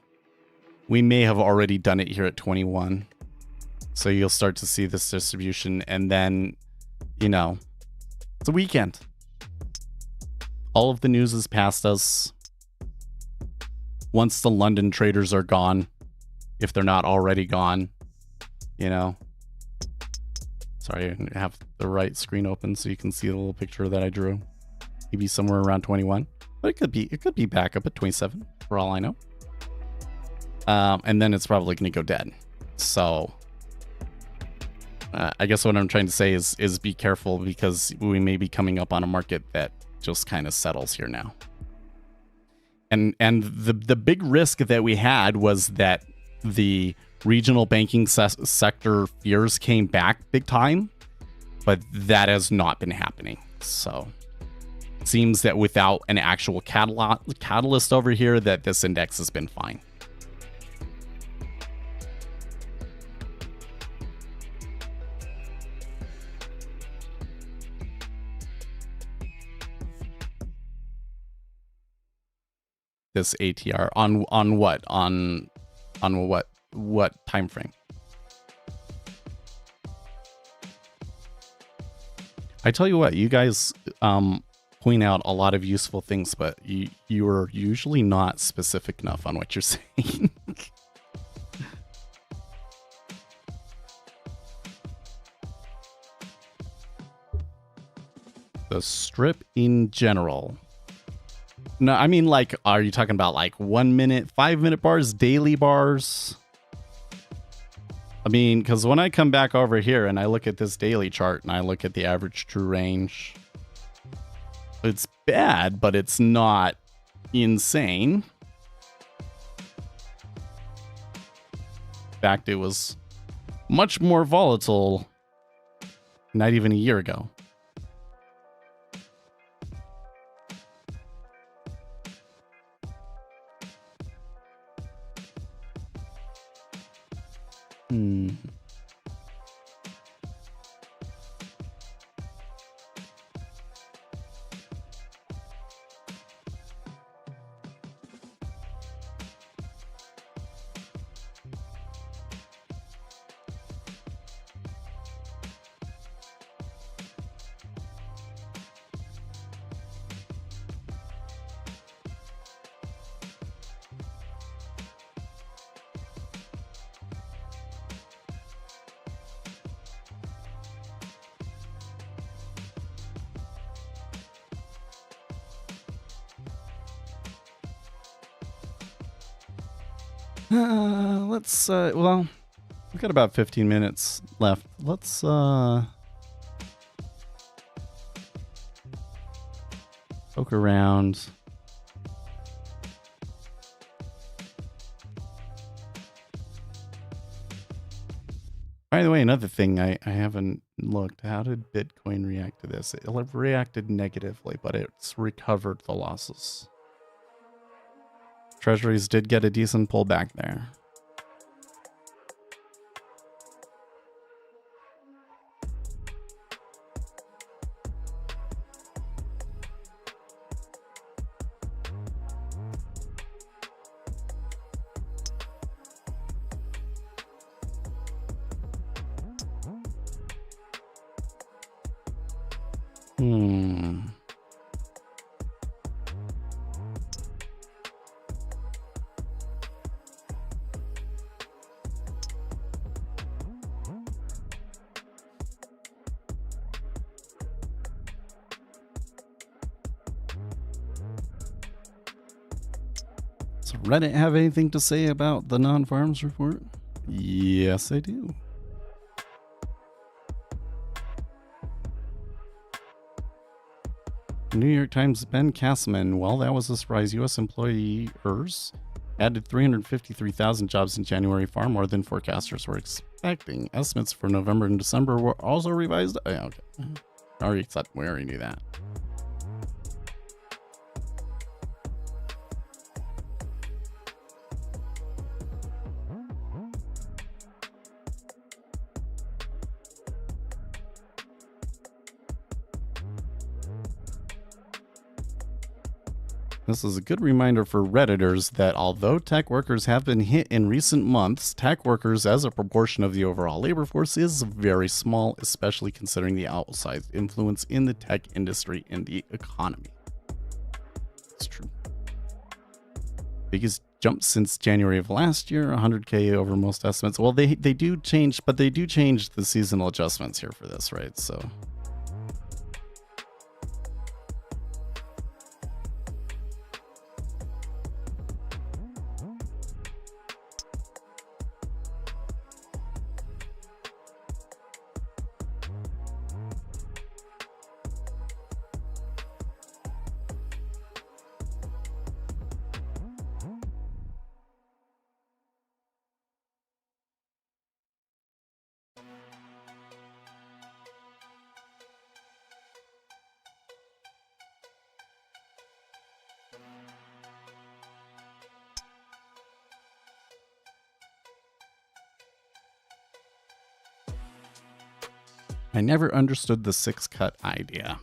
We may have already done it here at 21. So you'll start to see this distribution, and then, you know, it's a weekend. All of the news is past us. Once the London traders are gone, if they're not already gone, you know. Sorry, I have the right screen open so you can see the little picture that I drew. Maybe somewhere around 21, but it could be back up at 27 for all I know. And then it's probably going to go dead. So I guess what I'm trying to say is be careful, because we may be coming up on a market that just kind of settles here now. And the big risk that we had was that the regional banking sector fears came back big time, but that has not been happening. So it seems that without an actual catalyst over here, that this index has been fine. This ATR on what? On what time frame? I tell you what, you guys point out a lot of useful things, but you are usually not specific enough on what you're saying. The strip in general. No, I mean, like, are you talking about like 1 minute, 5 minute bars, daily bars? I mean, because when I come back over here and I look at this daily chart and I look at the average true range, it's bad, but it's not insane. In fact, it was much more volatile not even a year ago. Let's well, got about 15 minutes left. Let's poke around. By the way, another thing I haven't looked. How did Bitcoin react to this? It reacted negatively, but it's recovered the losses. Treasuries did get a decent pullback there. Does Reddit have anything to say about the non-farms report? Yes, I do. New York Times Ben Castleman, well, that was a surprise. U.S. employers added 353,000 jobs in January, far more than forecasters were expecting. Estimates for November and December were also revised. Oh, yeah, okay. We already knew that. This is a good reminder for Redditors that although tech workers have been hit in recent months, tech workers as a proportion of the overall labor force is very small, especially considering the outsized influence in the tech industry in the economy. It's true. Biggest jump since January of last year, 100K over most estimates. Well, they do change, but they do change the seasonal adjustments here for this, right? So... I never understood the 6-cut idea.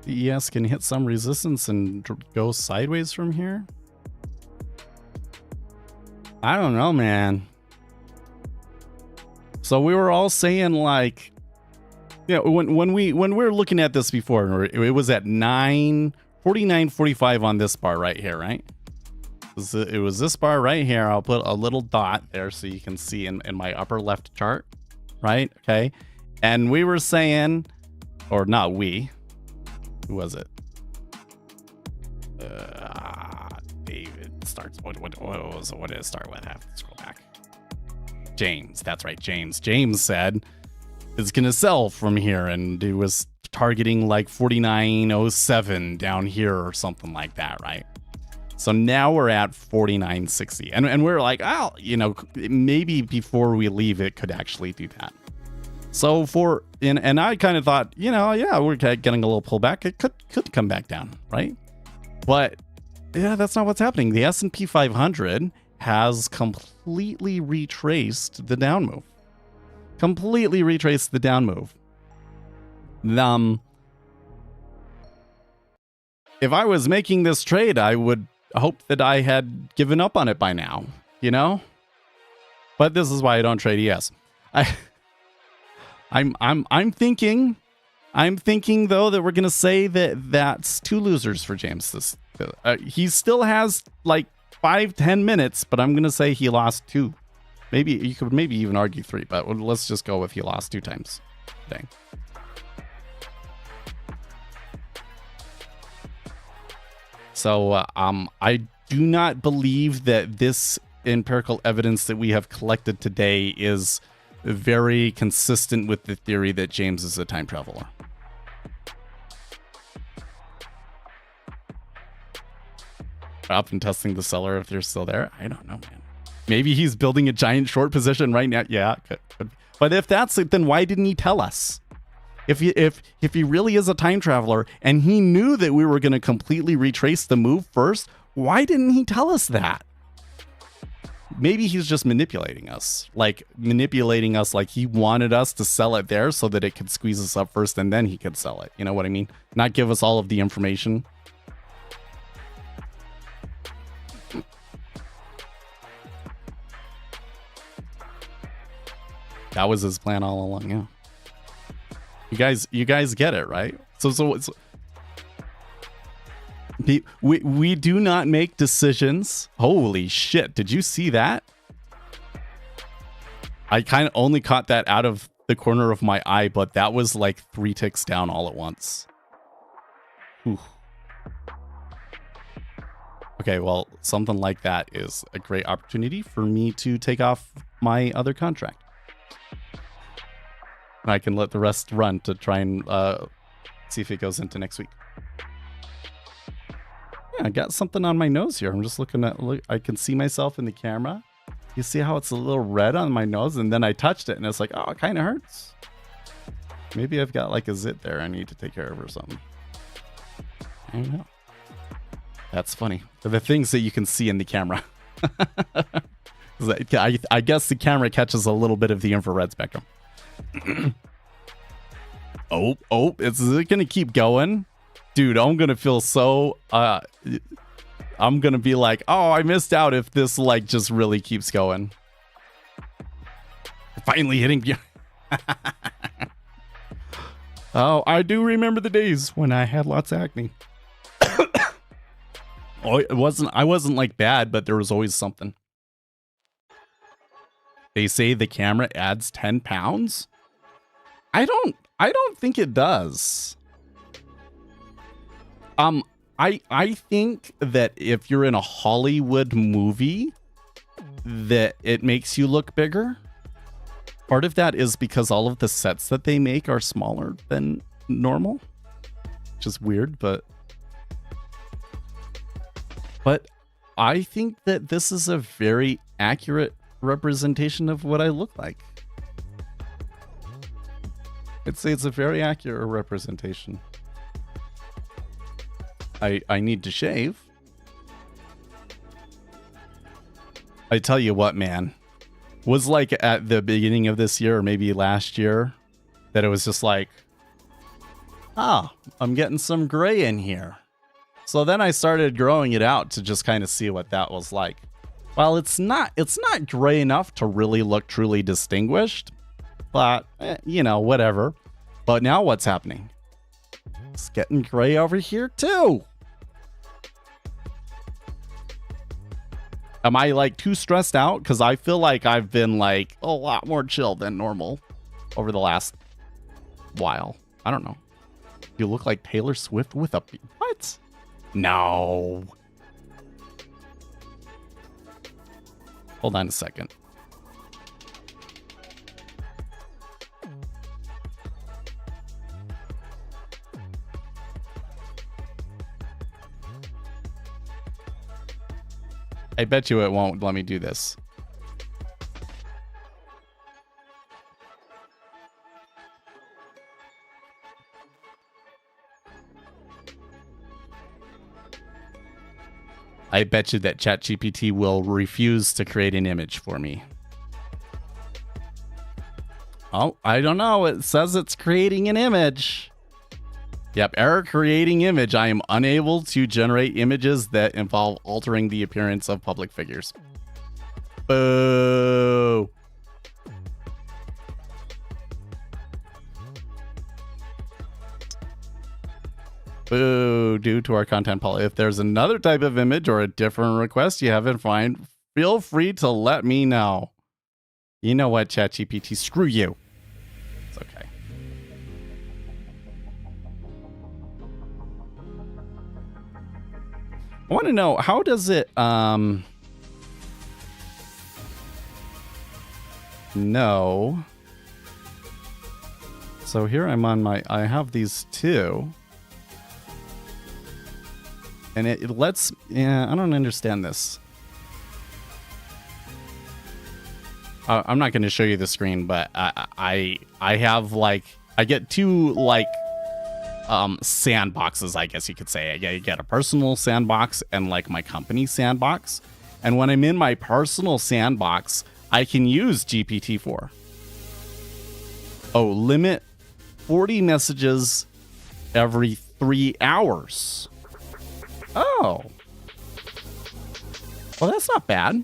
the ES can hit some resistance and go sideways from here? I don't know, man. So we were all saying like, yeah, when we were looking at this before, it was at 49.45 on this bar right here, right? It was this bar right here. I'll put a little dot there so you can see in my upper left chart, right? Okay. And we were saying, or not we, who was it? David starts, what did it start with? I have to scroll back. James, that's right, James. James said it's going to sell from here, and it was targeting like 49.07 down here or something like that, right? So now we're at 49.60, and we're like, oh, you know, maybe before we leave, it could actually do that. So and I kind of thought, you know, yeah, we're getting a little pullback. It could come back down, right? But yeah, that's not what's happening. The S&P 500 has completely retraced the down move. If I was making this trade, I would hope that I had given up on it by now, you know? But this is why I don't trade ES. I'm thinking though that we're gonna say that that's two losers for James. He still has like 5-10 minutes, but I'm gonna say he lost 2. Maybe you could even argue 3, but let's just go with he lost 2 times. Dang. So I do not believe that this empirical evidence that we have collected today is very consistent with the theory that James is a time traveler. Up and testing the seller if they're still there. I don't know, man. Maybe he's building a giant short position right now. Yeah, could. But if that's it, then why didn't he tell us? If he really is a time traveler and he knew that we were going to completely retrace the move first, why didn't he tell us that? Maybe he's just manipulating us like he wanted us to sell it there so that it could squeeze us up first and then he could sell it. You know what I mean? Not give us all of the information. That was his plan all along, yeah. You guys get it, right? So we do not make decisions. Holy shit, did you see that? I kind of only caught that out of the corner of my eye, but that was like 3 ticks down all at once. Whew. Okay, well, something like that is a great opportunity for me to take off my other contract. I can let the rest run to try and see if it goes into next week. Yeah, I got something on my nose here. I'm just looking at, I can see myself in the camera. You see how it's a little red on my nose? And then I touched it and it's like, oh, it kind of hurts. Maybe I've got like a zit there I need to take care of or something. I don't know. That's funny. They're the things that you can see in the camera. I guess the camera catches a little bit of the infrared spectrum. Oh, is it gonna keep going? Dude, I'm gonna feel so I'm gonna be like, oh, I missed out if this like just really keeps going. Finally hitting you. Oh, I do remember the days when I had lots of acne. Oh, I wasn't like bad, but there was always something. They say the camera adds 10 pounds. I don't think it does. I think that if you're in a Hollywood movie, that it makes you look bigger. Part of that is because all of the sets that they make are smaller than normal, which is weird, but I think that this is a very accurate representation of what I look like. I'd say it's a very accurate representation. I need to shave. I tell you what, man, was like at the beginning of this year or maybe last year that it was just like, I'm getting some gray in here. So then I started growing it out to just kind of see what that was like. Well, it's not gray enough to really look truly distinguished, but you know, whatever. But now what's happening? It's getting gray over here too. Am I like too stressed out? Because I feel like I've been like a lot more chill than normal over the last while. I don't know. You look like Taylor Swift with a... What? No. Hold on a second. I bet you it won't let me do this. I bet you that ChatGPT will refuse to create an image for me. Oh, I don't know. It says it's creating an image. Yep, error creating image. I am unable to generate images that involve altering the appearance of public figures. Boo. Boo, due to our content policy. If there's another type of image or a different request you have in mind, feel free to let me know. You know what, ChatGPT? Screw you. It's okay. I want to know, how does it know? So here I'm on my, I have these two. And it lets, yeah, I don't understand this. I'm not going to show you the screen, but I have like, I get two like sandboxes, I guess you could say. I get a personal sandbox and like my company sandbox. And when I'm in my personal sandbox, I can use GPT-4. Oh, limit 40 messages every 3 hours. Oh. Well, that's not bad.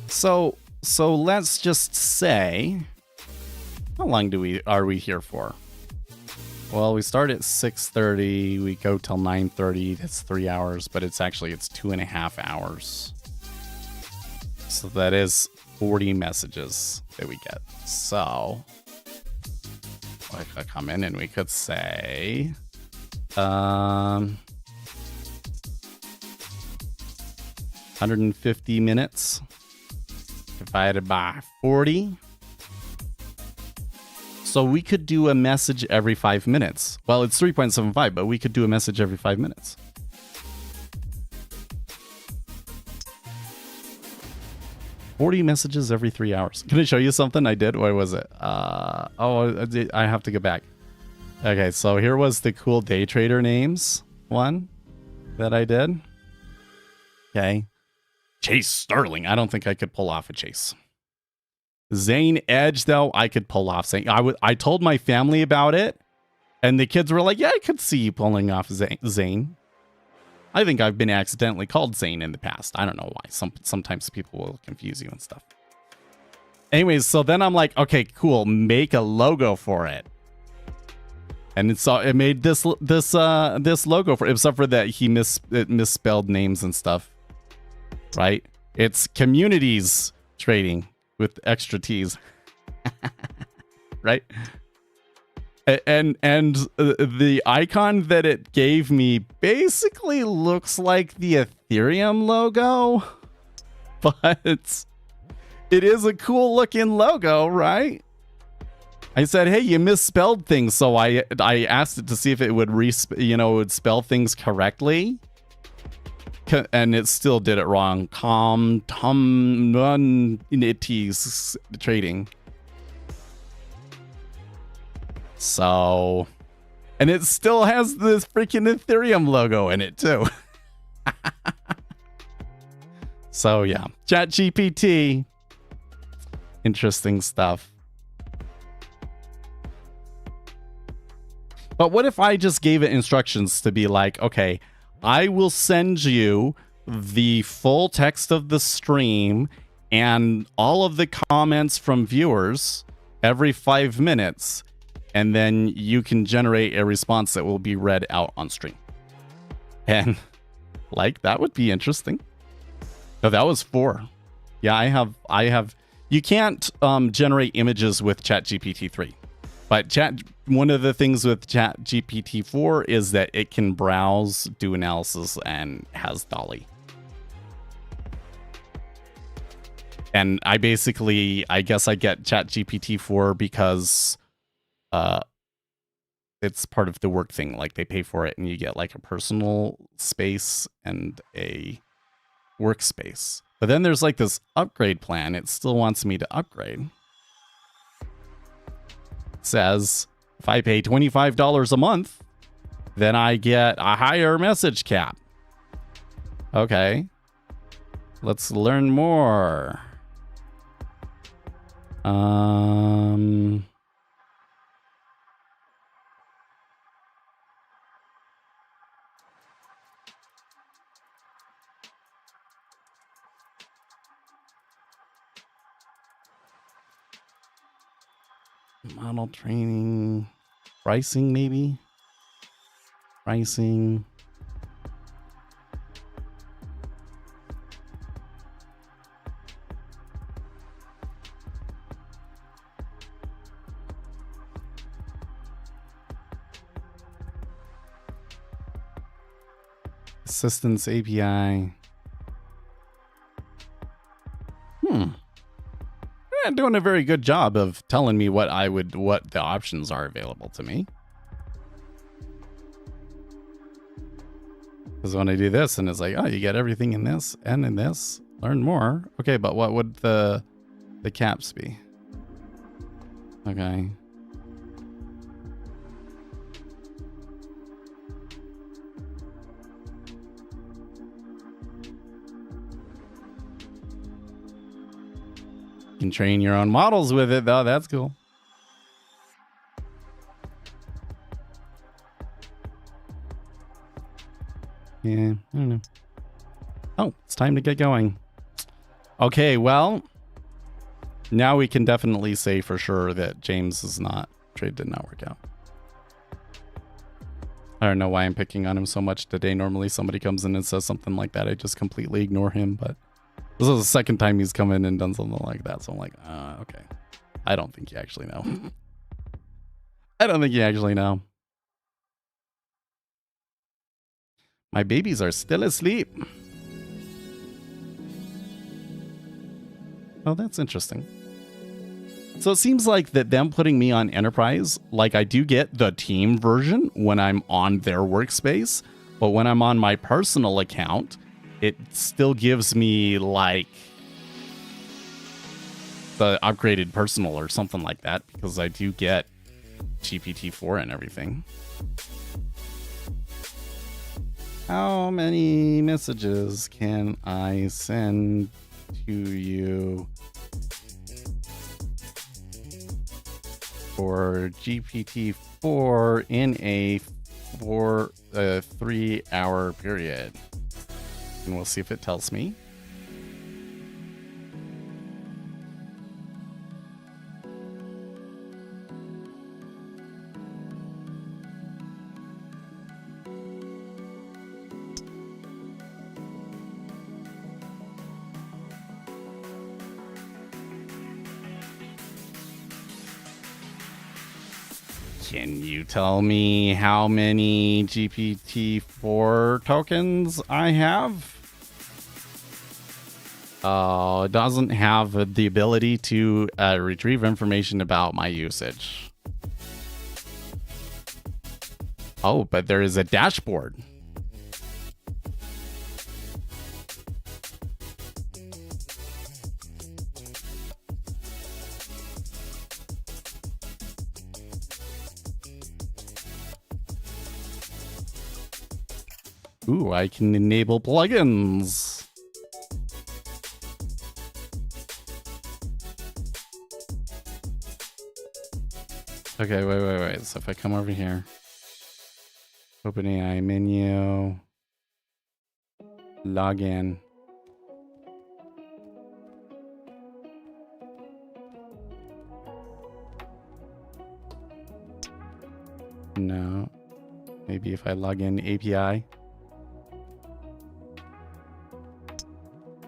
So let's just say, how long are we here for? Well, we start at 6:30, we go till 9:30. That's 3 hours, but it's 2.5 hours. So that is 40 messages that we get. So I could come in and we could say, 150 minutes divided by 40. So we could do a message every 5 minutes. Well, it's 3.75, but we could do a message every 5 minutes. "40 messages every 3 hours." Can I show you something I did? What was it? I have to go back. Okay, so here was the cool day trader names one that I did. Okay. Chase Sterling. I don't think I could pull off a Chase. Zane Edge, though, I could pull off. Zane. I told my family about it, and the kids were like, "Yeah, I could see you pulling off Zane." I think I've been accidentally called Zane in the past. I don't know why. Sometimes people will confuse you and stuff. Anyways, so then I'm like, okay, cool. Make a logo for it. And it made this logo for it, except for that it misspelled names and stuff. Right? It's Communities Trading with extra T's. Right? And the icon that it gave me basically looks like the Ethereum logo, but it is a cool looking logo, right? I said, "Hey, you misspelled things," so I asked it to see if it would would spell things correctly, and it still did it wrong. Communities Trading. So, and it still has this freaking Ethereum logo in it too. So yeah, ChatGPT. Interesting stuff. But what if I just gave it instructions to be like, okay, I will send you the full text of the stream and all of the comments from viewers every 5 minutes, and then you can generate a response that will be read out on stream. And like, that would be interesting. No, that was 4. Yeah, I have. You can't generate images with ChatGPT 3, but one of the things with ChatGPT 4 is that it can browse, do analysis, and has Dolly. And I guess I get ChatGPT 4 because it's part of the work thing. Like, they pay for it, and you get like a personal space and a workspace. But then there's like this upgrade plan. It still wants me to upgrade. It says if I pay $25 a month, then I get a higher message cap. Okay. Let's learn more. Model training, pricing, maybe. Pricing. Assistance API. They're not doing a very good job of telling me what the options are available to me. Because when I do this, and it's like, oh, you get everything in this and in this. Learn more. Okay, but what would the caps be? Okay. You can train your own models with it, though. That's cool. Yeah, I don't know. Oh, it's time to get going. Okay, well, now we can definitely say for sure that James trade did not work out. I don't know why I'm picking on him so much today. Normally somebody comes in and says something like that, I just completely ignore him, but this is the second time he's come in and done something like that, so I'm like, okay. I don't think you actually know. I don't think you actually know. My babies are still asleep. Oh, that's interesting. So it seems like that them putting me on Enterprise, like I do get the team version when I'm on their workspace, but when I'm on my personal account, it still gives me like the upgraded personal or something like that, because I do get GPT-4 and everything. How many messages can I send to you for GPT-4 in a 3-hour period? And we'll see if it tells me. Can you tell me how many GPT-4 tokens I have? It doesn't have the ability to retrieve information about my usage. Oh, but there is a dashboard. Ooh, I can enable plugins. Okay, wait. So if I come over here, OpenAI menu, login. No. Maybe if I log in API.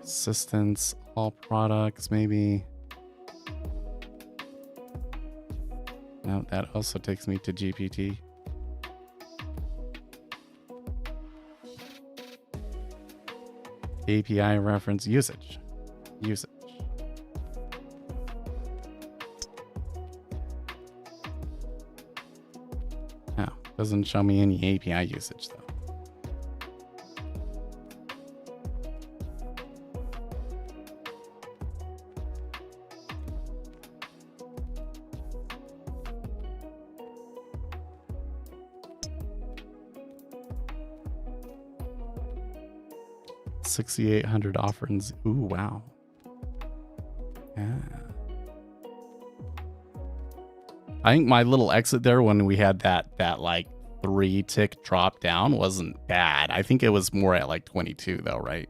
Assistance, all products, maybe. No, that also takes me to GPT. API reference usage. Oh, doesn't show me any API usage though. $6,800 offerings. Ooh, wow. Yeah. I think my little exit there when we had that like 3-tick drop down wasn't bad. I think it was more at like 22 though, right?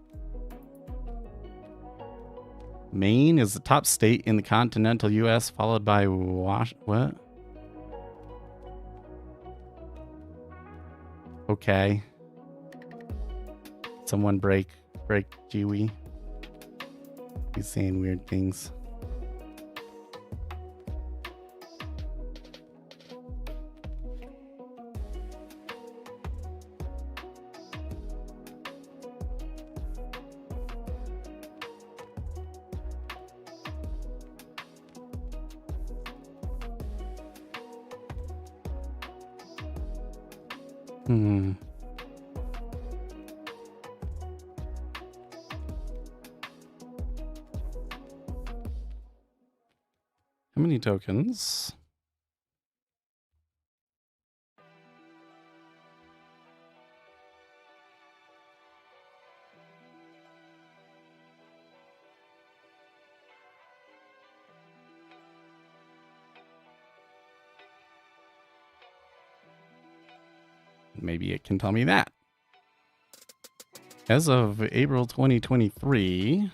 Maine is the top state in the continental US, followed by what? Okay. Someone break Jiwi. He's saying weird things. How many tokens? Maybe it can tell me that. As of April 2023,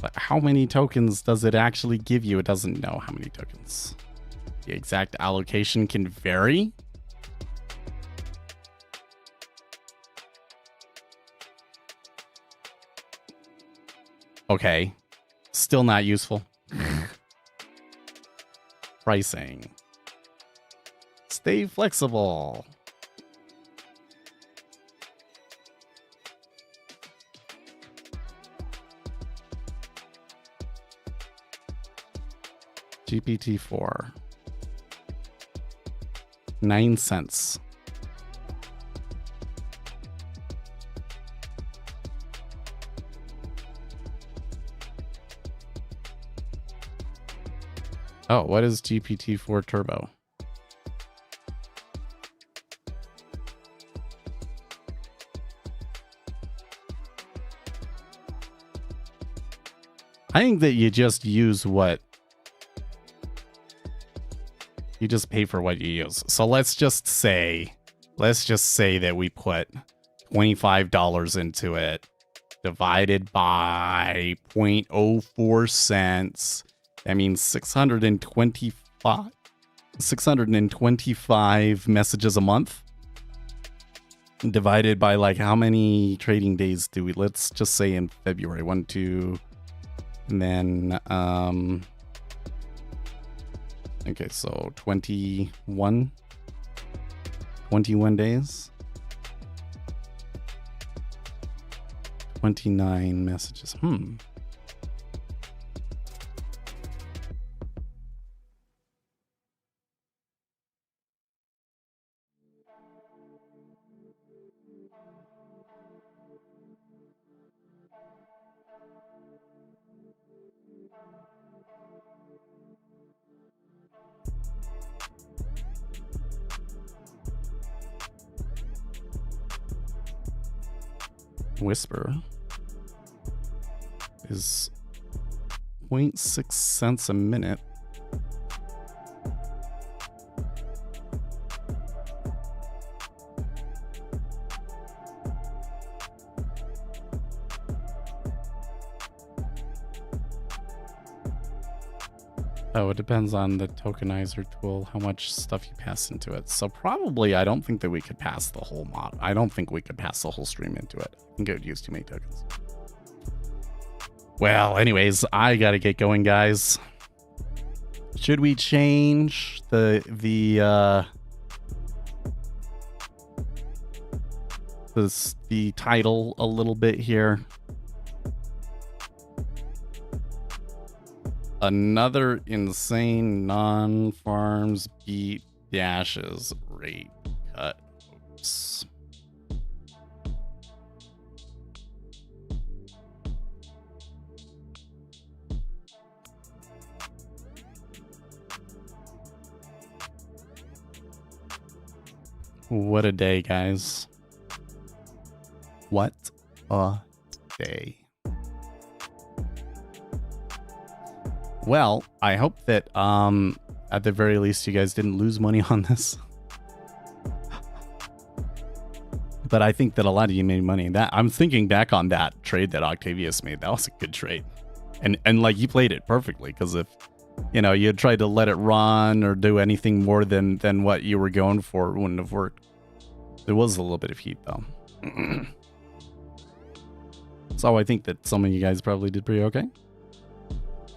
but how many tokens does it actually give you? It doesn't know how many tokens. The exact allocation can vary. Okay. Still not useful. Pricing. Stay flexible. GPT-4. 9 cents. Oh, what is GPT-4 Turbo? I think that you just use what you just pay for what you use. So let's just say that we put $25 into it, divided by 0.04 cents. That means 625 messages a month. Divided by like how many trading days do we, let's just say in February, 1, 2, and then, okay, so 21 days. 29 messages. Whisper is 0.6 cents a minute. Oh, it depends on the tokenizer tool, how much stuff you pass into it. So probably, I don't think that we could pass the whole mod. I don't think we could pass the whole stream into it. I think it would use too many tokens. Well, anyways, I gotta get going, guys. Should we change the title a little bit here? Another insane non-farms beat dashes rate cut. Oops. What a day, guys. What a day. Well, I hope that at the very least you guys didn't lose money on this. But I think that a lot of you made money. That I'm thinking back on that trade that Octavius made. That was a good trade. And like you played it perfectly, because if you know you had tried to let it run or do anything more than what you were going for, it wouldn't have worked. There was a little bit of heat though. So I think that some of you guys probably did pretty okay.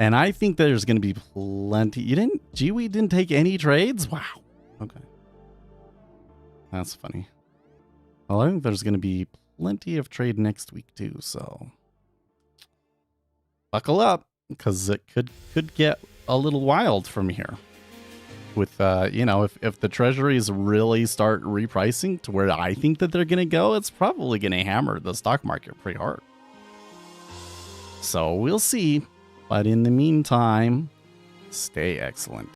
And I think there's going to be plenty. You didn't, Jiwi didn't take any trades? Wow. Okay. That's funny. Well, I think there's going to be plenty of trade next week too, so buckle up, because it could get a little wild from here. With, you know, if the treasuries really start repricing to where I think that they're going to go, it's probably going to hammer the stock market pretty hard. So we'll see. But in the meantime, stay excellent.